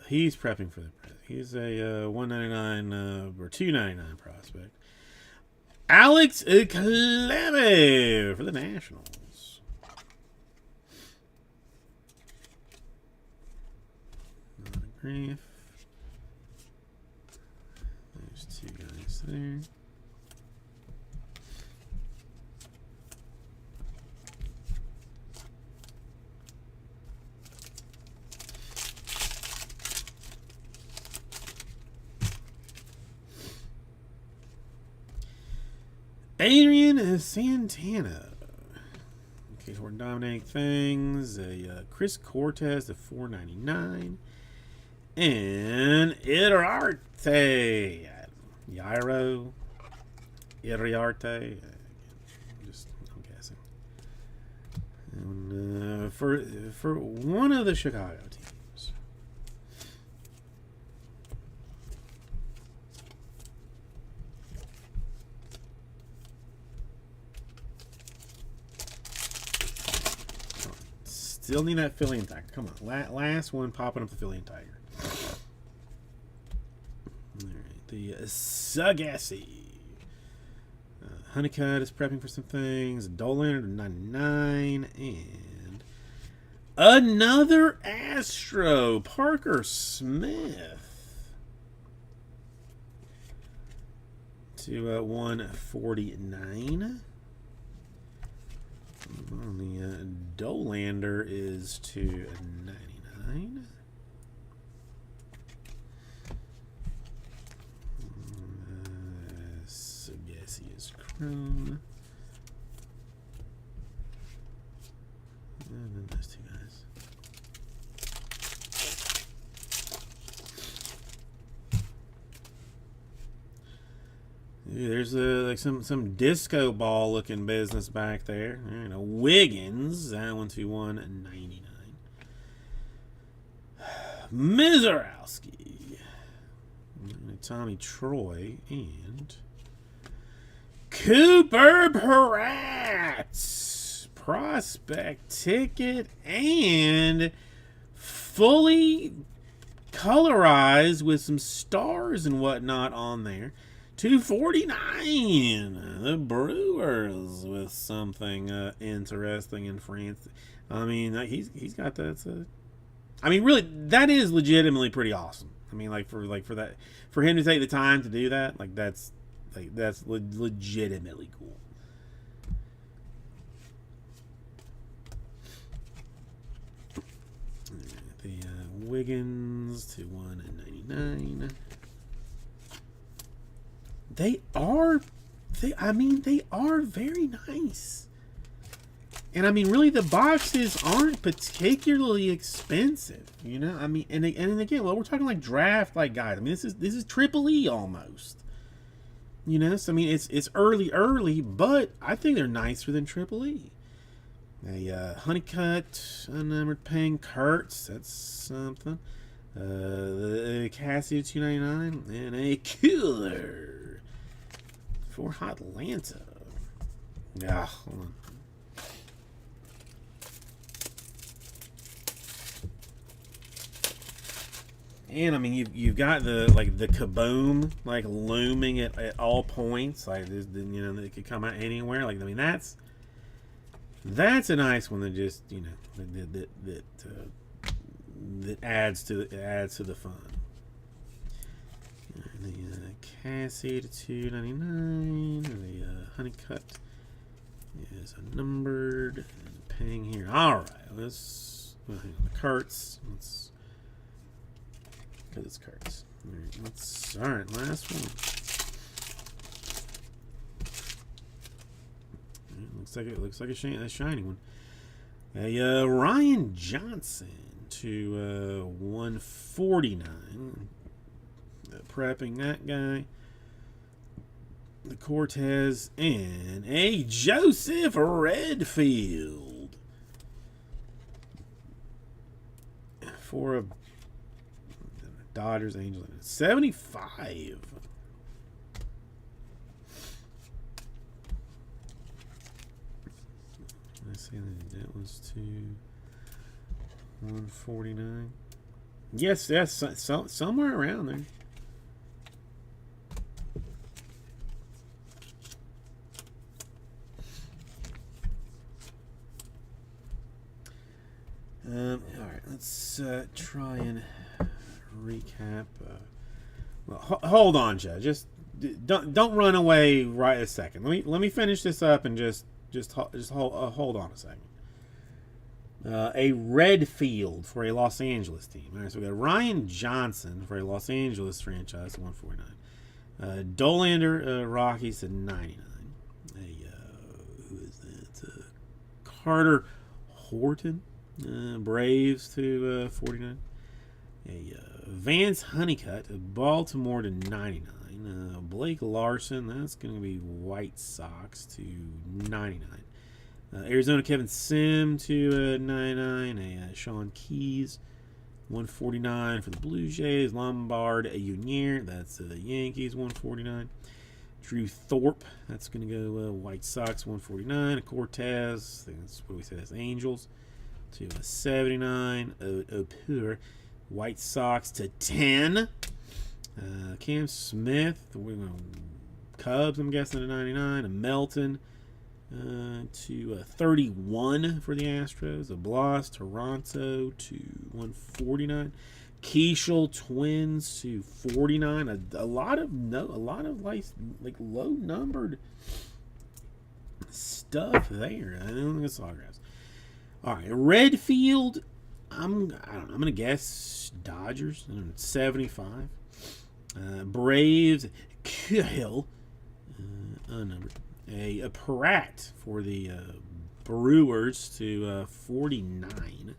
He's prepping for the present. He's a 199 or 299 prospect. Alex Cleve for the Nationals. Autograph. There's two guys there. Adrian Santana. Okay, so we're dominating things. A Chris Cortez to 499. And Iriarte. Yairo. Iriarte. I'm guessing. And, for one of the Chicago teams. Still need that Philly and Tiger. Come on. Last one popping up the Philly and Tiger. Alright. The Sagassi. Honeycutt is prepping for some things. Dolan 99. And another Astro. Parker Smith. To 149. On the Dolander is to 99. Sagassi is Chrome. And then those two guys. Yeah, there's like some disco ball looking business back there. You know, Wiggins, that one to 199. Mizorowski, Tommy Troy, and Cooper Pratt. Prospect ticket and fully colorized with some stars and whatnot on there. 249. The Brewers with something interesting in France. I mean, he's got that. I mean, really, that is legitimately pretty awesome. I mean, for that, for him to take the time to do that, that's legitimately cool. The Wiggins to 199. They are very nice. And I mean, really, the boxes aren't particularly expensive, you know. I mean, and again, well, we're talking like draft like guys. I mean, this is Triple E almost, you know. So I mean, it's early, but I think they're nicer than Triple E. A Honeycutt, unnumbered Payne Kurtz, that's something. The Casio 299 and a Cooler for Atlanta. Yeah, hold on. And I mean, you've got the kaboom looming at all points. You know, it could come out anywhere. I mean, that's a nice one that just, you know, that adds to the fun. The Cassie to 299. The Honeycutt is a numbered. And paying here. All right, let's hang on the carts. Let's because it's carts. All right, last one. Looks like a shiny one. A Ryan Johnson to 149. Prepping that guy. The Cortez and a Joseph Redfield for a Dodgers Angels 75. I see that was to 149. Yes, somewhere around there. All right, let's try and recap. Well, hold on, Joe. Just don't run away right a second. Let me finish this up and just hold on a second. A Redfield for a Los Angeles team. All right, so we got Ryan Johnson for a Los Angeles franchise at 149. Dolander Rockies at 99. Who is that? Carter Horton. Braves to 49. Vance Honeycutt, Baltimore to 99. Blake Larson, that's going to be White Sox to 99. Arizona Kevin Sim to 99. Sean Keys, 149 for the Blue Jays. Lombard Junior, that's the Yankees, 149. Drew Thorpe, that's going to go White Sox, 149. Cortez, I think that's what we say, that's Angels to 79. Opur, White Sox to 10. Cam Smith, Cubs, I'm guessing, to 99. A Melton to 31 for the Astros. A Blas, Toronto to 149. Keishel, Twins to 49. A lot of like low numbered stuff there. I don't think it's autographs. All right, Redfield. I don't know. I'm gonna guess Dodgers. 75. Braves. Cahill. Unnumbered. A Pratt for the Brewers to 49.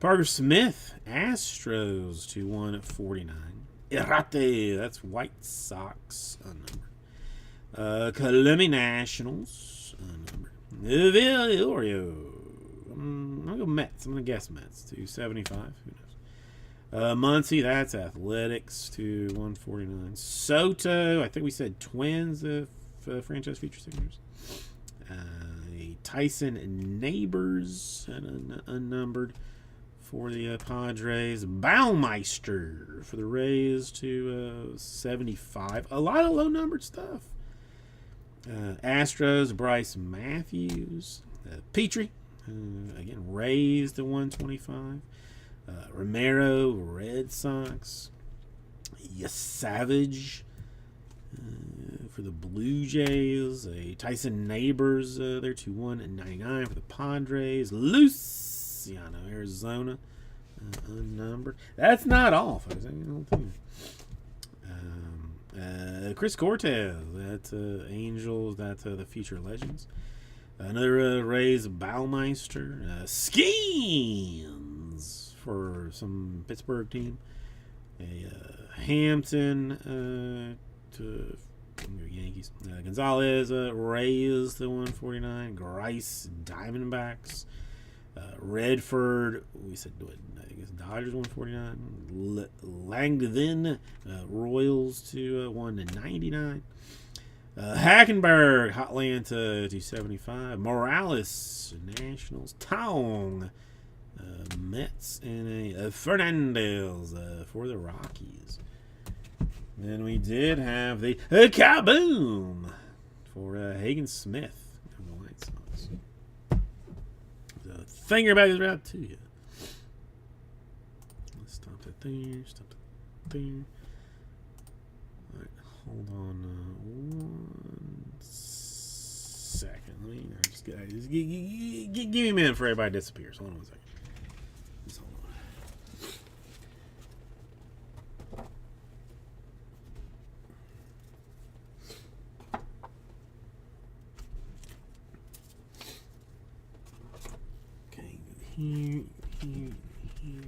Parker Smith. Astros to 149. Irate. That's White Sox. Unnumbered. Columbia Nationals. Unnumbered. Villorio. I'm going to go Mets. I'm going to guess Mets to 75. Who knows? Muncie, that's Athletics to 149. Soto, I think we said Twins, franchise feature signatures. Tyson Neighbors, unnumbered for the Padres. Baumeister for the Rays to 75. A lot of low-numbered stuff. Astros, Bryce Matthews. Petrie. Again, Rays to 125. Romero, Red Sox. Savage for the Blue Jays. Tyson Neighbors there to 199 for the Padres. Luciano, Arizona, unnumbered. That's not all, folks. Chris Cortez, that's Angels, that's the Future Legends. Another Rays, Baumeister. Skins for some Pittsburgh team. A Hampton to Yankees. Gonzalez, Rays to 149. Grice, Diamondbacks. Redford, we said, I guess Dodgers 149. Langdon, Royals to 199. Hackenberg, Hotland to 275. Morales, Nationals. Tong, Mets, and a Fernandez for the Rockies. Then we did have the Kaboom for Hagen Smith from the White Sox. The fingerback is out to you. Let's stop that there. Stop that there. All right. hold on 1 second. Let me just give me a minute for everybody disappears. Hold on 1 second. Just hold on. Okay, here, here, here.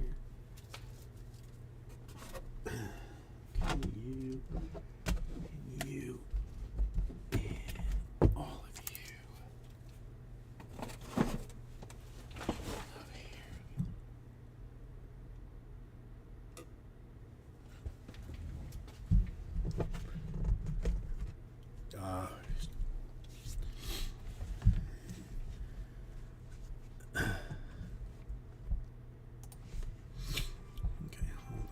You, and all of you over here. Okay, hold on.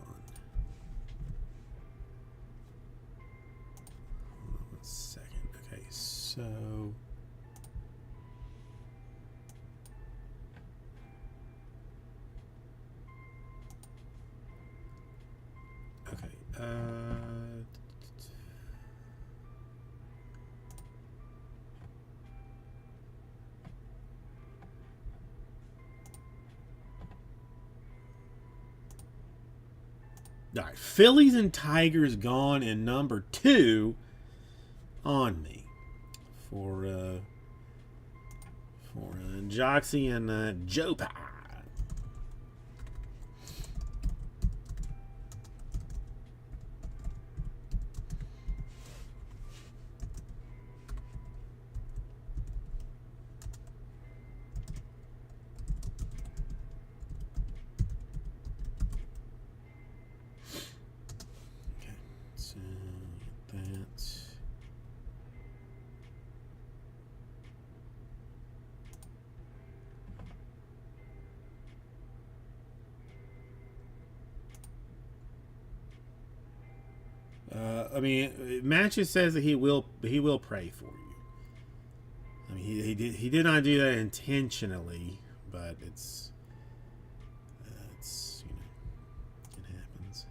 Hold on 1 second. Okay, so okay. All right, Phillies and Tigers gone, and number 2 on me for Joxy and Joe Pie. Okay, so that. I mean, Matches says that he will pray for you. I mean, he did not do that intentionally, but it's it happens.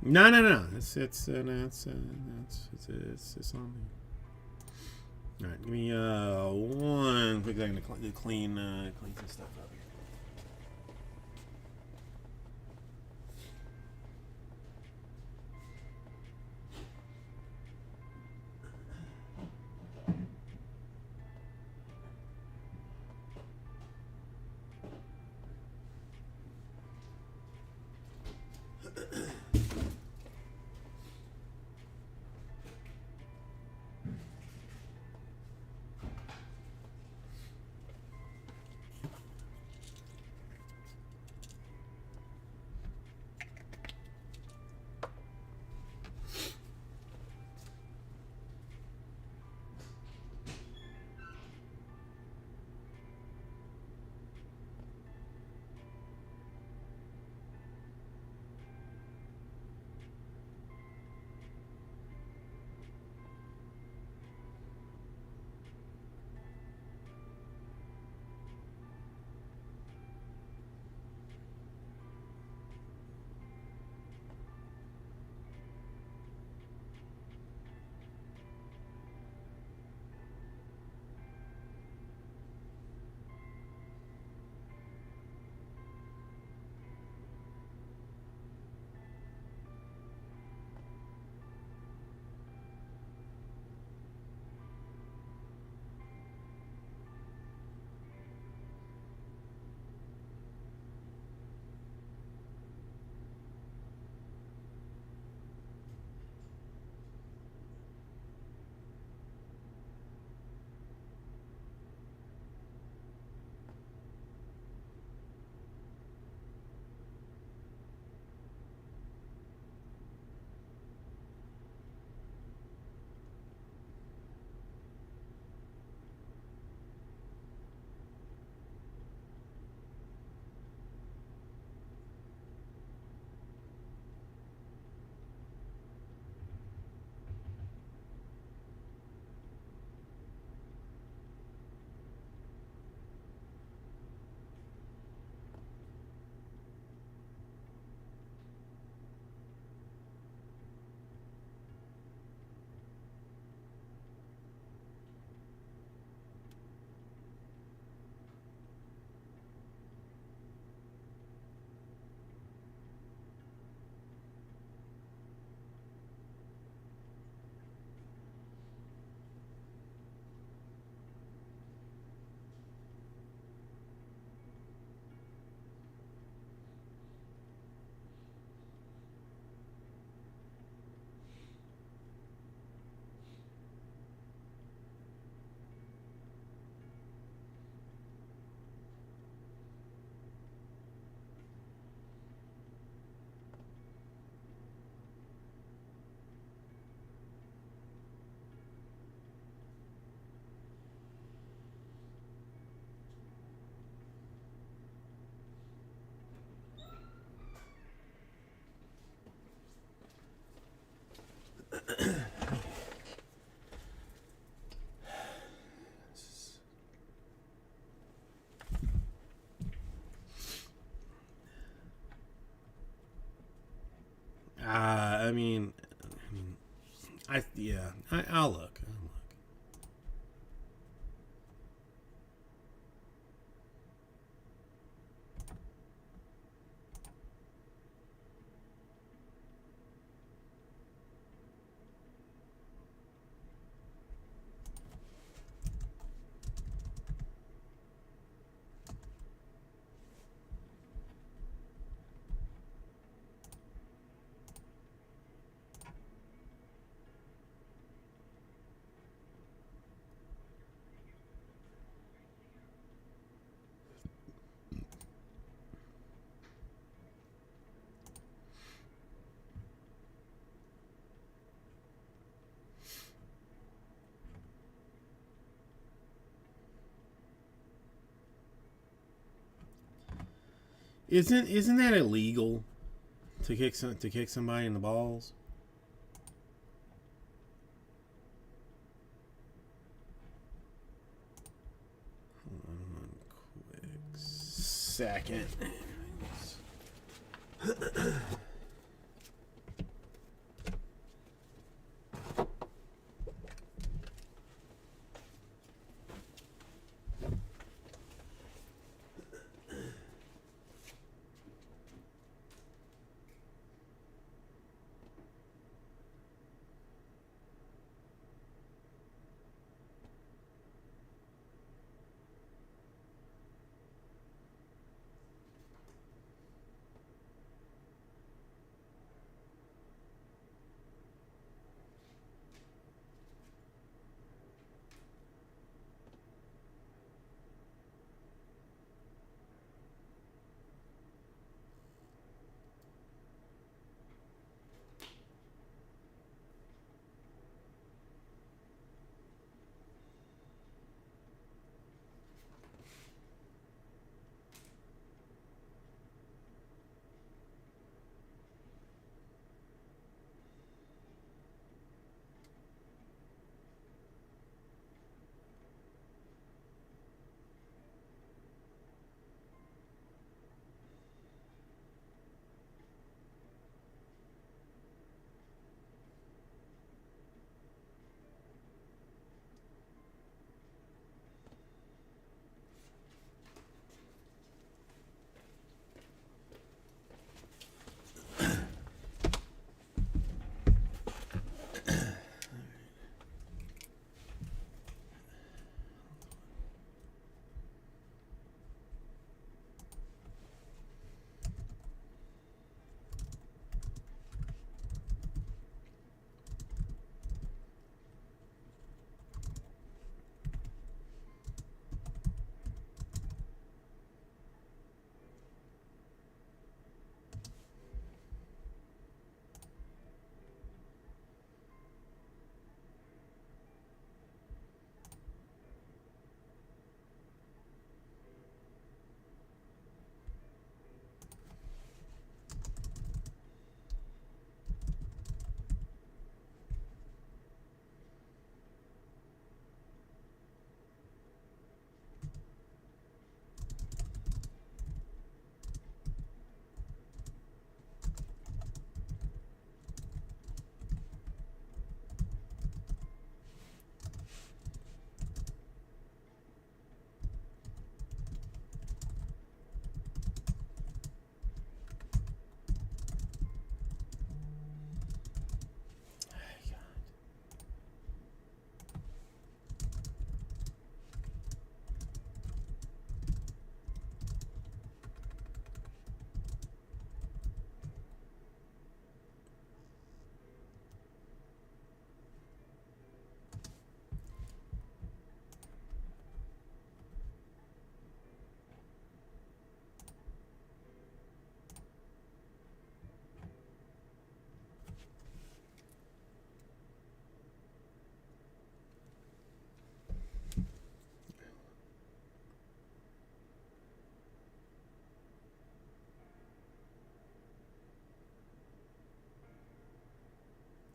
No. It's on me. All right, give me 1 quick second to clean some stuff up here. I mean, I'll look. Isn't that illegal to kick somebody in the balls? Hold on one quick second.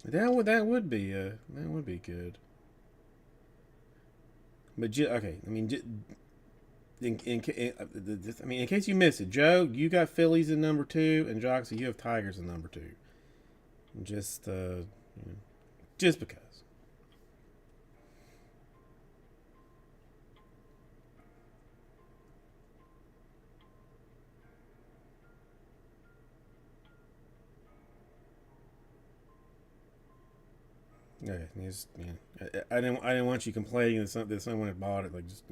That would be good. But okay, I mean, in case you missed it, Joe, you got Phillies in number two, and Joxy, you have Tigers in number two. just just because. Okay, just, I didn't want you complaining that someone had bought it. Like, just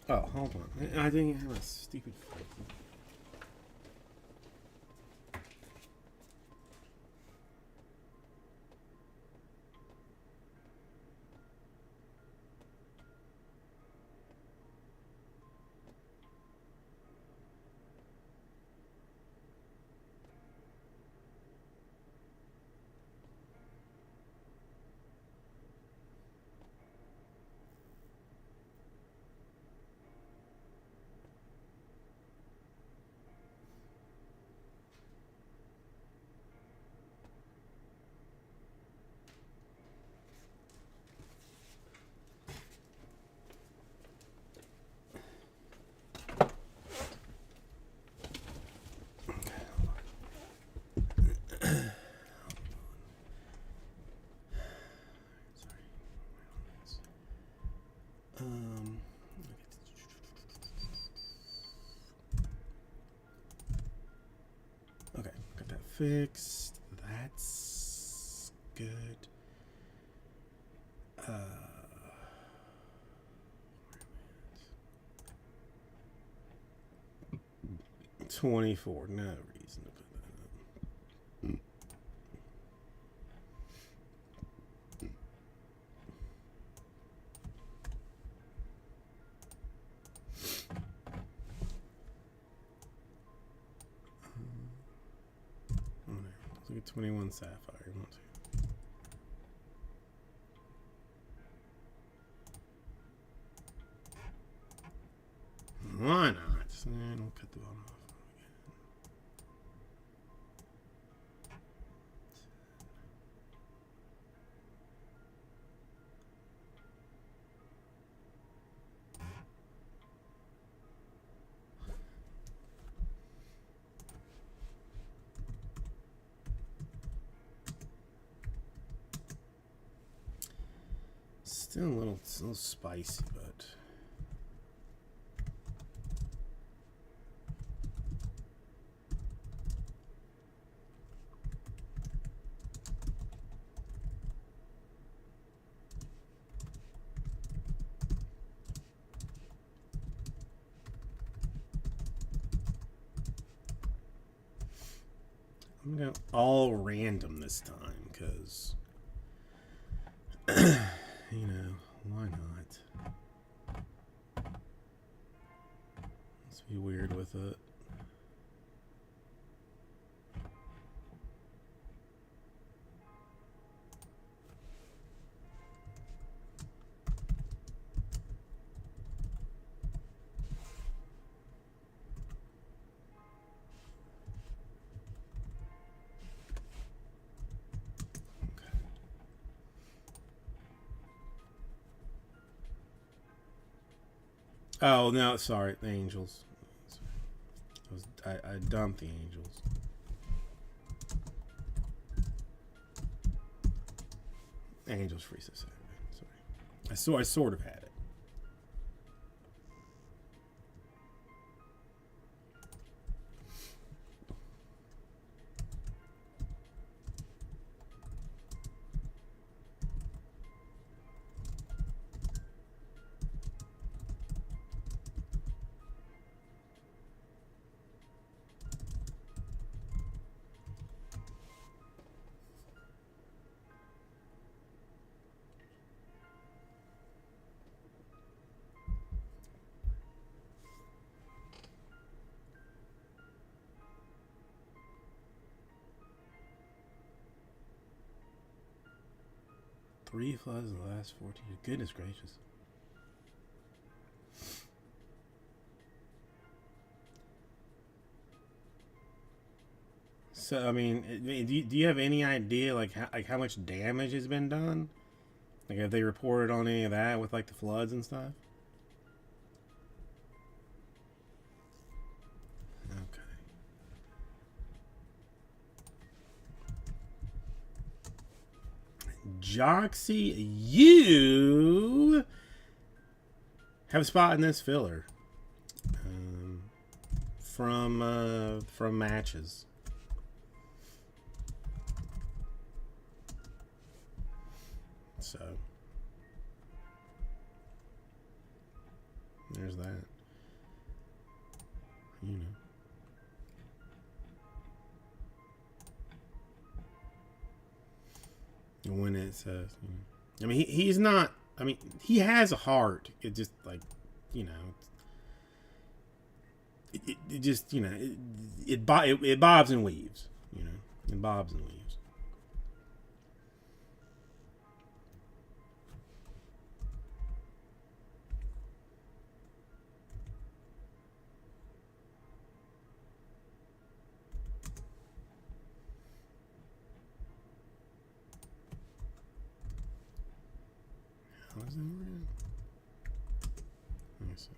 Oh, hold on. I didn't have a stupid. Um, okay, got that fixed. That's good. 24. No reason to put that up. Let's look at 21 Sapphire. Why not? Don't cut the bottom off. Still a little spicy, but I'm gonna go all random this time because why not? Let's be weird with it. Oh no, sorry, the Angels. I dumped the Angels. Angels free Saturday. Sorry, I sort of had it. 3 floods in the last 14 years. Goodness gracious. So I mean, do you have any idea like how much damage has been done? Like, have they reported on any of that with like the floods and stuff? Okay. Joxy, you have a spot in this filler from matches. So there's that. You know. When it says, I mean, he's not. I mean, he has a heart. It just like, you know, it just it bobs and weaves. You know, it bobs and weaves. How's that around? Let me see.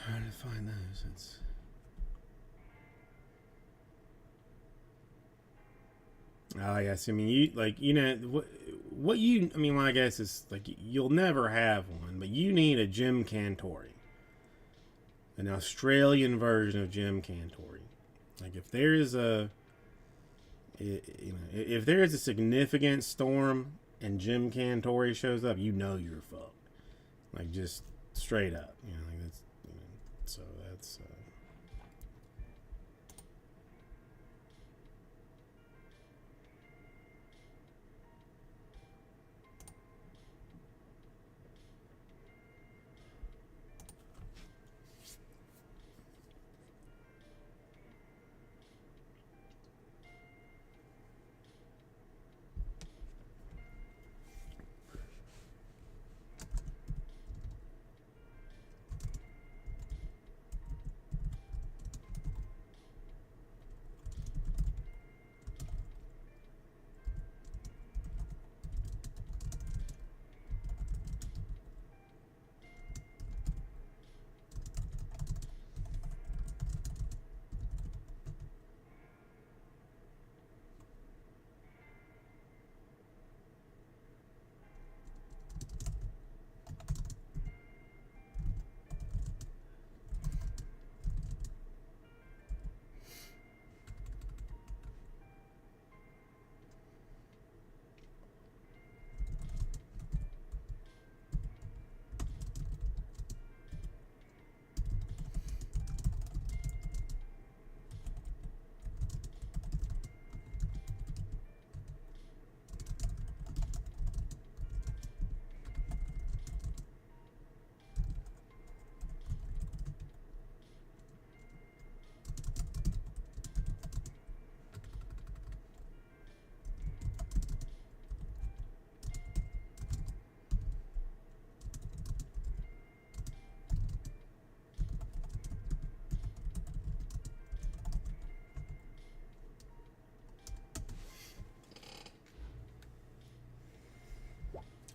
How to find those? It's oh yes. I mean, what you. I mean, well, I guess is like you'll never have one, but you need a Jim Cantore, an Australian version of Jim Cantore. Like if there is if there is a significant storm and Jim Cantore shows up, you know you're fucked. Like just straight up, like that's so that's.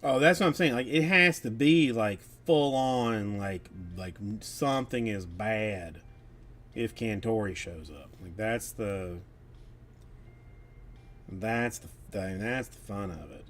Oh, that's what I'm saying. Like it has to be like full on, like something is bad if Cantore shows up. Like that's the fun of it.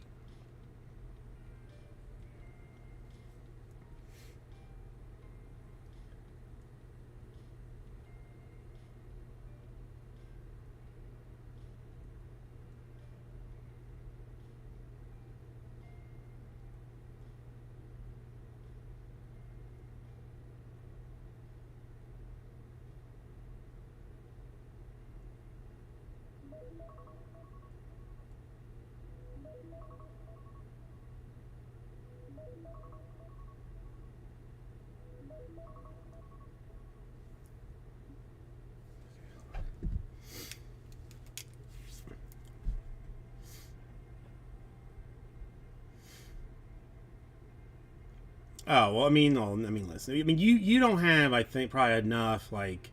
Oh well, listen. I mean, you don't have, I think, probably enough like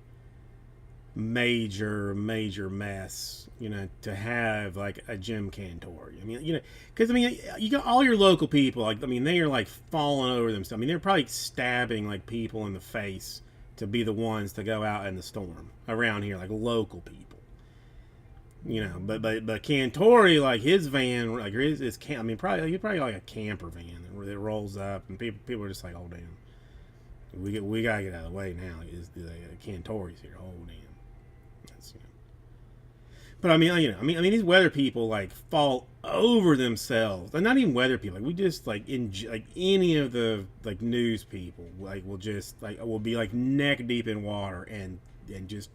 major mess, to have like a Jim Cantori. I mean, because you got all your local people. Like, I mean, they are like falling over themselves. I mean, they're probably stabbing like people in the face to be the ones to go out in the storm around here, like local people. But Cantori, like his van, like his I mean, probably like a camper van that rolls up, and people are just like, oh damn, we gotta get out of the way now. Is the Cantori's here? Oh damn. That's, But I mean, these weather people like fall over themselves. And not even weather people. Like we just like any of the like news people like will be like neck deep in water and just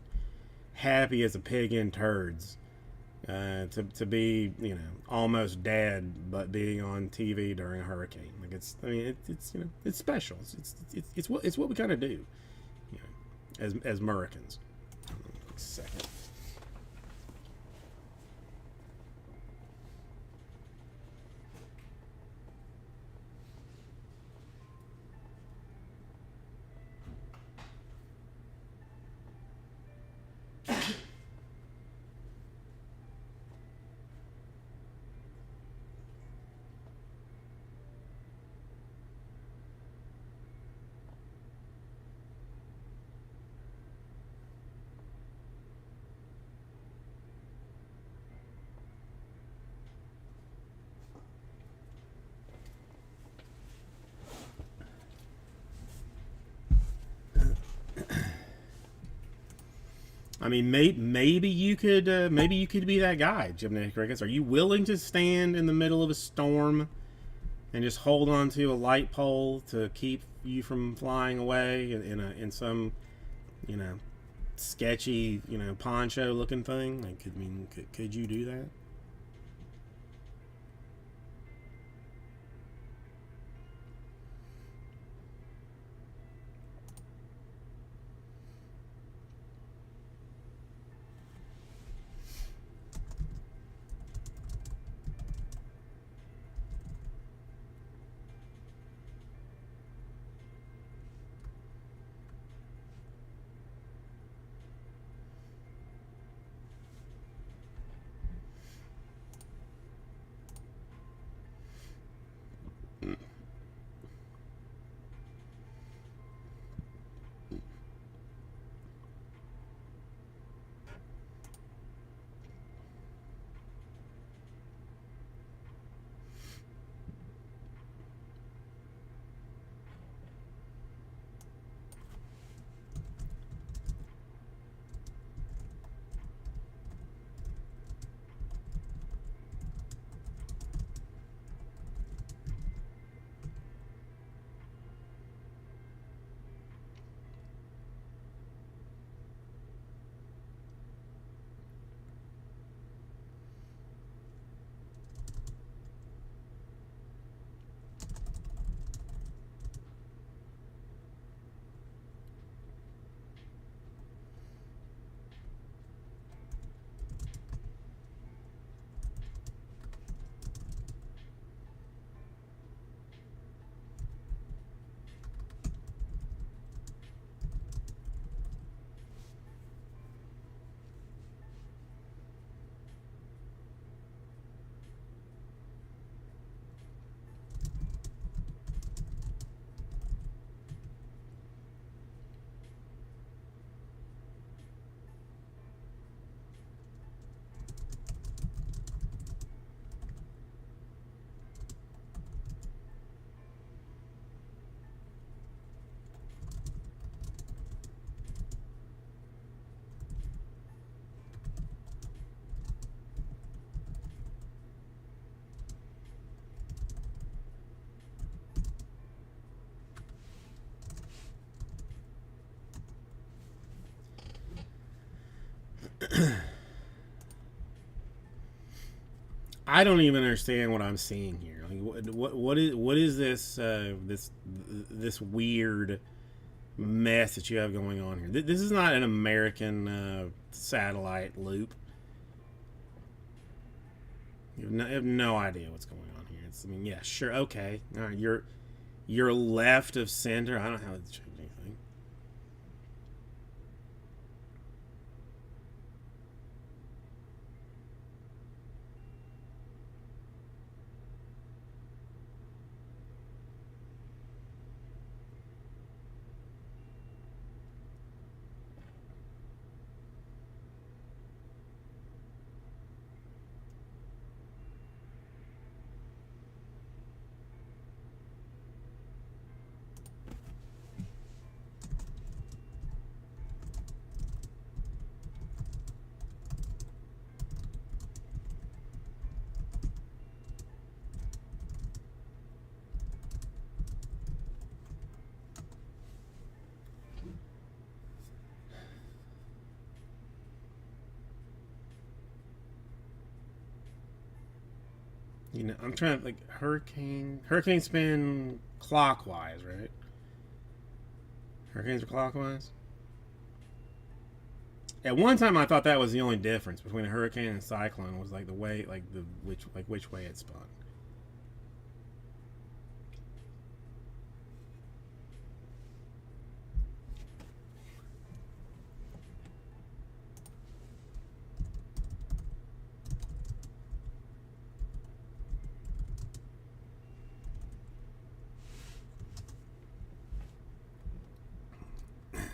happy as a pig in turds. To be almost dead but being on TV during a hurricane, like it's special. It's what we kind of do, as Americans. Second. I mean, maybe you could be that guy, Jim Ricketts. Are you willing to stand in the middle of a storm and just hold on to a light pole to keep you from flying away in some sketchy poncho looking thing? Like, could you do that? I don't even understand what I'm seeing here. Like, what is this this weird mess that you have going on here? This is not an American satellite loop. You have no idea what's going on here. Yeah, sure, okay, all right. You're left of center. I don't know how it's changed anything. You know, I'm trying to like hurricane. Hurricanes spin clockwise, right? Hurricanes are clockwise. At one time, I thought that was the only difference between a hurricane and a cyclone was like the way, like the which way it spun.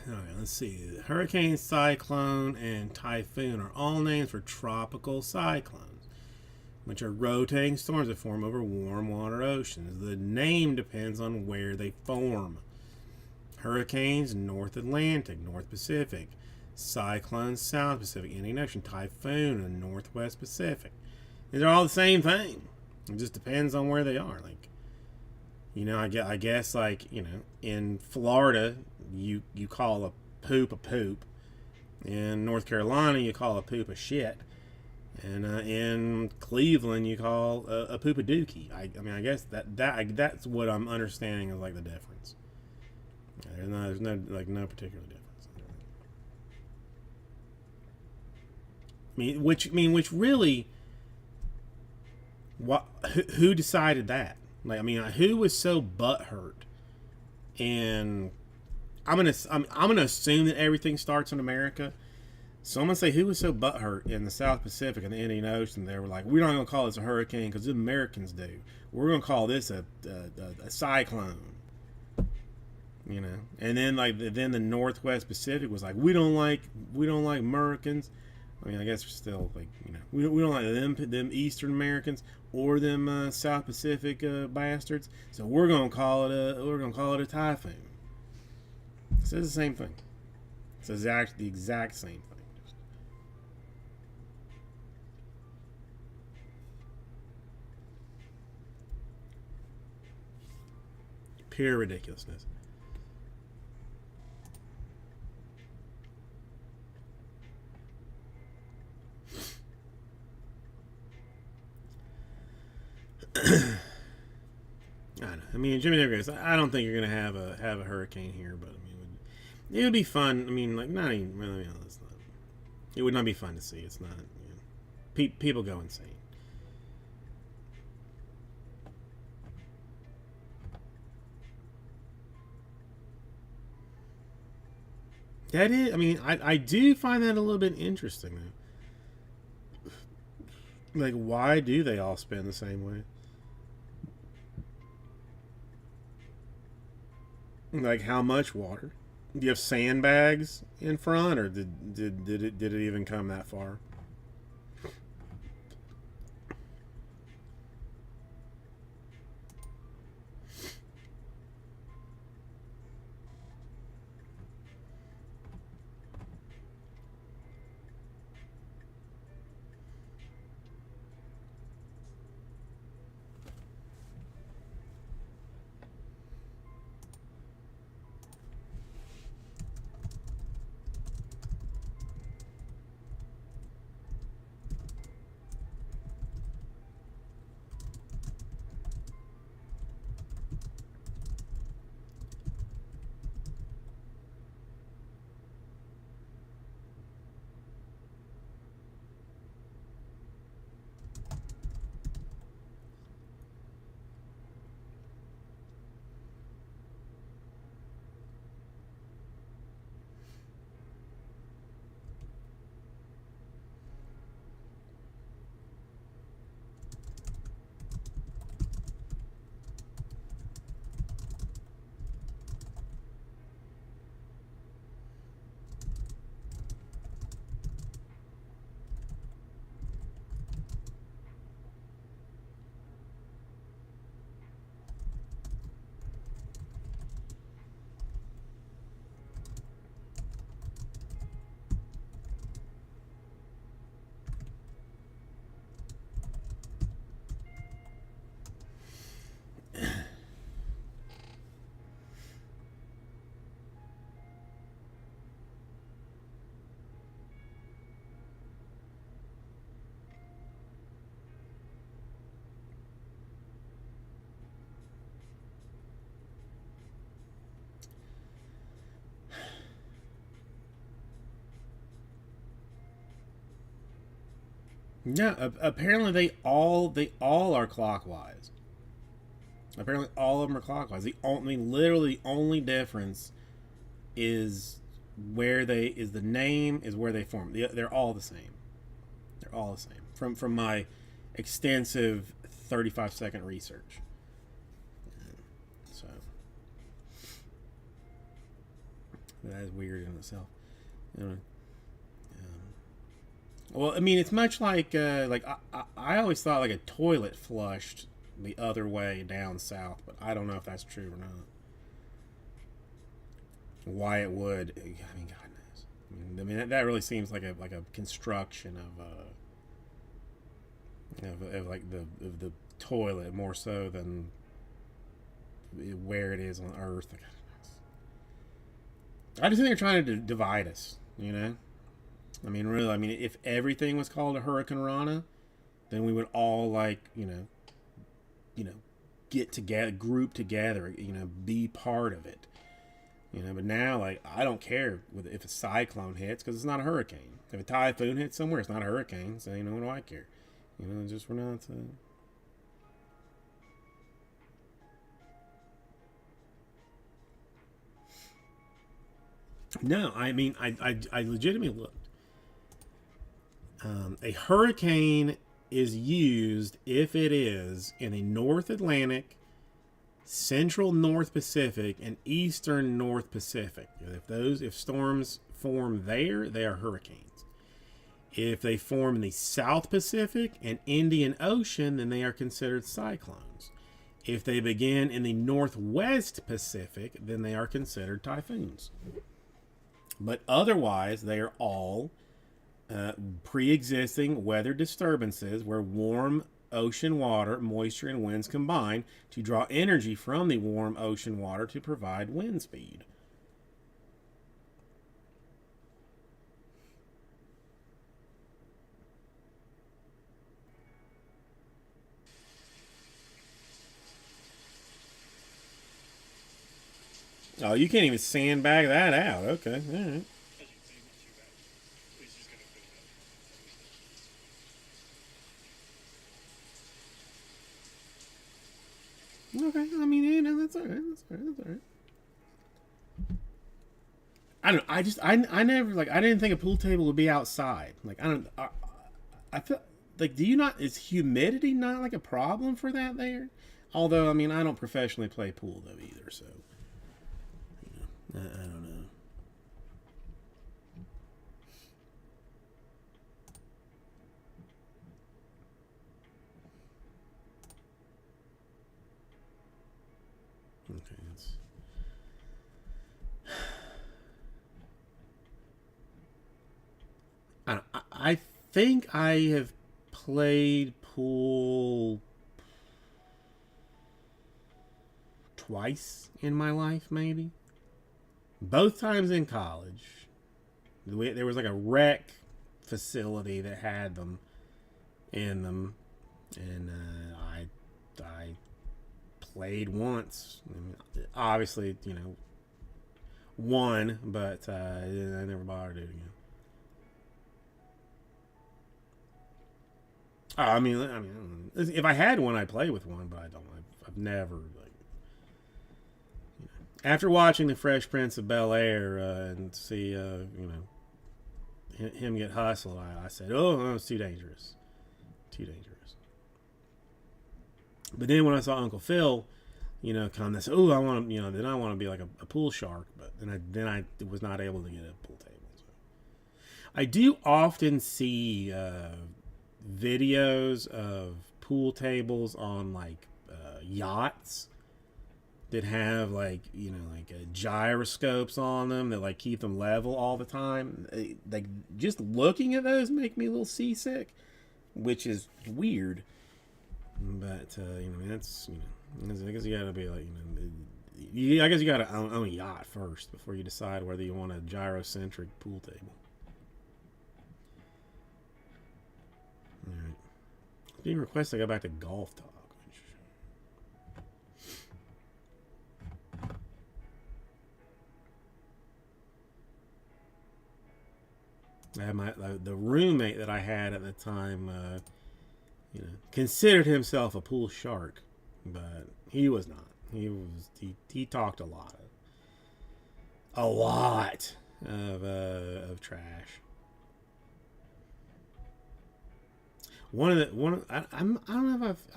All right, let's see. Hurricane, cyclone, and typhoon are all names for tropical cyclones, which are rotating storms that form over warm water oceans. The name depends on where they form. Hurricanes, North Atlantic, North Pacific. Cyclones, South Pacific, Indian Ocean. Typhoon, and Northwest Pacific. These are all the same thing. It just depends on where they are. Like, you know, I guess like, you know, in Florida, you call a poop. In North Carolina, you call a poop a shit. And in Cleveland, you call a poop a dookie. I mean, I guess that's what I'm understanding is like the difference. There's no particular difference. Which really, what? Who decided that? Like, I mean, who was so butthurt? And I'm gonna assume that everything starts in America. So I'm gonna say who was so butthurt in the South Pacific and the Indian Ocean? They were like, we're not gonna call this a hurricane because the Americans do. We're gonna call this a cyclone. You know, and then then the Northwest Pacific was like, we don't like Americans. I mean, I guess we're still like, you know, we don't like them Eastern Americans or them South Pacific bastards. So we're gonna call it a typhoon. So it's the same thing. It's the exact same thing. Pure ridiculousness. I don't know. I mean, Jimmy Davis, I don't think you're gonna have a hurricane here, but I mean, it would be fun. I mean, like not even. Well, you know, it's not. It would not be fun to see. It's not. You know, people go insane. That is. I mean, I do find that a little bit interesting though. Like, why do they all spin the same way? Like, how much water? Do you have sandbags in front, or did it even come that far? Yeah, apparently they all are clockwise. Apparently all of them are clockwise. I mean, literally the only difference is where they is the name is where they form. They're all the same. They're all the same from my extensive 35-second research. So that is weird in itself. You know, well, I mean, it's much like I always thought like a toilet flushed the other way down south, but I don't know if that's true or not. Why it would? I mean, God knows. I mean that really seems like a construction of like the toilet more so than where it is on Earth. I just think they're trying to divide us. You know. I mean, really. I mean, if everything was called a Hurricane Rana, then we would all you know, get together, group together, you know, be part of it. You know, but now, like, I don't care if a cyclone hits because it's not a hurricane. If a typhoon hits somewhere, it's not a hurricane. So, you know, what do I care? You know, just we're not. No, I mean, I legitimately looked. A hurricane is used if it is in a North Atlantic, Central North Pacific, and Eastern North Pacific. If storms form there, they are hurricanes. If they form in the South Pacific and Indian Ocean, then they are considered cyclones. If they begin in the Northwest Pacific, then they are considered typhoons. But otherwise, they are all pre-existing weather disturbances where warm ocean water, moisture, and winds combine to draw energy from the warm ocean water to provide wind speed. Oh, you can't even sandbag that out. Okay, all right. Okay, I mean, you know, that's all right. That's all right. That's all right. I don't. I never like. I didn't think a pool table would be outside. Like I don't. I feel like. Do you not? Is humidity not like a problem for that there? Although I mean, I don't professionally play pool though either, so I don't know. Okay, I think I have played pool twice in my life, maybe. Both times in college. There was like a rec facility that had them in them, and I played once. I mean, obviously, you know, won, but I never bothered it again. I mean, if I had one, I'd play with one, but I don't. I've never like. After watching the Fresh Prince of Bel Air and see, you know, him get hustled, I said, "Oh, no, it's too dangerous, too dangerous." But then when I saw Uncle Phil, you know, come, I said, "Oh, I want to," you know, then I want to be like a pool shark. But then I was not able to get a pool table. So. I do often see videos of pool tables on like yachts that have like, you know, like gyroscopes on them that like keep them level all the time. Like just looking at those make me a little seasick, which is weird. But you know, that's, you know, I guess you gotta be like, I guess you gotta own a yacht first before you decide whether you want a gyrocentric pool table. All right. Being requested to go back to golf talk. I had the roommate that I had at the time. Considered himself a pool shark, but he was not. He talked a lot of trash. I don't know if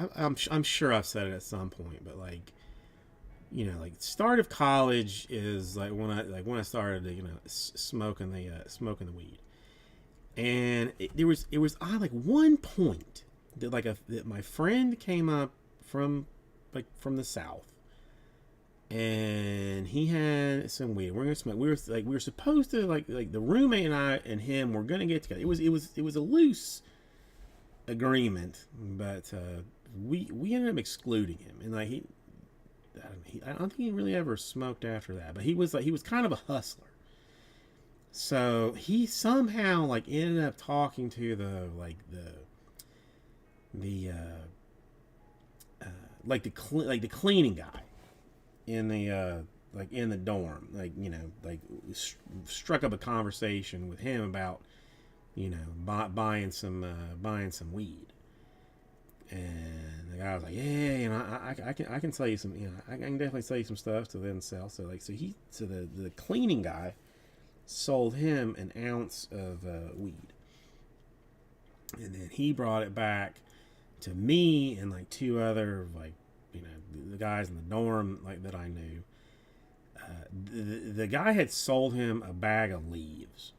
I'm sure I've said it at some point, but like, like start of college is like when I started to, smoking the weed, and it was on like one point that that my friend came up from from the south, and he had some weed. We're gonna smoke. We were supposed to like the roommate and I and him were gonna get together. It was a loose agreement, but we ended up excluding him, and like I don't think he really ever smoked after that. But he was kind of a hustler, so he somehow like ended up talking to the the cleaning guy in the in the dorm, struck up a conversation with him about buying some weed. And the guy was like, yeah, I can sell you some, I can definitely sell you some stuff to then sell. So the cleaning guy sold him an ounce of weed, and then he brought it back to me and like two other the guys in the dorm that I knew. The guy had sold him a bag of leaves.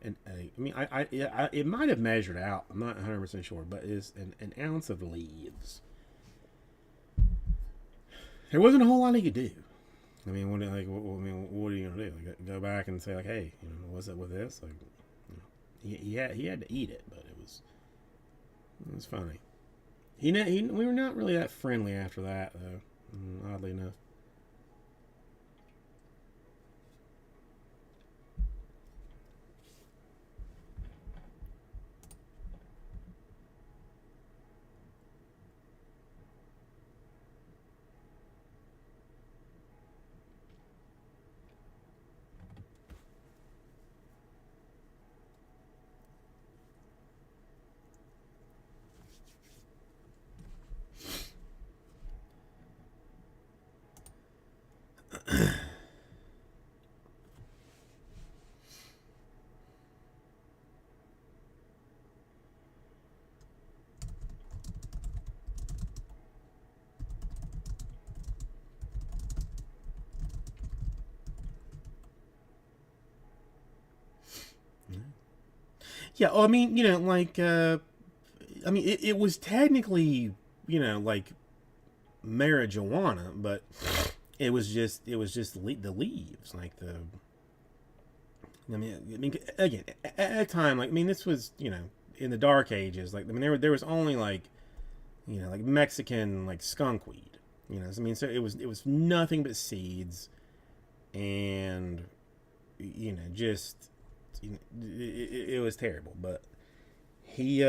It might have measured out. I'm not 100% sure, but it's an ounce of leaves. There wasn't a whole lot he could do. I mean, what are you gonna do? Go back and say hey, what's up with this? He had to eat it, but it was funny. We were not really that friendly after that, though. Oddly enough. Yeah, well, I mean, it was technically, marijuana, but it was just the leaves, again, at a time, this was, in the dark ages, there was only Mexican skunk weed, so it was nothing but seeds, and just it was terrible. But he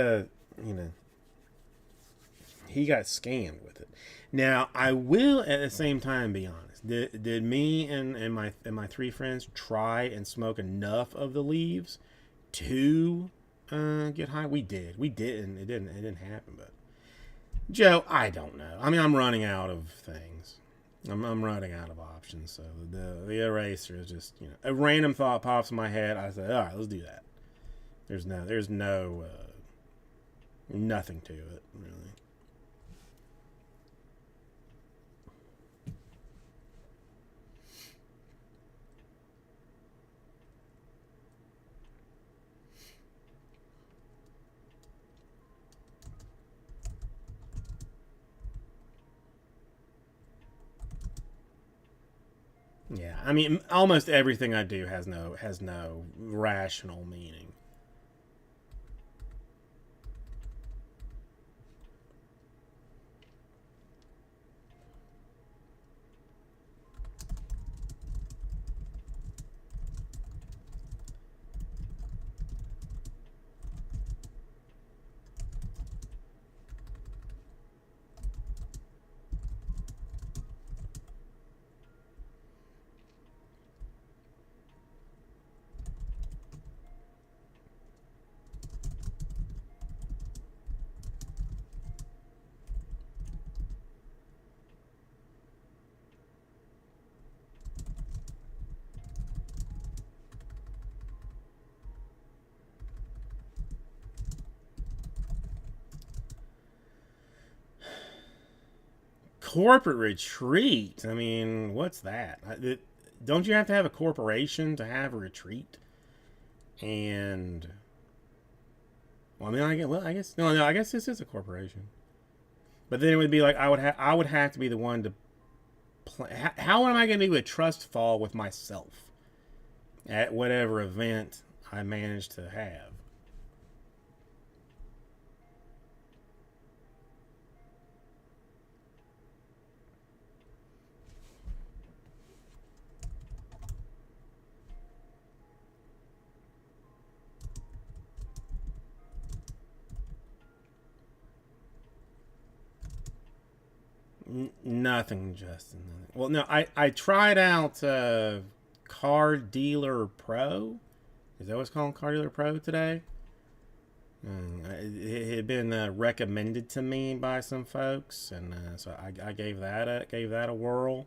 he got scammed with it. Now I will at the same time be honest. Did me and my three friends try and smoke enough of the leaves to get high? We did. We didn't. It didn't happen. But Joe, I don't know. I mean, I'm running out of things. I'm running out of options. So the eraser is just a random thought pops in my head. I say, all right, let's do that. There's no nothing to it really. Yeah, I mean, almost everything I do has no rational meaning. corporate retreat. I mean, what's that? Don't you have to have a corporation to have a retreat? And well, I mean, I guess no, I guess this is a corporation. But then it would be like I would have to be the one to plan. How am I going to do a trust fall with myself at whatever event I manage to have? Nothing, Justin. Nothing. Well, no, I tried out Car Dealer Pro. Is that what's called, Car Dealer Pro today? It had been recommended to me by some folks, and so I gave that a whirl.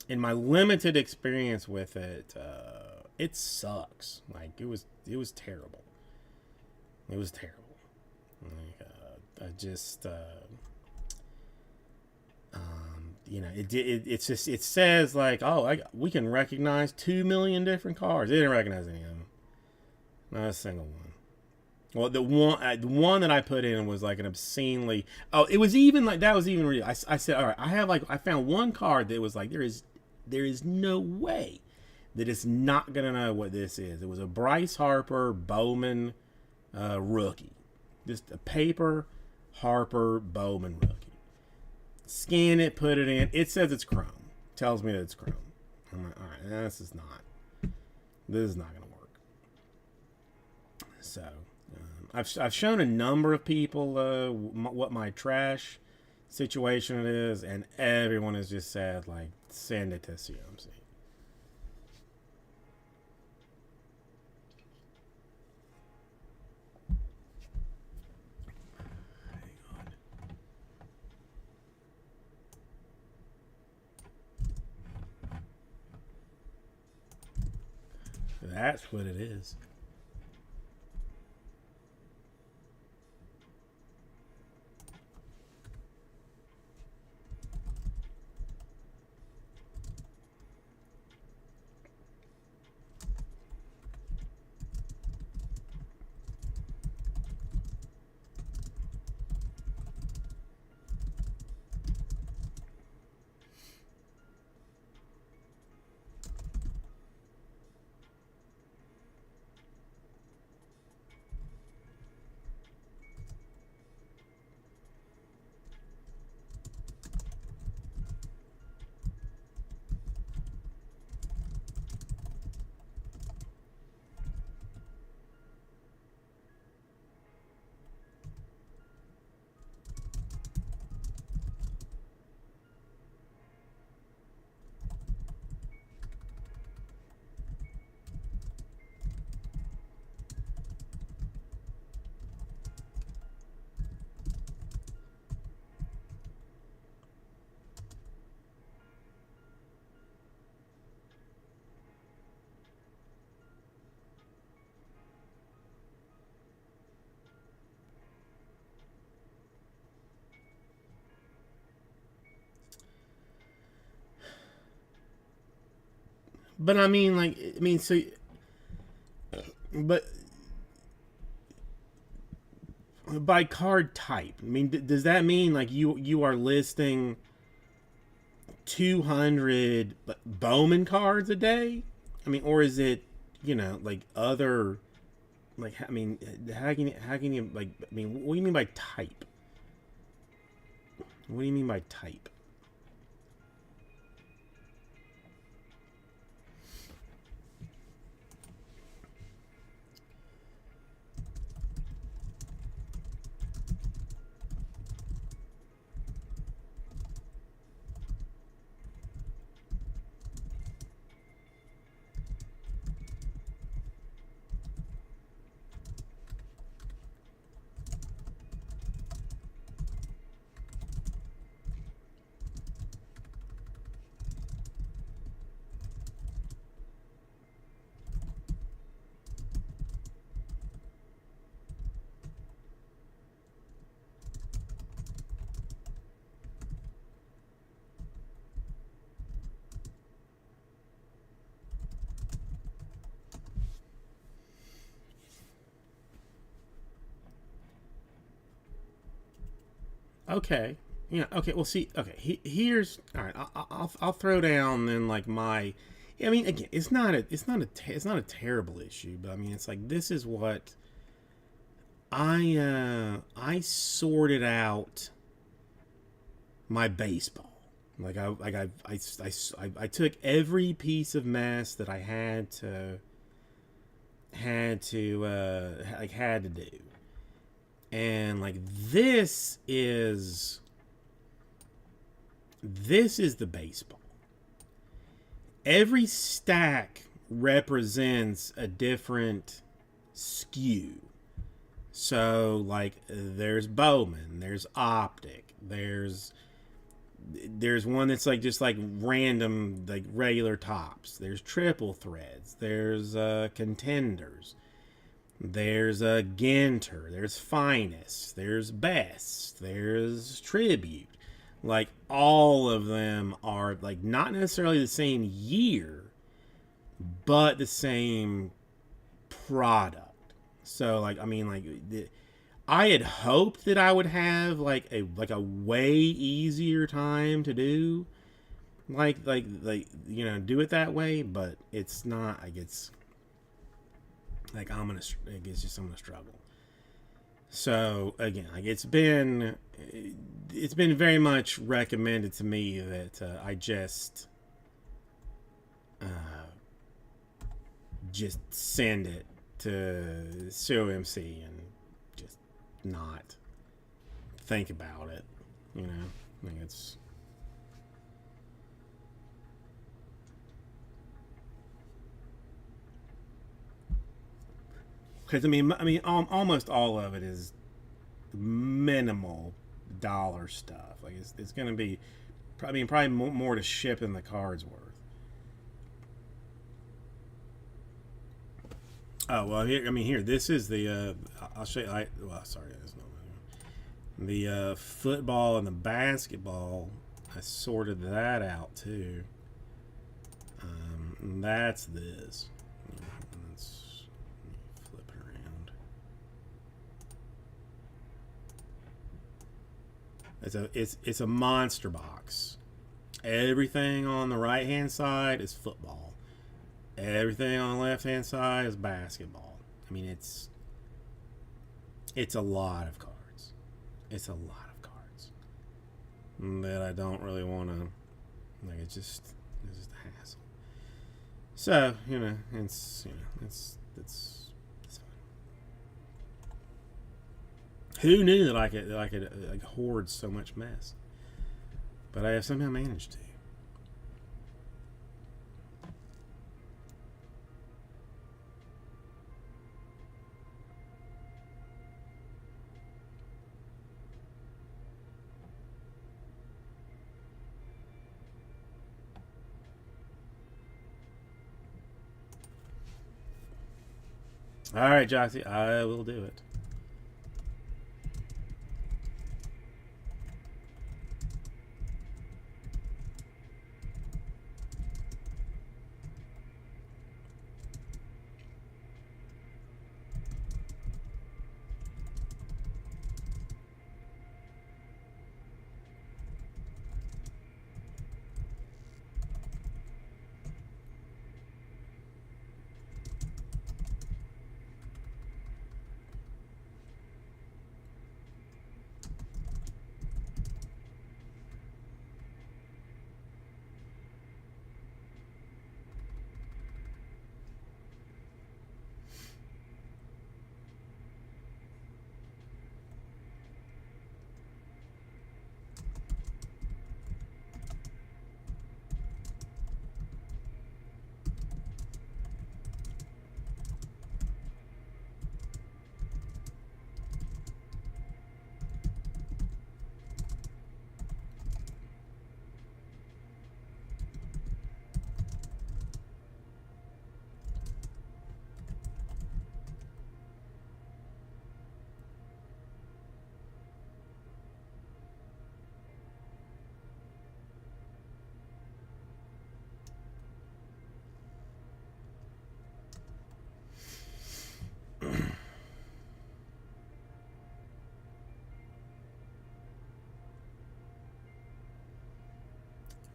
In my limited experience with it, it sucks. Like it was terrible. It was terrible. Like, I just it says like, oh, we can recognize 2 million different cars. It didn't recognize any of them. Not a single one. Well, the one that I put in was like an obscenely. Oh, it was even like that was even real. I said, all right, I found one car that was like there is no way that it's not gonna know what this is. It was a Bryce Harper Bowman rookie, just a paper Harper Bowman rookie. Scan it, put it in. It says it's chrome. Tells me that it's chrome. I'm like, all right, this is not gonna work. So I've shown a number of people what my trash situation it is, and everyone has just said like send it to CMC. That's what it is. But I mean, like, so, but by card type, I mean, does that mean like you are listing 200 Bowman cards a day? I mean, or is it, like other, like, I mean, how can you like, I mean, what do you mean by type? What do you mean by type? Okay. Yeah. Okay. Well, see. Okay. Here's all right. I'll throw down then like my. I mean, again, it's not a terrible issue, but I mean, it's like this is what I sorted out my baseball. I took every piece of mess that I had to do, and like this is the baseball. Every stack represents a different SKU. So like there's Bowman, there's Optic, there's one that's like just like random like regular tops. There's triple threads. There's contenders. There's a Ginter. There's Finest. There's Best. There's Tribute. Like all of them are like not necessarily the same year, but the same product. So like I mean like I had hoped that I would have like a way easier time to do you know do it that way, but it's not. Like it's like I'm gonna struggle. So again, like it's been very much recommended to me that I just send it to COMC and just not think about it. You know, I think it's. Because I mean, almost all of it is minimal dollar stuff. Like it's going to be, probably more to ship than the card's worth. Oh well, here. This is the. I'll show you. Sorry, that's not the football and the basketball. I sorted that out too. And that's this. Let's flip it around. It's a monster box. Everything on the right hand side is football. Everything on the left hand side is basketball. I mean it's a lot of cards. It's a lot of cards that I don't really want to. Like it's just a hassle. So it's fine. Who knew that I could like hoard so much mess? But I have somehow managed to. All right, Joxy, I will do it.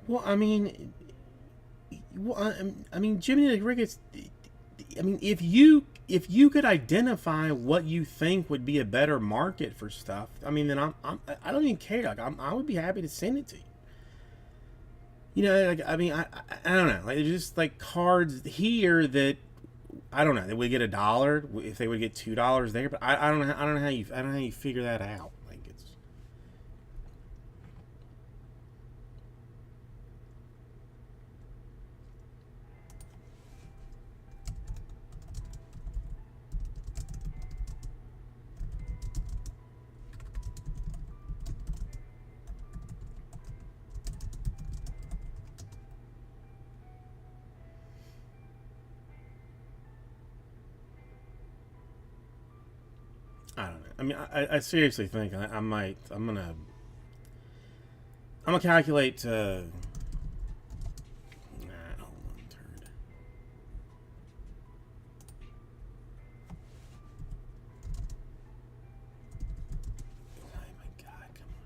Well, I mean, Jimmy Rodriguez. I mean, if you could identify what you think would be a better market for stuff, I mean, then I don't even care. Like I would be happy to send it to you. You know, like I mean, I don't know. Like there's just like cards here that I don't know. They would get $1 if they would get $2 there, but I don't know. I don't know how you figure that out. Like it's I don't know. I mean, I seriously think I might. I'm gonna calculate. Hold on, turd. Oh my god! Come on.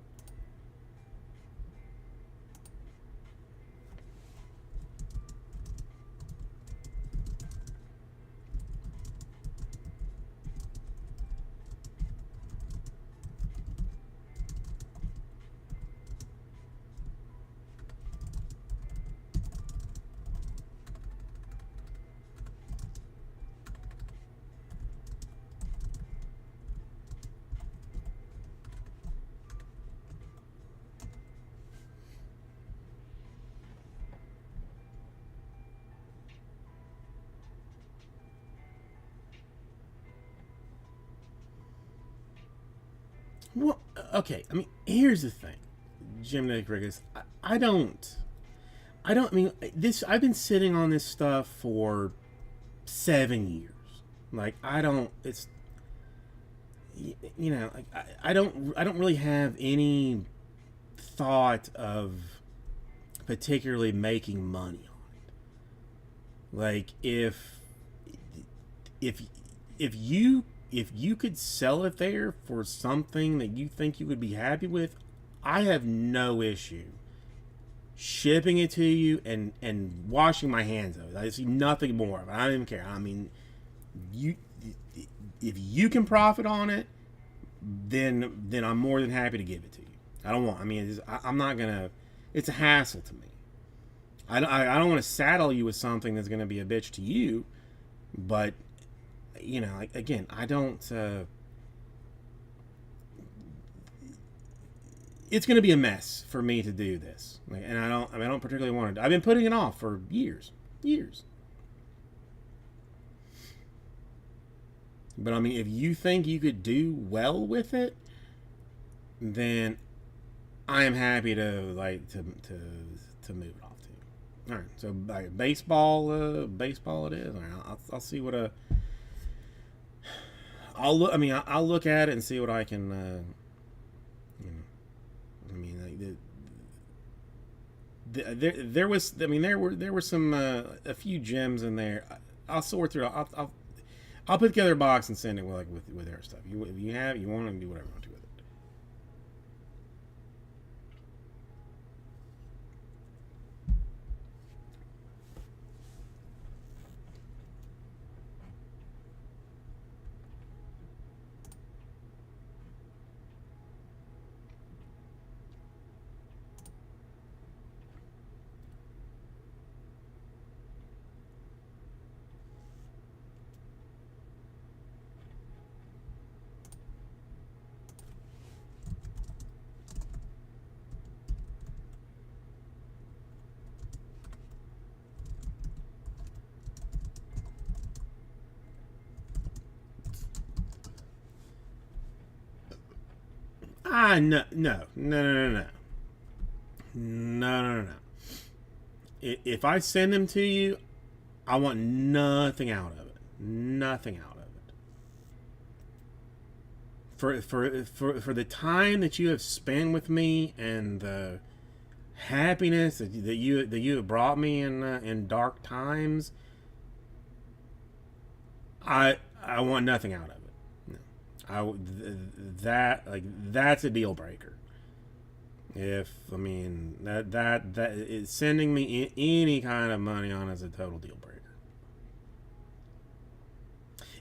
Well, okay. I mean, here's the thing, Jim Rodriguez. I don't. I don't. I mean, this. I've been sitting on this stuff for 7 years. Like I don't. It's like I don't really have any thought of particularly making money on it. Like if if you could sell it there for something that you think you would be happy with, I have no issue shipping it to you and washing my hands of it. I see nothing more of it. I don't even care. I mean, you if you can profit on it, then I'm more than happy to give it to you. I don't want. I mean, I'm not gonna. It's a hassle to me. I don't want to saddle you with something that's gonna be a bitch to you, but like, again, I don't. It's gonna be a mess for me to do this, like, and I don't particularly want to. I've been putting it off for years. But I mean, if you think you could do well with it, then I am happy to to move it off to you. All right, so baseball it is. All right, I'll see what I'll look. I mean, I'll look at it and see what I can. You know, I mean, like there was. I mean, there were some a few gems in there. I'll sort through. I'll put together a box and send it with their stuff. You want to do whatever you want to with it. No. If I send them to you, I want nothing out of it. Nothing out of it. For the time that you have spent with me and the happiness that you have brought me in dark times, I want nothing out of it. No. That's a deal breaker. If I mean that is sending me any kind of money on is a total deal breaker.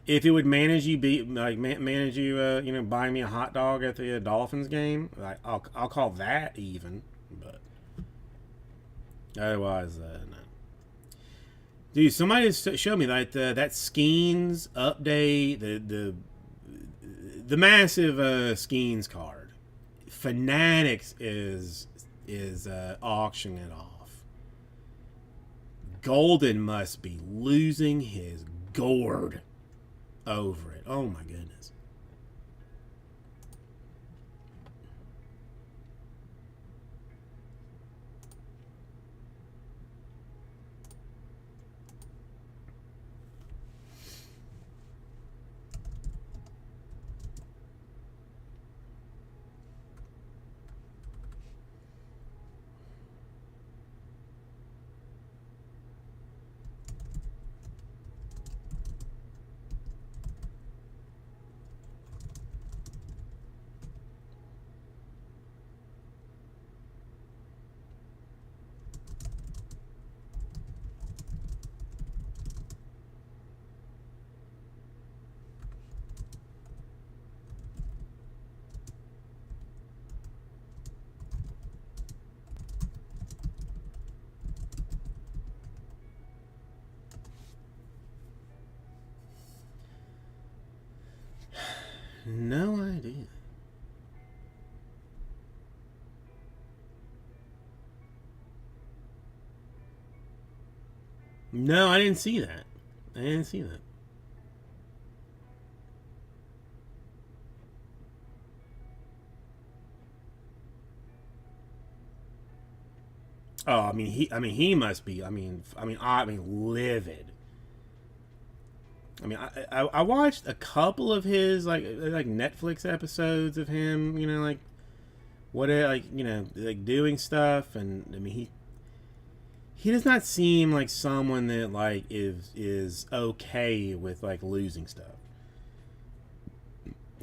If it would manage you manage you buy me a hot dog at the Dolphins game, like I'll call that even, but otherwise no. Dude, somebody showed me that Skeens update, the massive Skeens card. Fanatics is auctioning it off. Golden must be losing his gourd over it. Oh my goodness. No idea. No, I didn't see that. I didn't see that. Oh, he must be. Livid. I watched a couple of his like Netflix episodes of him. Doing stuff, and he does not seem like someone that like is okay with like losing stuff.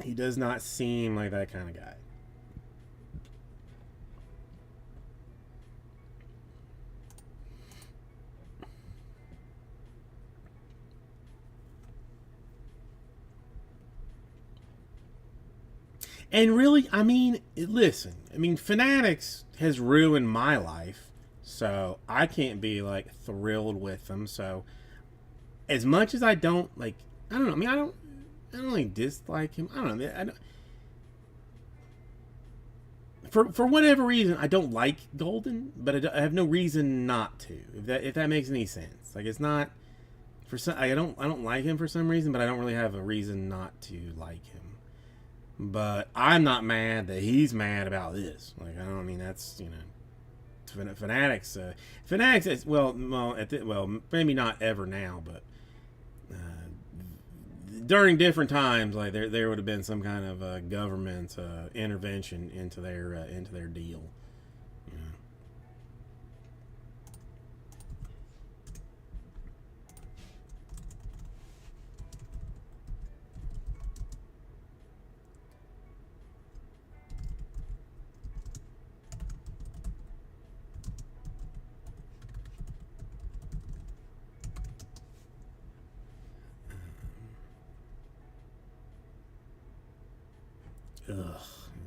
He does not seem like that kind of guy. And really, listen, Fanatics has ruined my life, so I can't be like thrilled with them. So, as much as I don't like, I don't know. I don't really dislike him. I don't know. For whatever reason, I don't like Golden, but I have no reason not to. If that makes any sense, like it's not for some. I don't like him for some reason, but I don't really have a reason not to like him. But I'm not mad that he's mad about this. Like that's Fanatics. Fanatics is maybe not ever now, but during different times, like there would have been some kind of government intervention into their deal. You know. Ugh,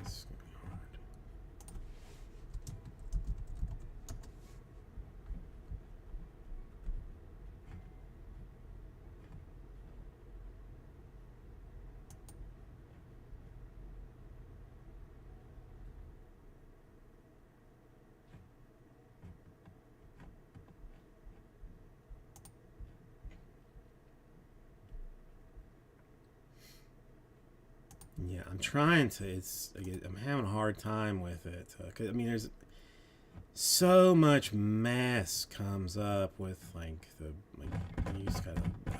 it's gonna be hard. Yeah, I'm trying to. I'm having a hard time with it. 'Cause, there's so much mess comes up with you just gotta. Oh,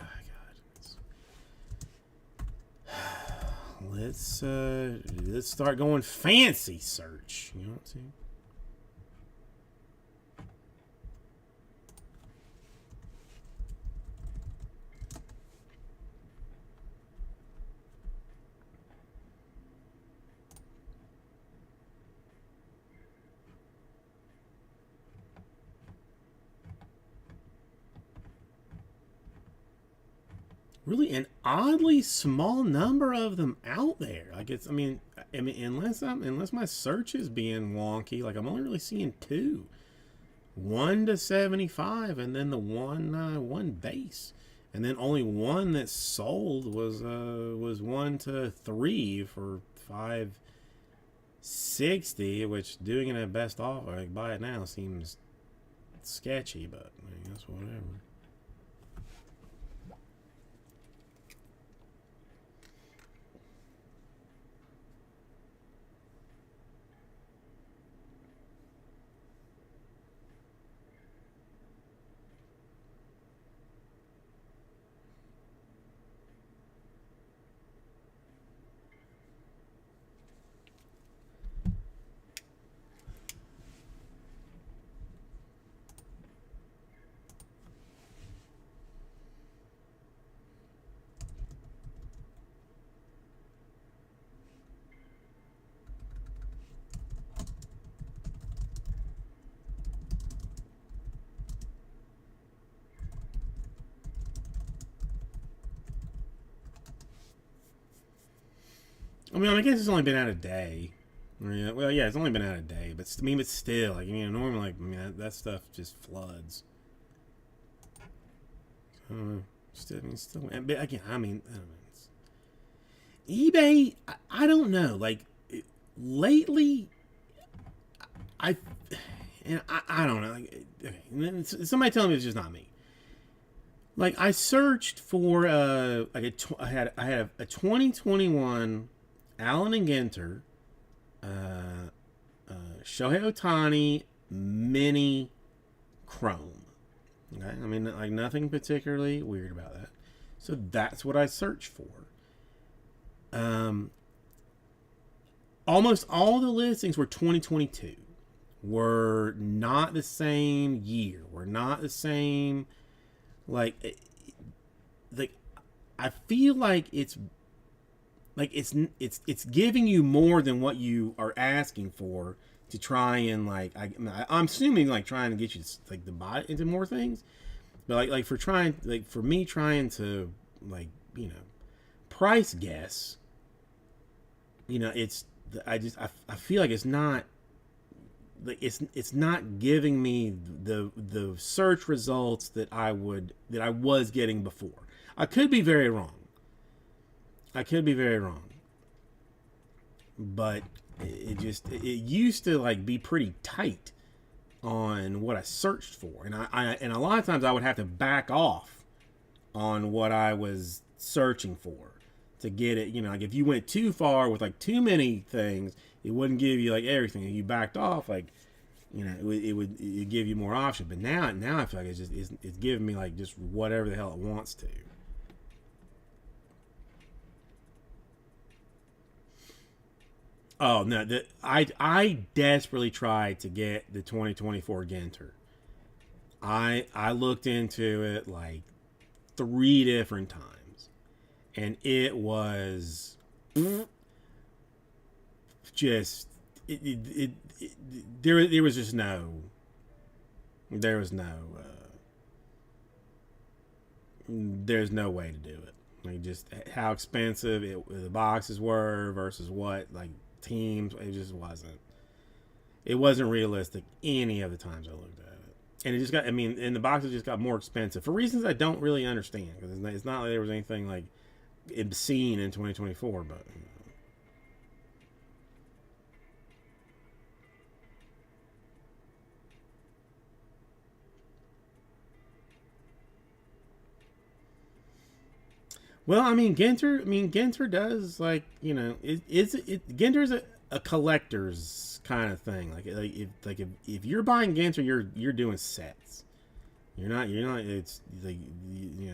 God, let's start going fancy search. You know what I'm saying? really an oddly small number of them out there. Like I mean, unless my search is being wonky, like I'm only really seeing two, 1 to 75, and then the one base, and then only one that sold was 1 to 3 for 560, which doing it at best offer, like buy it now, seems sketchy, but I guess whatever. I guess it's only been out a day. Yeah, well, yeah, it's only been out a day, but but still, like, normally, like, that stuff just floods. Still, but again, I don't know. eBay, I don't know. Like, lately, I don't know. Like, okay, somebody tell me it's just not me. Like, I searched for I had a 2021 Allen and Ginter, Shohei Ohtani mini chrome. Okay, I mean, like, nothing particularly weird about that. So that's what I searched for. Almost all the listings were 2022. Were not the same year. Were not the same. Like I feel like it's giving you more than what you are asking for to try and, like, I'm assuming, like, trying to get you to, like, to buy into more things, but like for me trying to, like, price guess, it's I feel like it's not, like, it's not giving me the search results that I was getting before. I could be very wrong. But it used to, like, be pretty tight on what I searched for, and and a lot of times I would have to back off on what I was searching for to get it. Like, if you went too far with, like, too many things, it wouldn't give you, like, everything. If you backed off, like, it would give you more options. But now I feel like it's giving me, like, just whatever the hell it wants to. Oh no! I desperately tried to get the 2024 Ginter. I looked into it like 3 different times, and it was just there was just no there's no way to do it. Like, just how expensive the boxes were versus what, like, teams, it wasn't realistic any of the times I looked at it. And it just got, and the boxes just got more expensive for reasons I don't really understand, because it's not like there was anything, like, obscene in 2024, but well, Ginter does, like, Ginter's a collector's kind of thing. If you're buying Ginter, you're doing sets. You're not. It's like,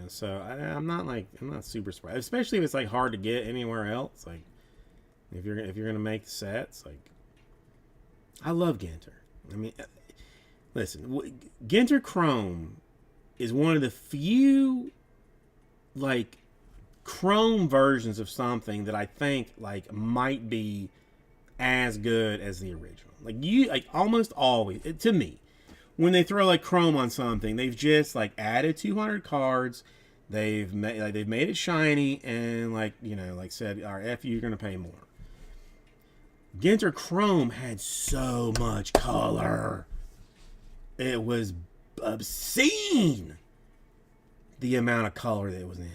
So I'm not super surprised, especially if it's, like, hard to get anywhere else. Like, if you're gonna make sets, like, I love Ginter. Listen, Ginter Chrome is one of the few, like, Chrome versions of something that I think, like, might be as good as the original. Like, almost always, to me, when they throw, like, Chrome on something, they've just, like, added 200 cards. they've made it shiny and like said, all right, F you, you're gonna pay more. Ginter Chrome had so much color. It was obscene, the amount of color that was in it.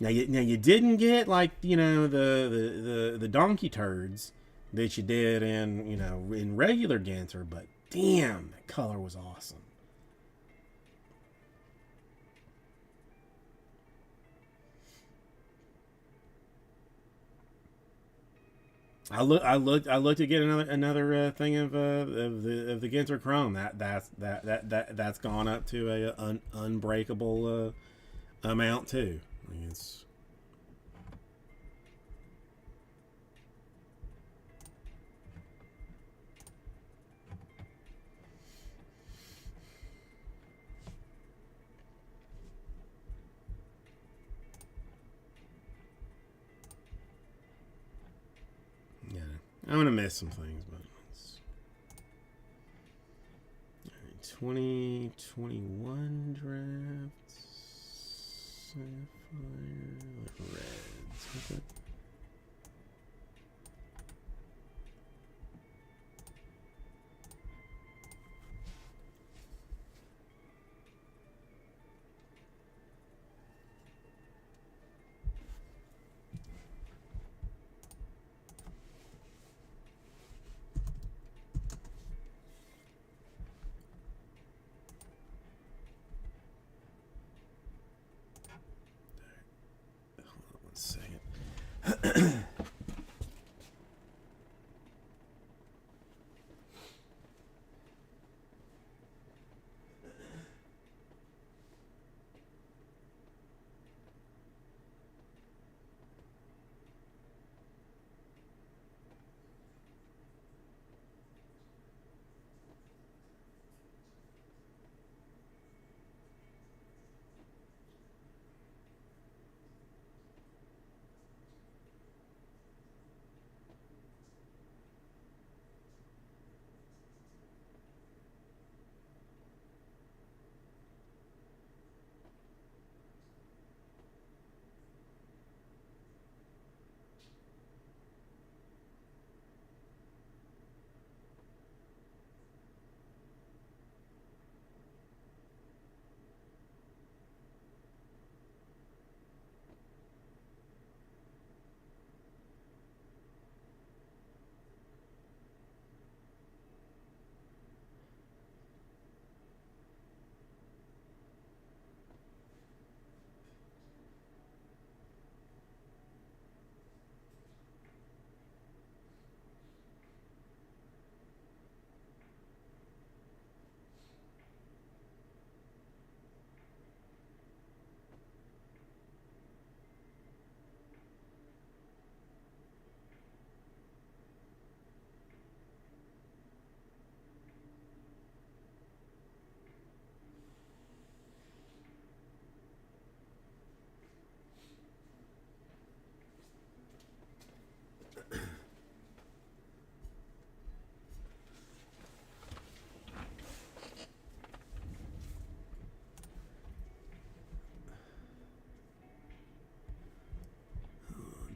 Now you didn't get like the donkey turds that you did in regular Ginter, but damn, that color was awesome. I looked to get another thing of the Ginter Chrome. That's gone up to a unbreakable amount too. I mean, it's yeah. I'm gonna miss some things, but it's, all right, 2021 drafts. Sapphire Reds. Okay. Hold on 1 second.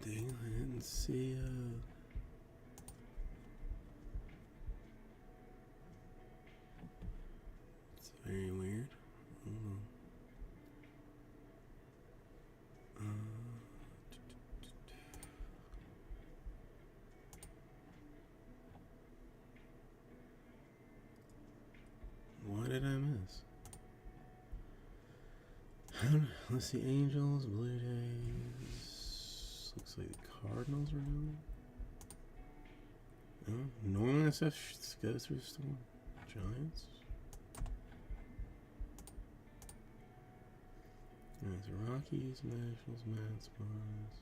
Dang, I didn't see. It's very weird. What did I miss? Let's see. Angels, Blue Jays. Looks like the Cardinals are doing it. Oh, normal SF goes through the storm. Giants. There's the Rockies, Nationals, Mets, Bonds.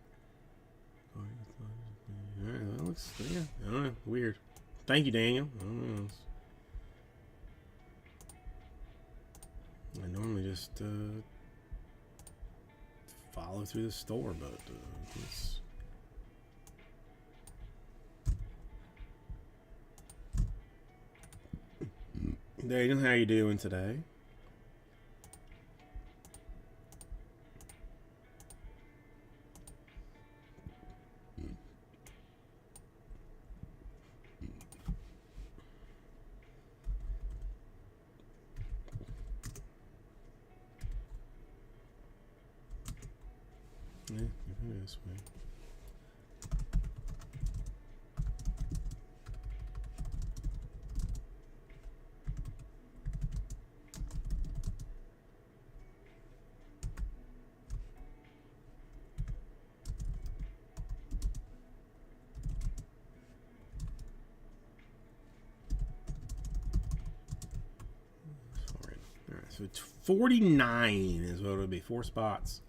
Alright, that looks, yeah, I don't know, weird. Thank you, Daniel. I don't know. I normally just follow through the store, but it's... Daniel, how you doing today? Yeah, this way. All right, so 49 is what it would be. 4 spots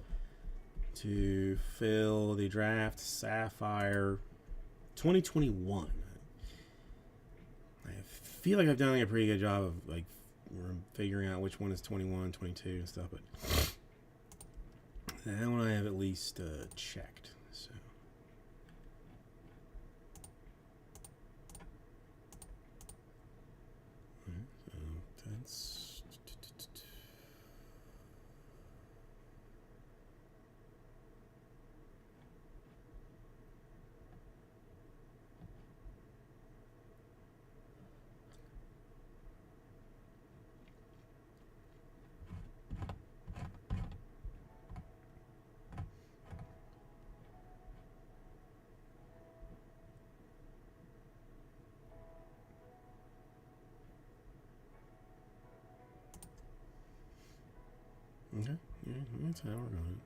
to fill the draft Sapphire 2021. I feel like I've done a pretty good job of like figuring out which one is 21, 22 and stuff, but that one I have at least checked. So that's okay. Yeah, that's how we're going.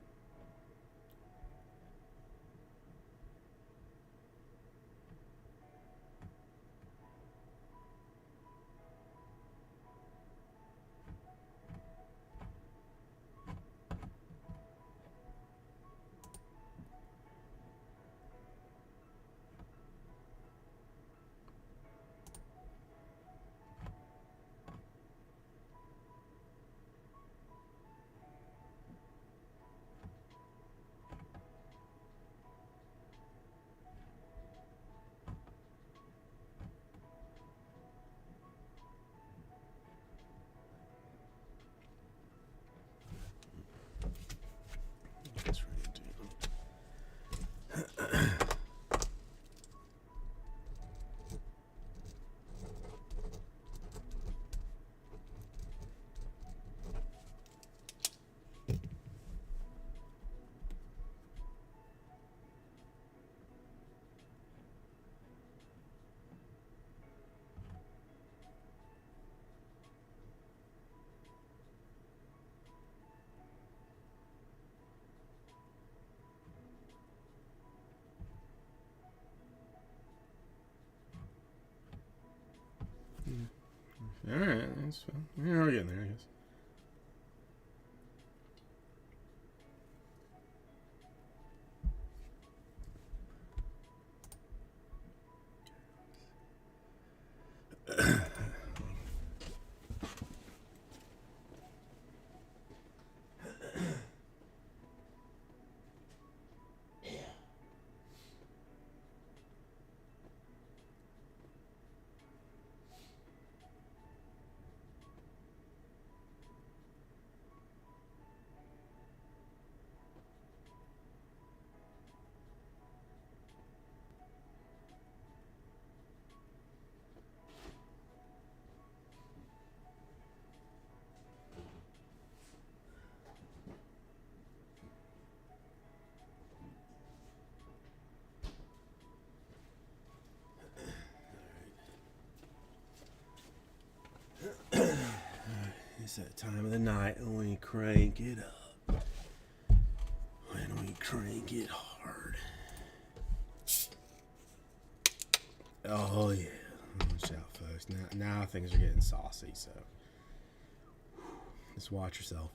That's right. All right, that's fine. Yeah, we're getting there, I guess. It's that time of the night when we crank it up. When we crank it hard. Oh yeah. Watch out, folks. Now things are getting saucy, so just watch yourself.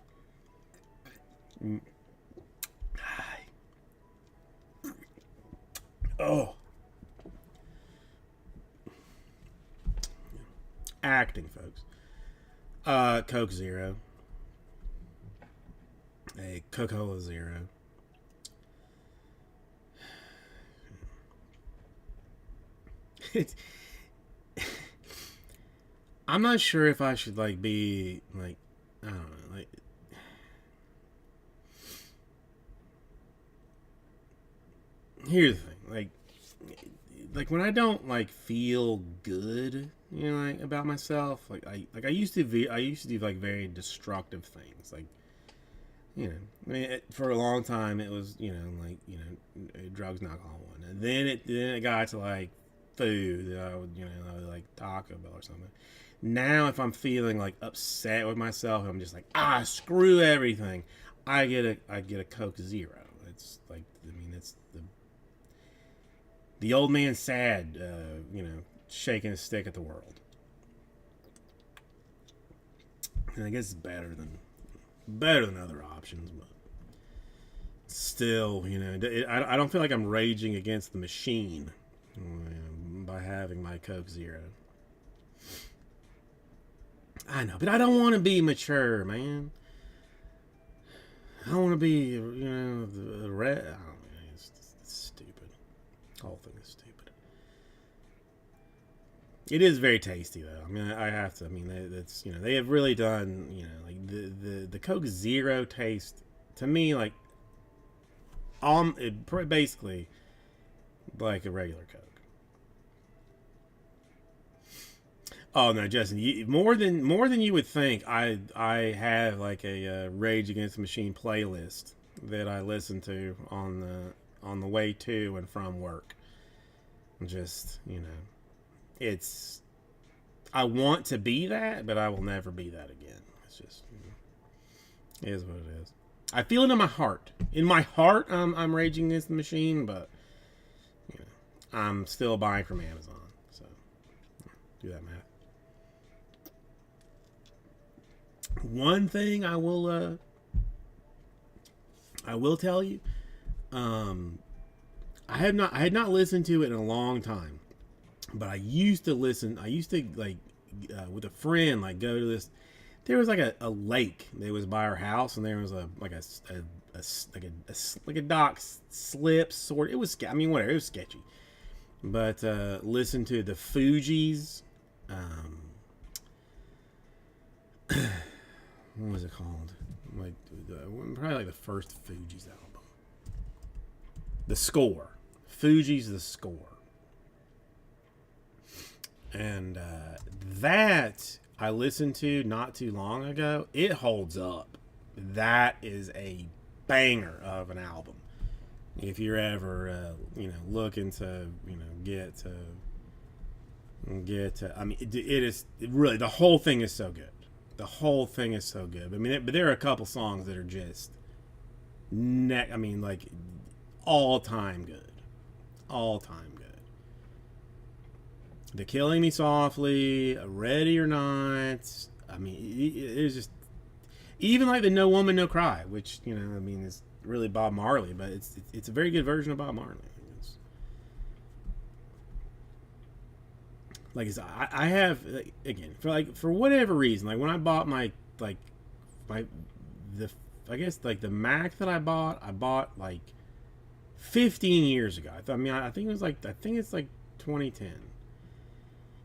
Oh. Acting, folks. Coke Zero. A Coca-Cola Zero. I'm not sure if I should like be like, I don't know, here's the thing, like when I don't like feel good, you know, like about myself, I used to do like very destructive things, you know, I mean, for a long time it was, like, drugs and alcohol one, and then it got to like food that I would, I would like Taco Bell or something. Now, if I'm feeling like upset with myself, I'm just like, screw everything. I get a Coke Zero. It's like, I mean, it's the old man sad, shaking his stick at the world. And I guess it's better than other options, but still, I don't feel like I'm raging against the machine by having my Coke Zero. I know, but I don't want to be mature, man. I don't want to be, the red. I don't know. It's stupid. The whole thing is stupid. It is very tasty, though. I mean, I have to. I mean, that's they have really done. Like the Coke Zero taste to me, like basically like a regular Coke. Oh no, Justin! More than you would think. I have like a Rage Against the Machine playlist that I listen to on the way to and from work. Just it's. I want to be that, but I will never be that again. It's just it is what it is. I feel it in my heart. In my heart, I'm Raging Against the Machine, but I'm still buying from Amazon. So do that math. One thing I will tell you, I had not listened to it in a long time, but I used to listen. I used to like with a friend like go to this. There was like a lake that was by our house, and there was a dock slip sort. It was, I mean, whatever. It was sketchy, but listen to the Fugees. What was it called? Like probably like the first Fugees album. The Score. Fugees The Score. And that I listened to not too long ago. It holds up. That is a banger of an album. If you're ever looking to get to I mean, it is really, the whole thing is so good. The whole thing is so good. I mean, but there are a couple songs that are just like all time good. All time good. The Killing Me Softly, Ready or Not. I mean, it's just, even like the No Woman No Cry, which is really Bob Marley, but it's a very good version of Bob Marley. Like I have, like, again, for whatever reason, like when I bought the Mac that I bought like 15 years ago. I think it's like 2010.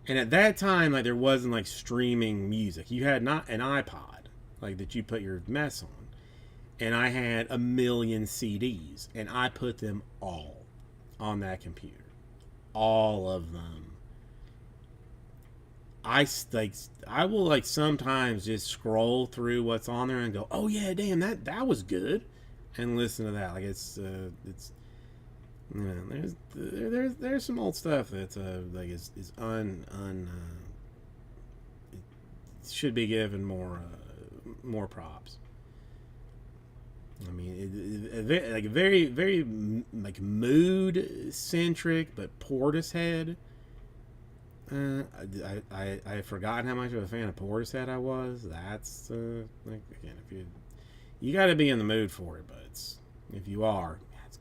And at that time, like, there wasn't like streaming music. You had not an iPod like that you put your mess on. And I had a million CDs, and I put them all on that computer. All of them. I will like sometimes just scroll through what's on there and go, oh yeah, damn, that was good, and listen to that. Like there's some old stuff that's like is it should be given more props. I mean, like very very like mood centric, but Portishead. I had forgotten how much of a fan of Portishead I was. That's like, again, if you got to be in the mood for it, but if you are, that's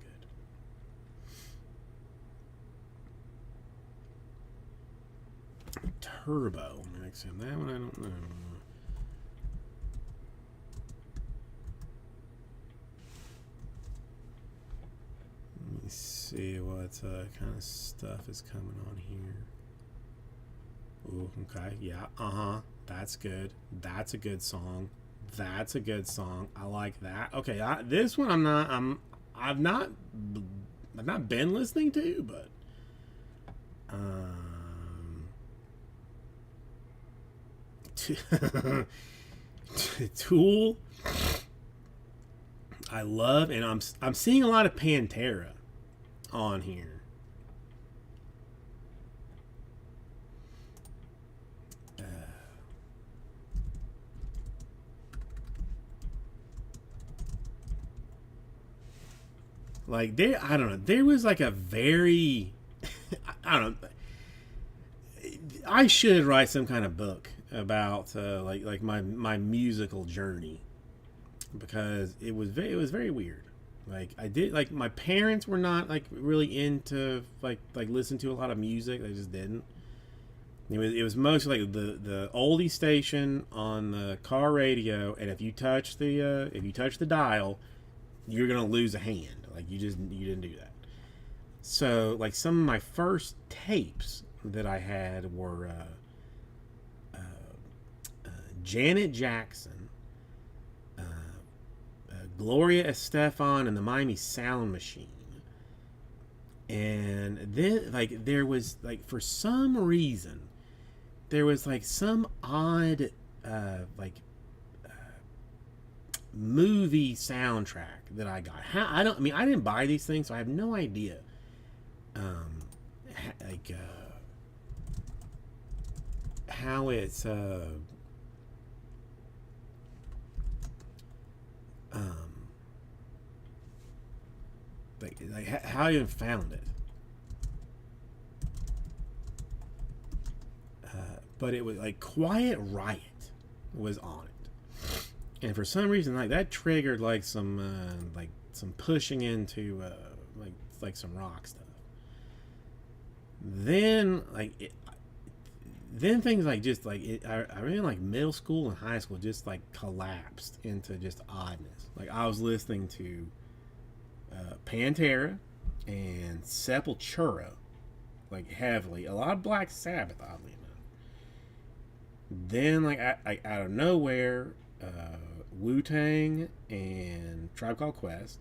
good. Turbo next time. That one I don't know. Let me see what kind of stuff is coming on here. Ooh, okay, yeah, that's good. That's a good song. That's a good song. I like that. Okay, this one I've not been listening to, but Tool. I love, and I'm seeing a lot of Pantera on here. Like there, I don't know. There was like a very, I don't know. I should write some kind of book about like my musical journey, because it was very weird. Like I did, like my parents were not like really into like listen to a lot of music. They just didn't. It was mostly like the oldie station on the car radio, and if you touch the dial, you're gonna lose a hand. Like you didn't do that. So like some of my first tapes that I had were Janet Jackson, Gloria Estefan, and the Miami Sound Machine. And then like there was like for some reason there was like some odd like movie soundtrack that I got. How I don't. I mean, I didn't buy these things, so I have no idea. Like how it's like how I even found it. But it was like Quiet Riot was on it, and for some reason like that triggered like some pushing into like some rock stuff. Then then things like just like I really like middle school and high school just like collapsed into just oddness. Like I was listening to Pantera and Sepultura like heavily, a lot of Black Sabbath oddly enough. Then like I out of nowhere, Wu-Tang and Tribe Called Quest,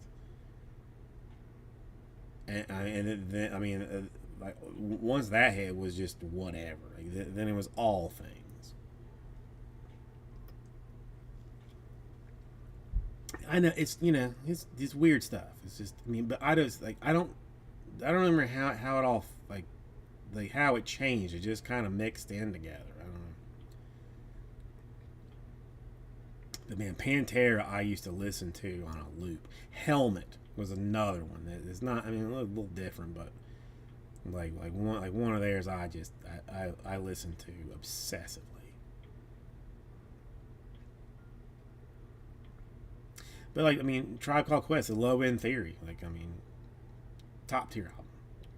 and then I mean like once that hit was just whatever. Like, then it was all things. I know it's it's weird stuff. It's just I mean, but I just like I don't remember how it all like how it changed. It just kind of mixed in together. I don't know. But man, Pantera I used to listen to on a loop. Helmet was another one that is not. I mean, a little different, but like one of theirs I listen to obsessively. But like I mean, Tribe Called Quest, the Low End Theory, like I mean, top tier album,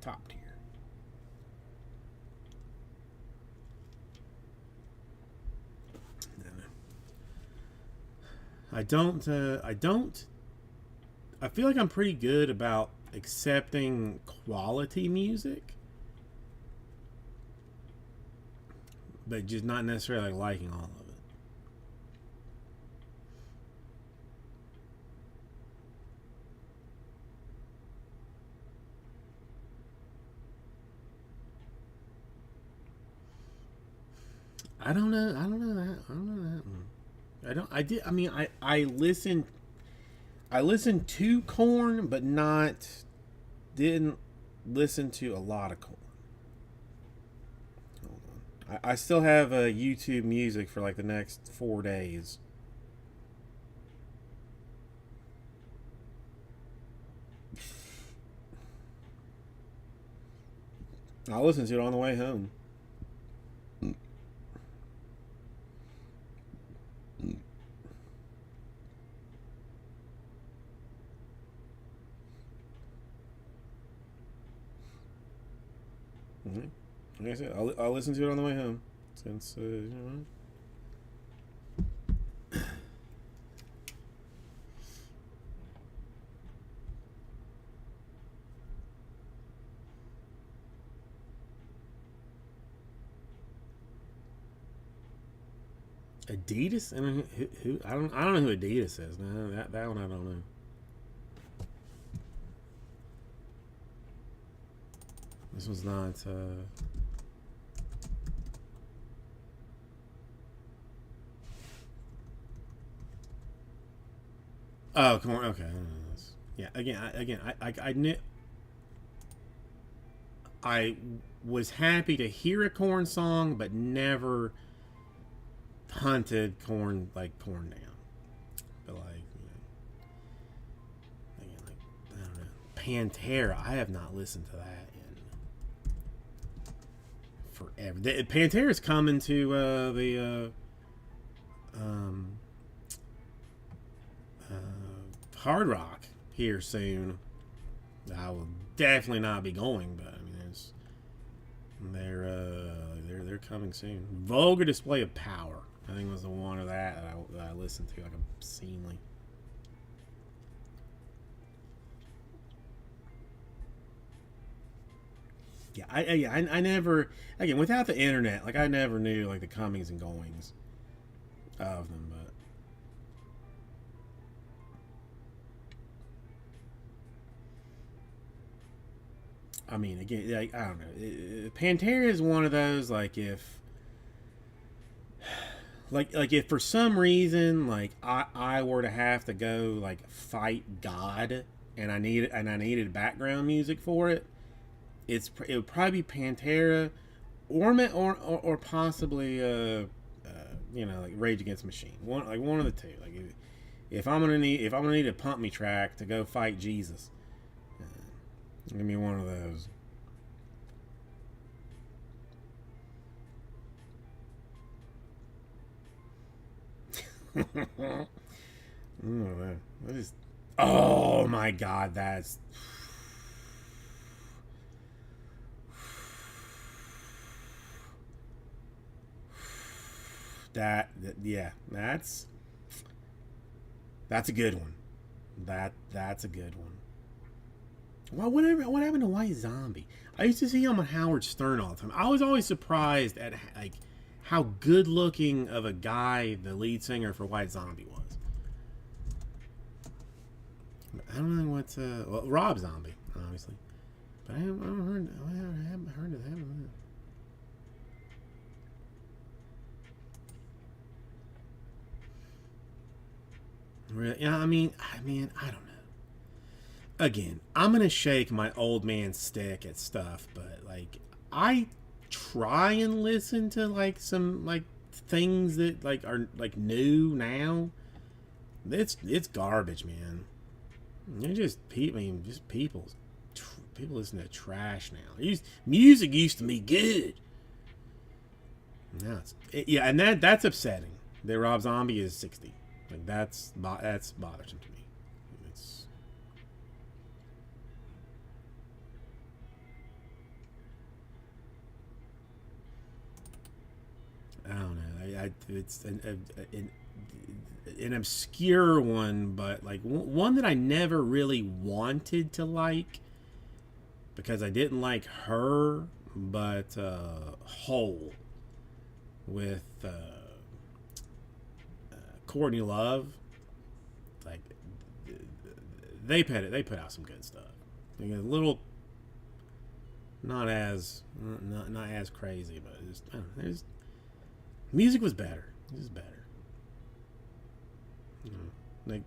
top tier. I don't. I feel like I'm pretty good about accepting quality music, but just not necessarily like liking all of it. I don't know. I don't know that. I don't know that one. I don't. I did. I mean, I listened. I listened to Korn, but didn't listen to a lot of Korn. Hold on. I still have YouTube Music for like the next 4 days. I'll listen to it on the way home. Mm-hmm. Like I said, I'll listen to it on the way home. Since Adidas. I mean, who? I don't know who Adidas is. No, that one I don't know. This was not. Oh, come on. Okay. Yeah. I knew I was happy to hear a Corn song, but never hunted Corn down. But again, I don't know. Pantera. I have not listened to that in forever. Pantera's coming to the Hard Rock here soon. I will definitely not be going, but I mean, they're coming soon. Vulgar Display of Power, I think, was the one of that I listened to like obscenely. Yeah, I never, again, without the internet, like I never knew like the comings and goings of them, but I mean, again, like, I don't know. Pantera is one of those, like, if for some reason like I were to have to go like fight God and I needed background music for it, it would probably be Pantera or possibly like Rage Against the Machine, one of the two. Like if I'm gonna need a pump me track to go fight Jesus, give me one of those. What is? Oh my God, that's yeah, that's a good one. That's a good one. Well, what happened to White Zombie? I used to see him on Howard Stern all the time. I was always surprised at like how good looking of a guy the lead singer for White Zombie was. I don't know what's Rob Zombie, obviously, but I haven't heard of him. Really? Yeah, I mean, I don't know. Again, I'm gonna shake my old man stick at stuff, but like I try and listen to like some like things that like are like new now. It's garbage, man. They're just people. I mean, just people listen to trash now. Music used to be good. Now yeah, and that's upsetting. That Rob Zombie is 60. Like that's bothersome to me. It's I don't know. It's an obscure one, but like one that I never really wanted to like because I didn't like her, but Hole with Courtney Love, like they put out some good stuff. A little not as crazy, but just, I don't know, there's music was better. This is better. Like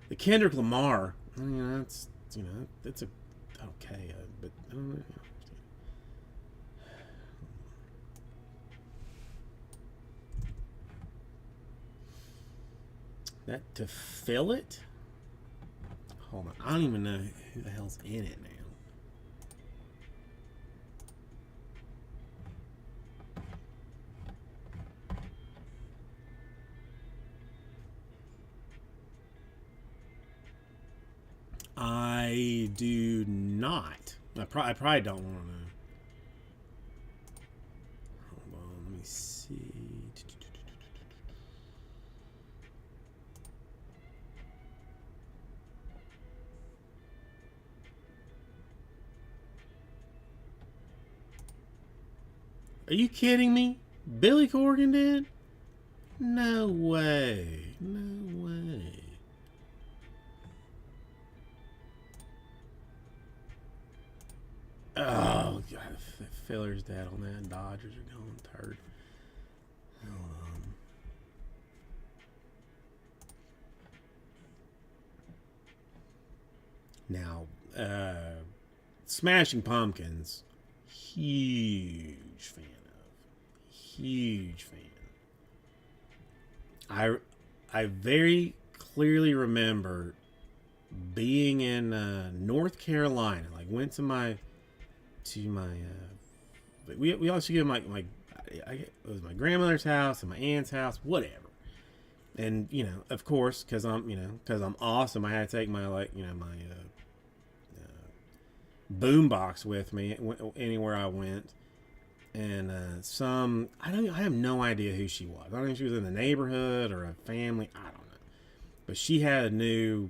the Kendrick Lamar. I mean, that's a okay, but I don't know. That To Fill It. Hold on, I don't even know who the hell's in it now. I do not. I probably don't want to know. Hold on, let me see. Are you kidding me? Billy Corgan did? No way. No way. Oh, God. Filler's dead on that. Dodgers are going third. Hold on. Now, Smashing Pumpkins, huge fan of. Huge fan. I very clearly remember being in North Carolina. Like went to my we also go to it was my grandmother's house and my aunt's house, whatever. And of course, because I'm awesome, I had to take my my boom box with me anywhere I went. And I have no idea who she was. I don't know if she was in the neighborhood or a family. I don't know. But she had a new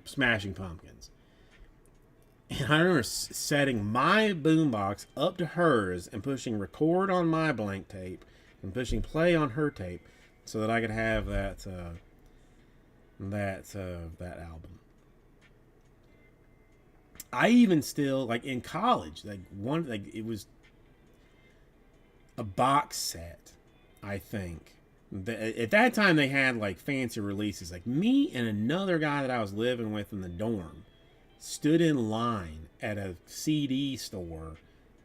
Smashing Pumpkins. And I remember setting my boombox up to hers and pushing record on my blank tape and pushing play on her tape so that I could have that album. I even still, like in college, it was a box set, I think. At that time they had like fancy releases. Like me and another guy that I was living with in the dorm stood in line at a CD store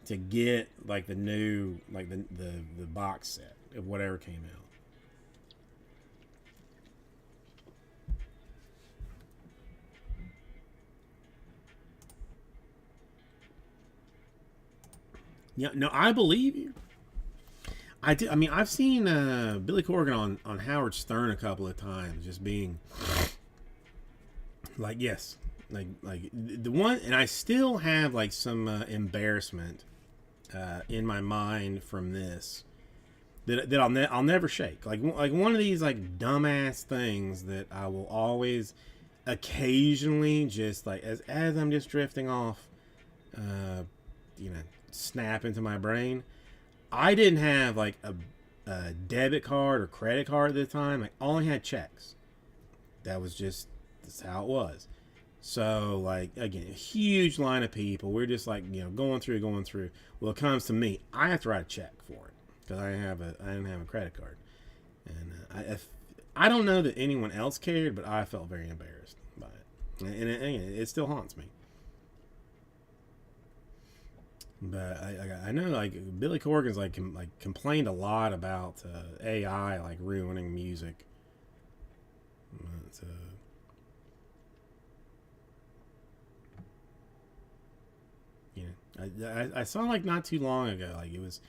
to get like the new, like the box set of whatever came out. Yeah, no, I believe you. I did. I mean, I've seen Billy Corgan on Howard Stern a couple of times, just being like, yes, like the one, and I still have like some embarrassment in my mind from this that I'll never shake. Like one of these like dumbass things that I will always occasionally just like as I'm just drifting off, snap into my brain. I didn't have like a debit card or credit card at the time. I only had checks. That's how it was. So like again, a huge line of people. We're just like going through. Well, it comes to me, I have to write a check for it because I didn't have a credit card, and I don't know that anyone else cared, but I felt very embarrassed by it, and it still haunts me. But I know like Billy Corgan's like complained a lot about AI like ruining music. But, I saw like not too long ago, like it was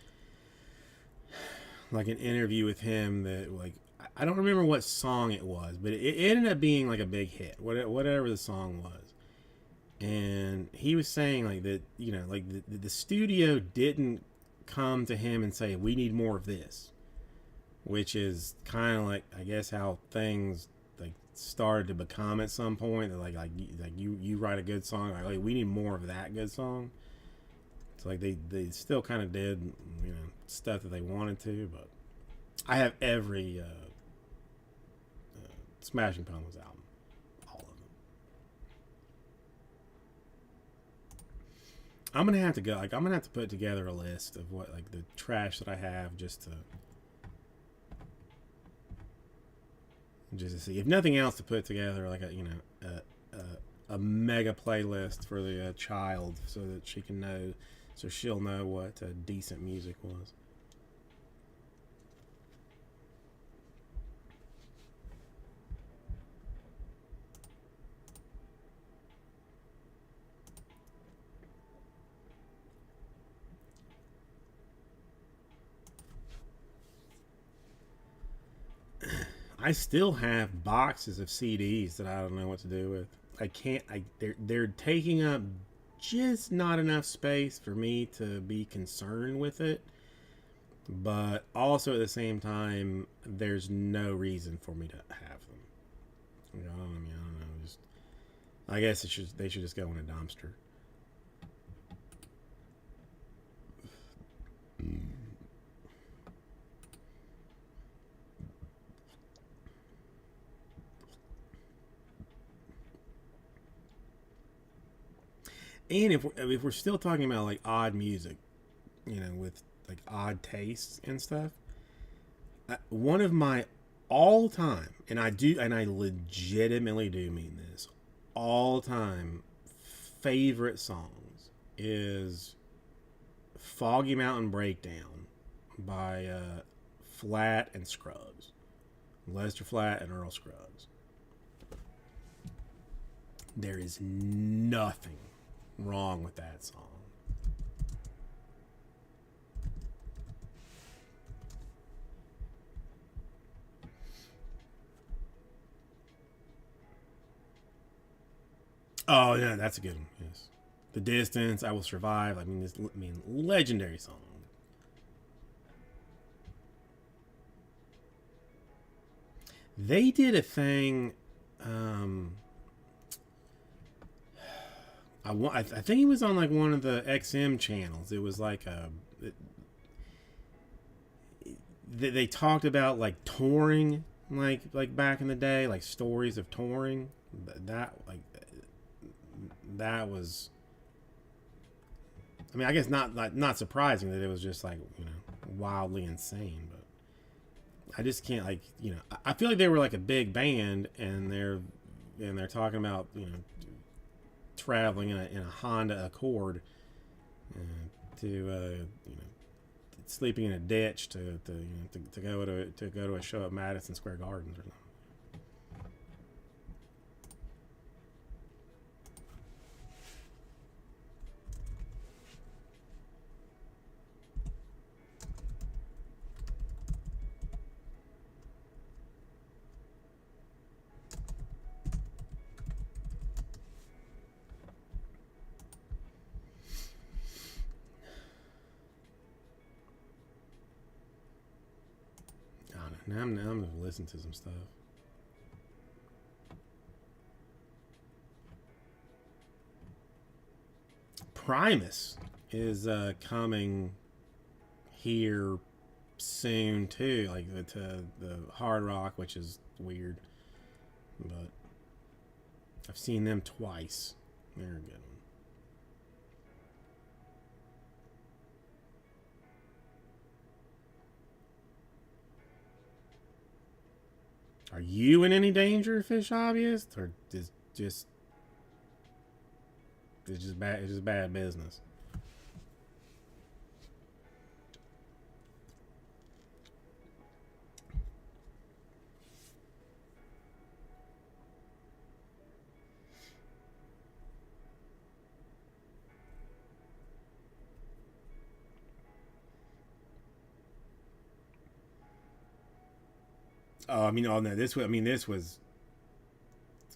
like an interview with him that like I don't remember what song it was, but it ended up being like a big hit, whatever the song was. And he was saying like that, like the studio didn't come to him and say we need more of this, which is kind of like I guess how things like started to become at some point. That like you write a good song, like we need more of that good song. It's like they still kind of did stuff that they wanted to, but I have every Smashing Pumpkins album. I'm gonna have to go. Like, I'm gonna have to put together a list of what like the trash that I have, just to see. If nothing else, to put together like a mega playlist for the child, so that she'll know what decent music was. I still have boxes of CDs that I don't know what to do with. I can't. They're taking up just not enough space for me to be concerned with it. But also at the same time, there's no reason for me to have them. I don't know. I guess they should just go in a dumpster. And if we're still talking about like odd music, with like odd tastes and stuff, one of my all time, and I legitimately do mean this, all time favorite songs is Foggy Mountain Breakdown by Flatt and Scruggs. Lester Flatt and Earl Scruggs. There is nothing wrong with that song. Oh yeah, that's a good one. Yes, The Distance, I Will Survive. Legendary song. They did a thing. I think it was on like one of the XM channels. It was like they talked about like touring, like back in the day, like stories of touring. That was. I mean, I guess not surprising that it was just like, wildly insane, but I just can't, like, I feel like they were like a big band, and they're talking about, traveling in a Honda Accord to sleeping in a ditch to go to a show at Madison Square Gardens or something. Now I'm gonna listen to some stuff. Primus is coming here soon too, like to the Hard Rock, which is weird, but I've seen them twice. They're a good one. Are you in any danger, fish hobbyist, or is just it's just bad? It's just bad business. Oh, I mean, oh no, this was.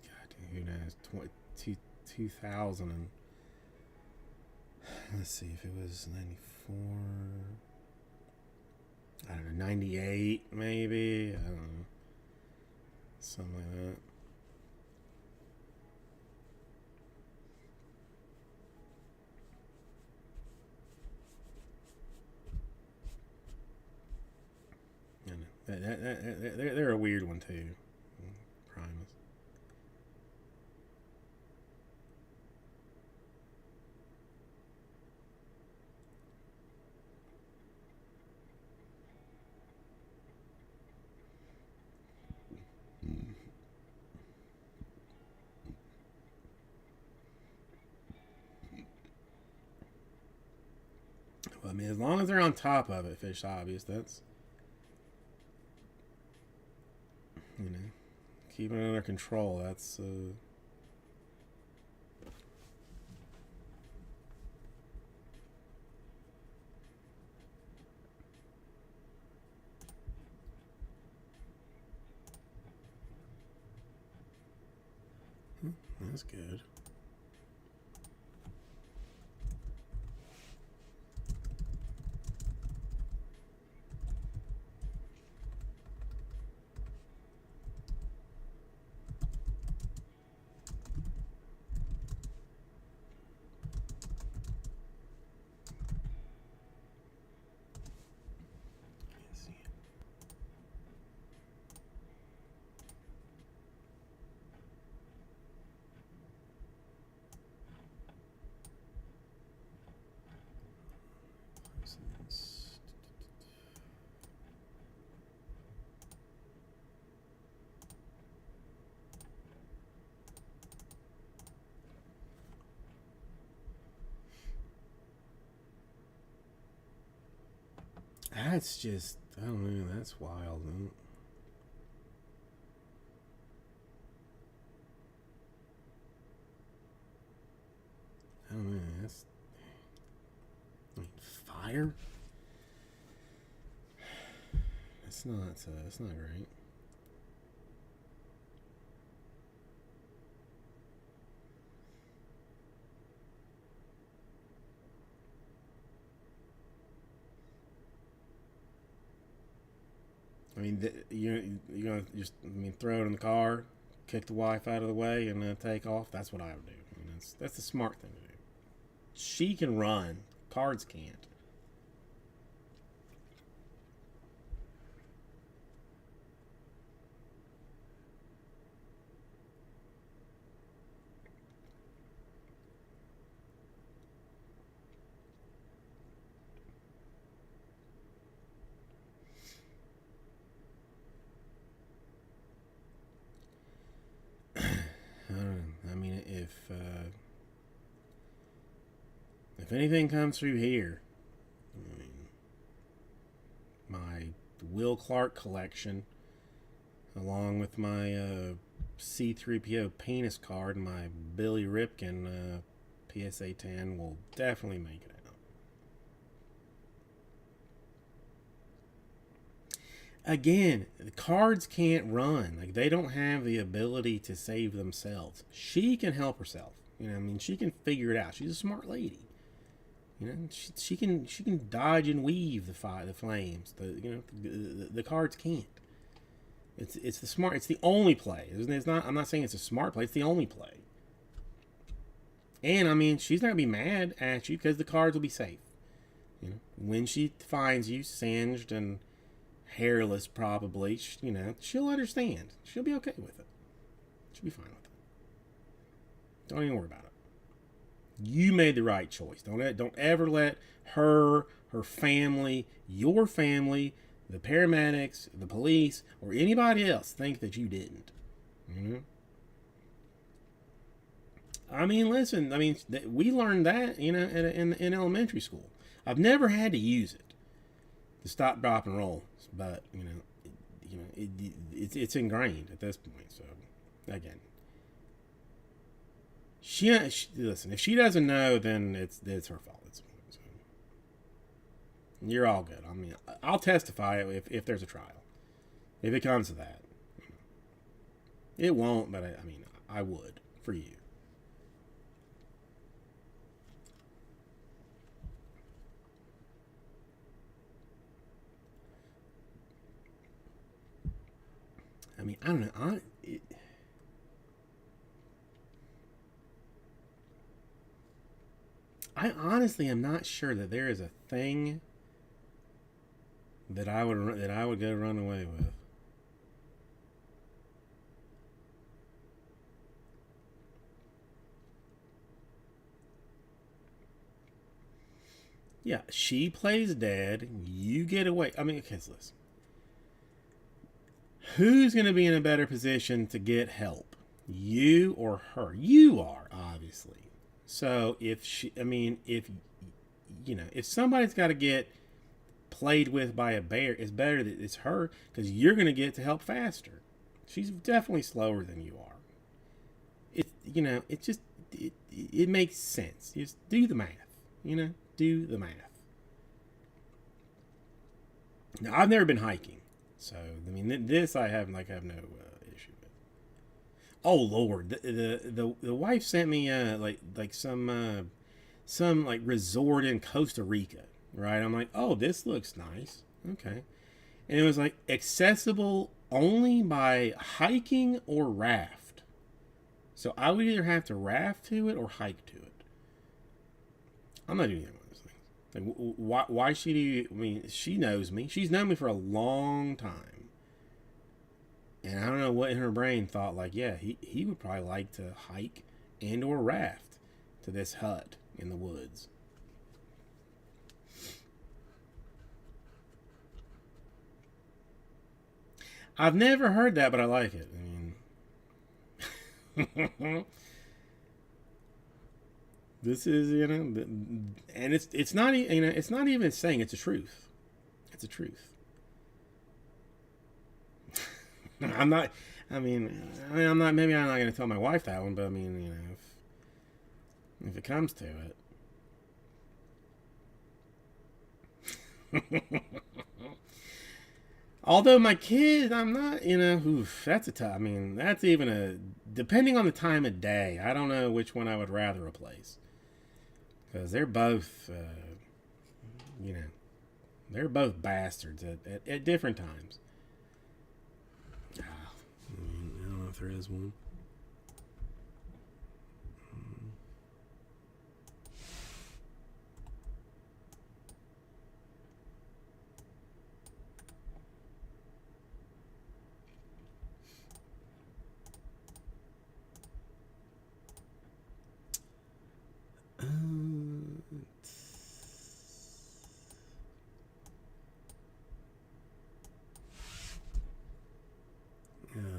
God, who knows? 2000 and let's see if it was 94. I don't know, 98 maybe. I don't know, something like that. They're a weird one too. Primus. Well, I mean, as long as they're on top of it, fish obvious. That's keeping it under control. That's that's good. That's just, I don't know, that's wild. Huh? I don't know, that's, I mean, fire? It's not great. I mean, you're gonna just, I mean, throw it in the car, kick the wife out of the way, and take off. That's what I would do. I mean, that's the smart thing to do. She can run, cards can't. I don't know. I mean, if anything comes through here, I mean, my Will Clark collection, along with my C3PO penis card and my Billy Ripken PSA 10, will definitely make it out. Again, the cards can't run. Like, they don't have the ability to save themselves. She can help herself. You know, I mean, she can figure it out. She's a smart lady. You know, she can dodge and weave the flames. The cards can't. It's the smart. It's the only play. It's not. I'm not saying it's a smart play. It's the only play. And I mean, she's not gonna be mad at you because the cards will be safe. You know, when she finds you singed and hairless, probably, you know, she'll understand. She'll be okay with it. She'll be fine with it. Don't even worry about it. You made the right choice. Don't ever let her family, your family, the paramedics, the police, or anybody else think that you didn't. You know? I mean, listen. I mean, we learned that, you know, in elementary school. I've never had to use it to stop, drop, and roll, but it's ingrained at this point. So, again. She listen. If she doesn't know, then it's her fault. So you're all good. I mean, I'll testify if there's a trial, if it comes to that. It won't, but I mean, I would for you. I mean, I don't know. I honestly am not sure that there is a thing that I would go run away with. Yeah, she plays dead. You get away. I mean, okay, listen. Who's going to be in a better position to get help? You or her? You are, obviously. So if somebody's got to get played with by a bear, it's better that it's her because you're going to get to help faster. She's definitely slower than you are. It makes sense. Just do the math. Do the math. Now, I've never been hiking, so I mean this I have no issue with. Oh Lord, the wife sent me some like resort in Costa Rica, right? I'm like, oh, this looks nice, okay, and it was like accessible only by hiking or raft. So I would either have to raft to it or hike to it. I'm not doing any of those things. Like, why should he? I mean, she knows me. She's known me for a long time. And I don't know what in her brain thought, like, yeah, he would probably like to hike and or raft to this hut in the woods. I've never heard that, but I like it. I mean, this is, and it's not, it's not even saying it's the truth. the truth. I'm not. I mean, I'm not. Maybe I'm not going to tell my wife that one, but I mean, you know, if it comes to it. Although my kid, I'm not. You know, oof, that's a tough. I mean, that's even a. Depending on the time of day, I don't know which one I would rather replace, because they're both. You know, they're both bastards at different times. I don't know if there is one.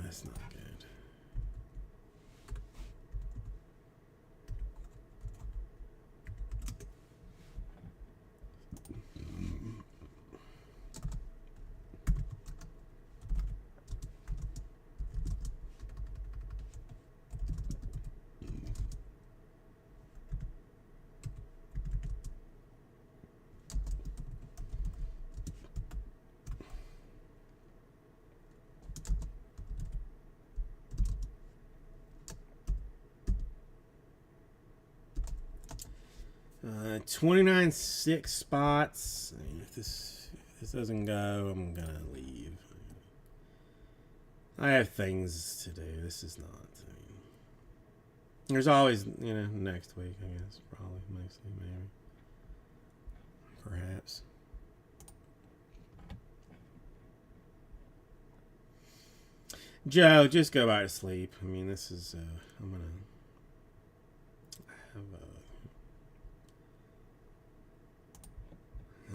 That's not good. Uh, 29 6 spots. I mean, if this doesn't go, I'm gonna leave. I have things to do. This is not. I mean, there's always, you know, next week. I guess probably mostly maybe, perhaps. Joe, just go back to sleep. I mean, this is. I'm gonna have.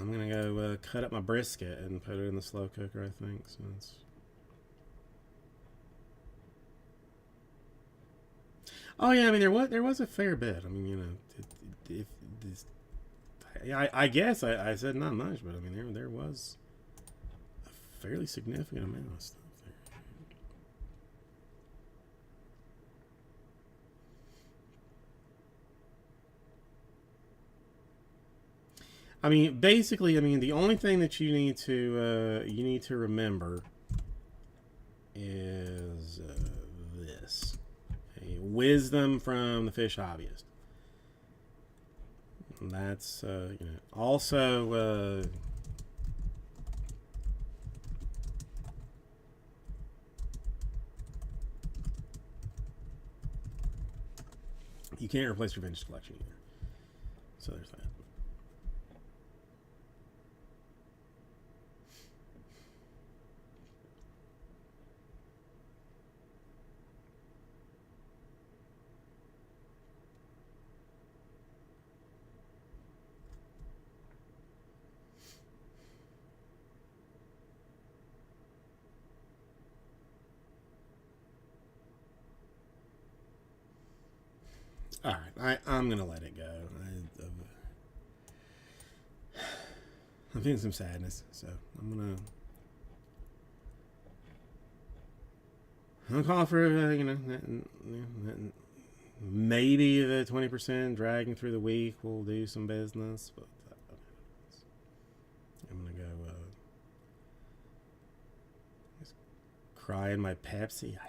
I'm gonna go cut up my brisket and put it in the slow cooker. I think so. Oh yeah, I mean there was a fair bit. I mean, you know, if this, I guess I said not much, but I mean there was a fairly significant amount of stuff there. I mean, basically, I mean the only thing that you need to remember is this. Wisdom from the fish hobbyist. And that's you know, also you can't replace your vintage collection either. So there's that. All right, I'm gonna let it go. I'm feeling some sadness, so I'm gonna call for you know maybe the 20% dragging through the week will do some business, but I'm gonna go just cry in my Pepsi. I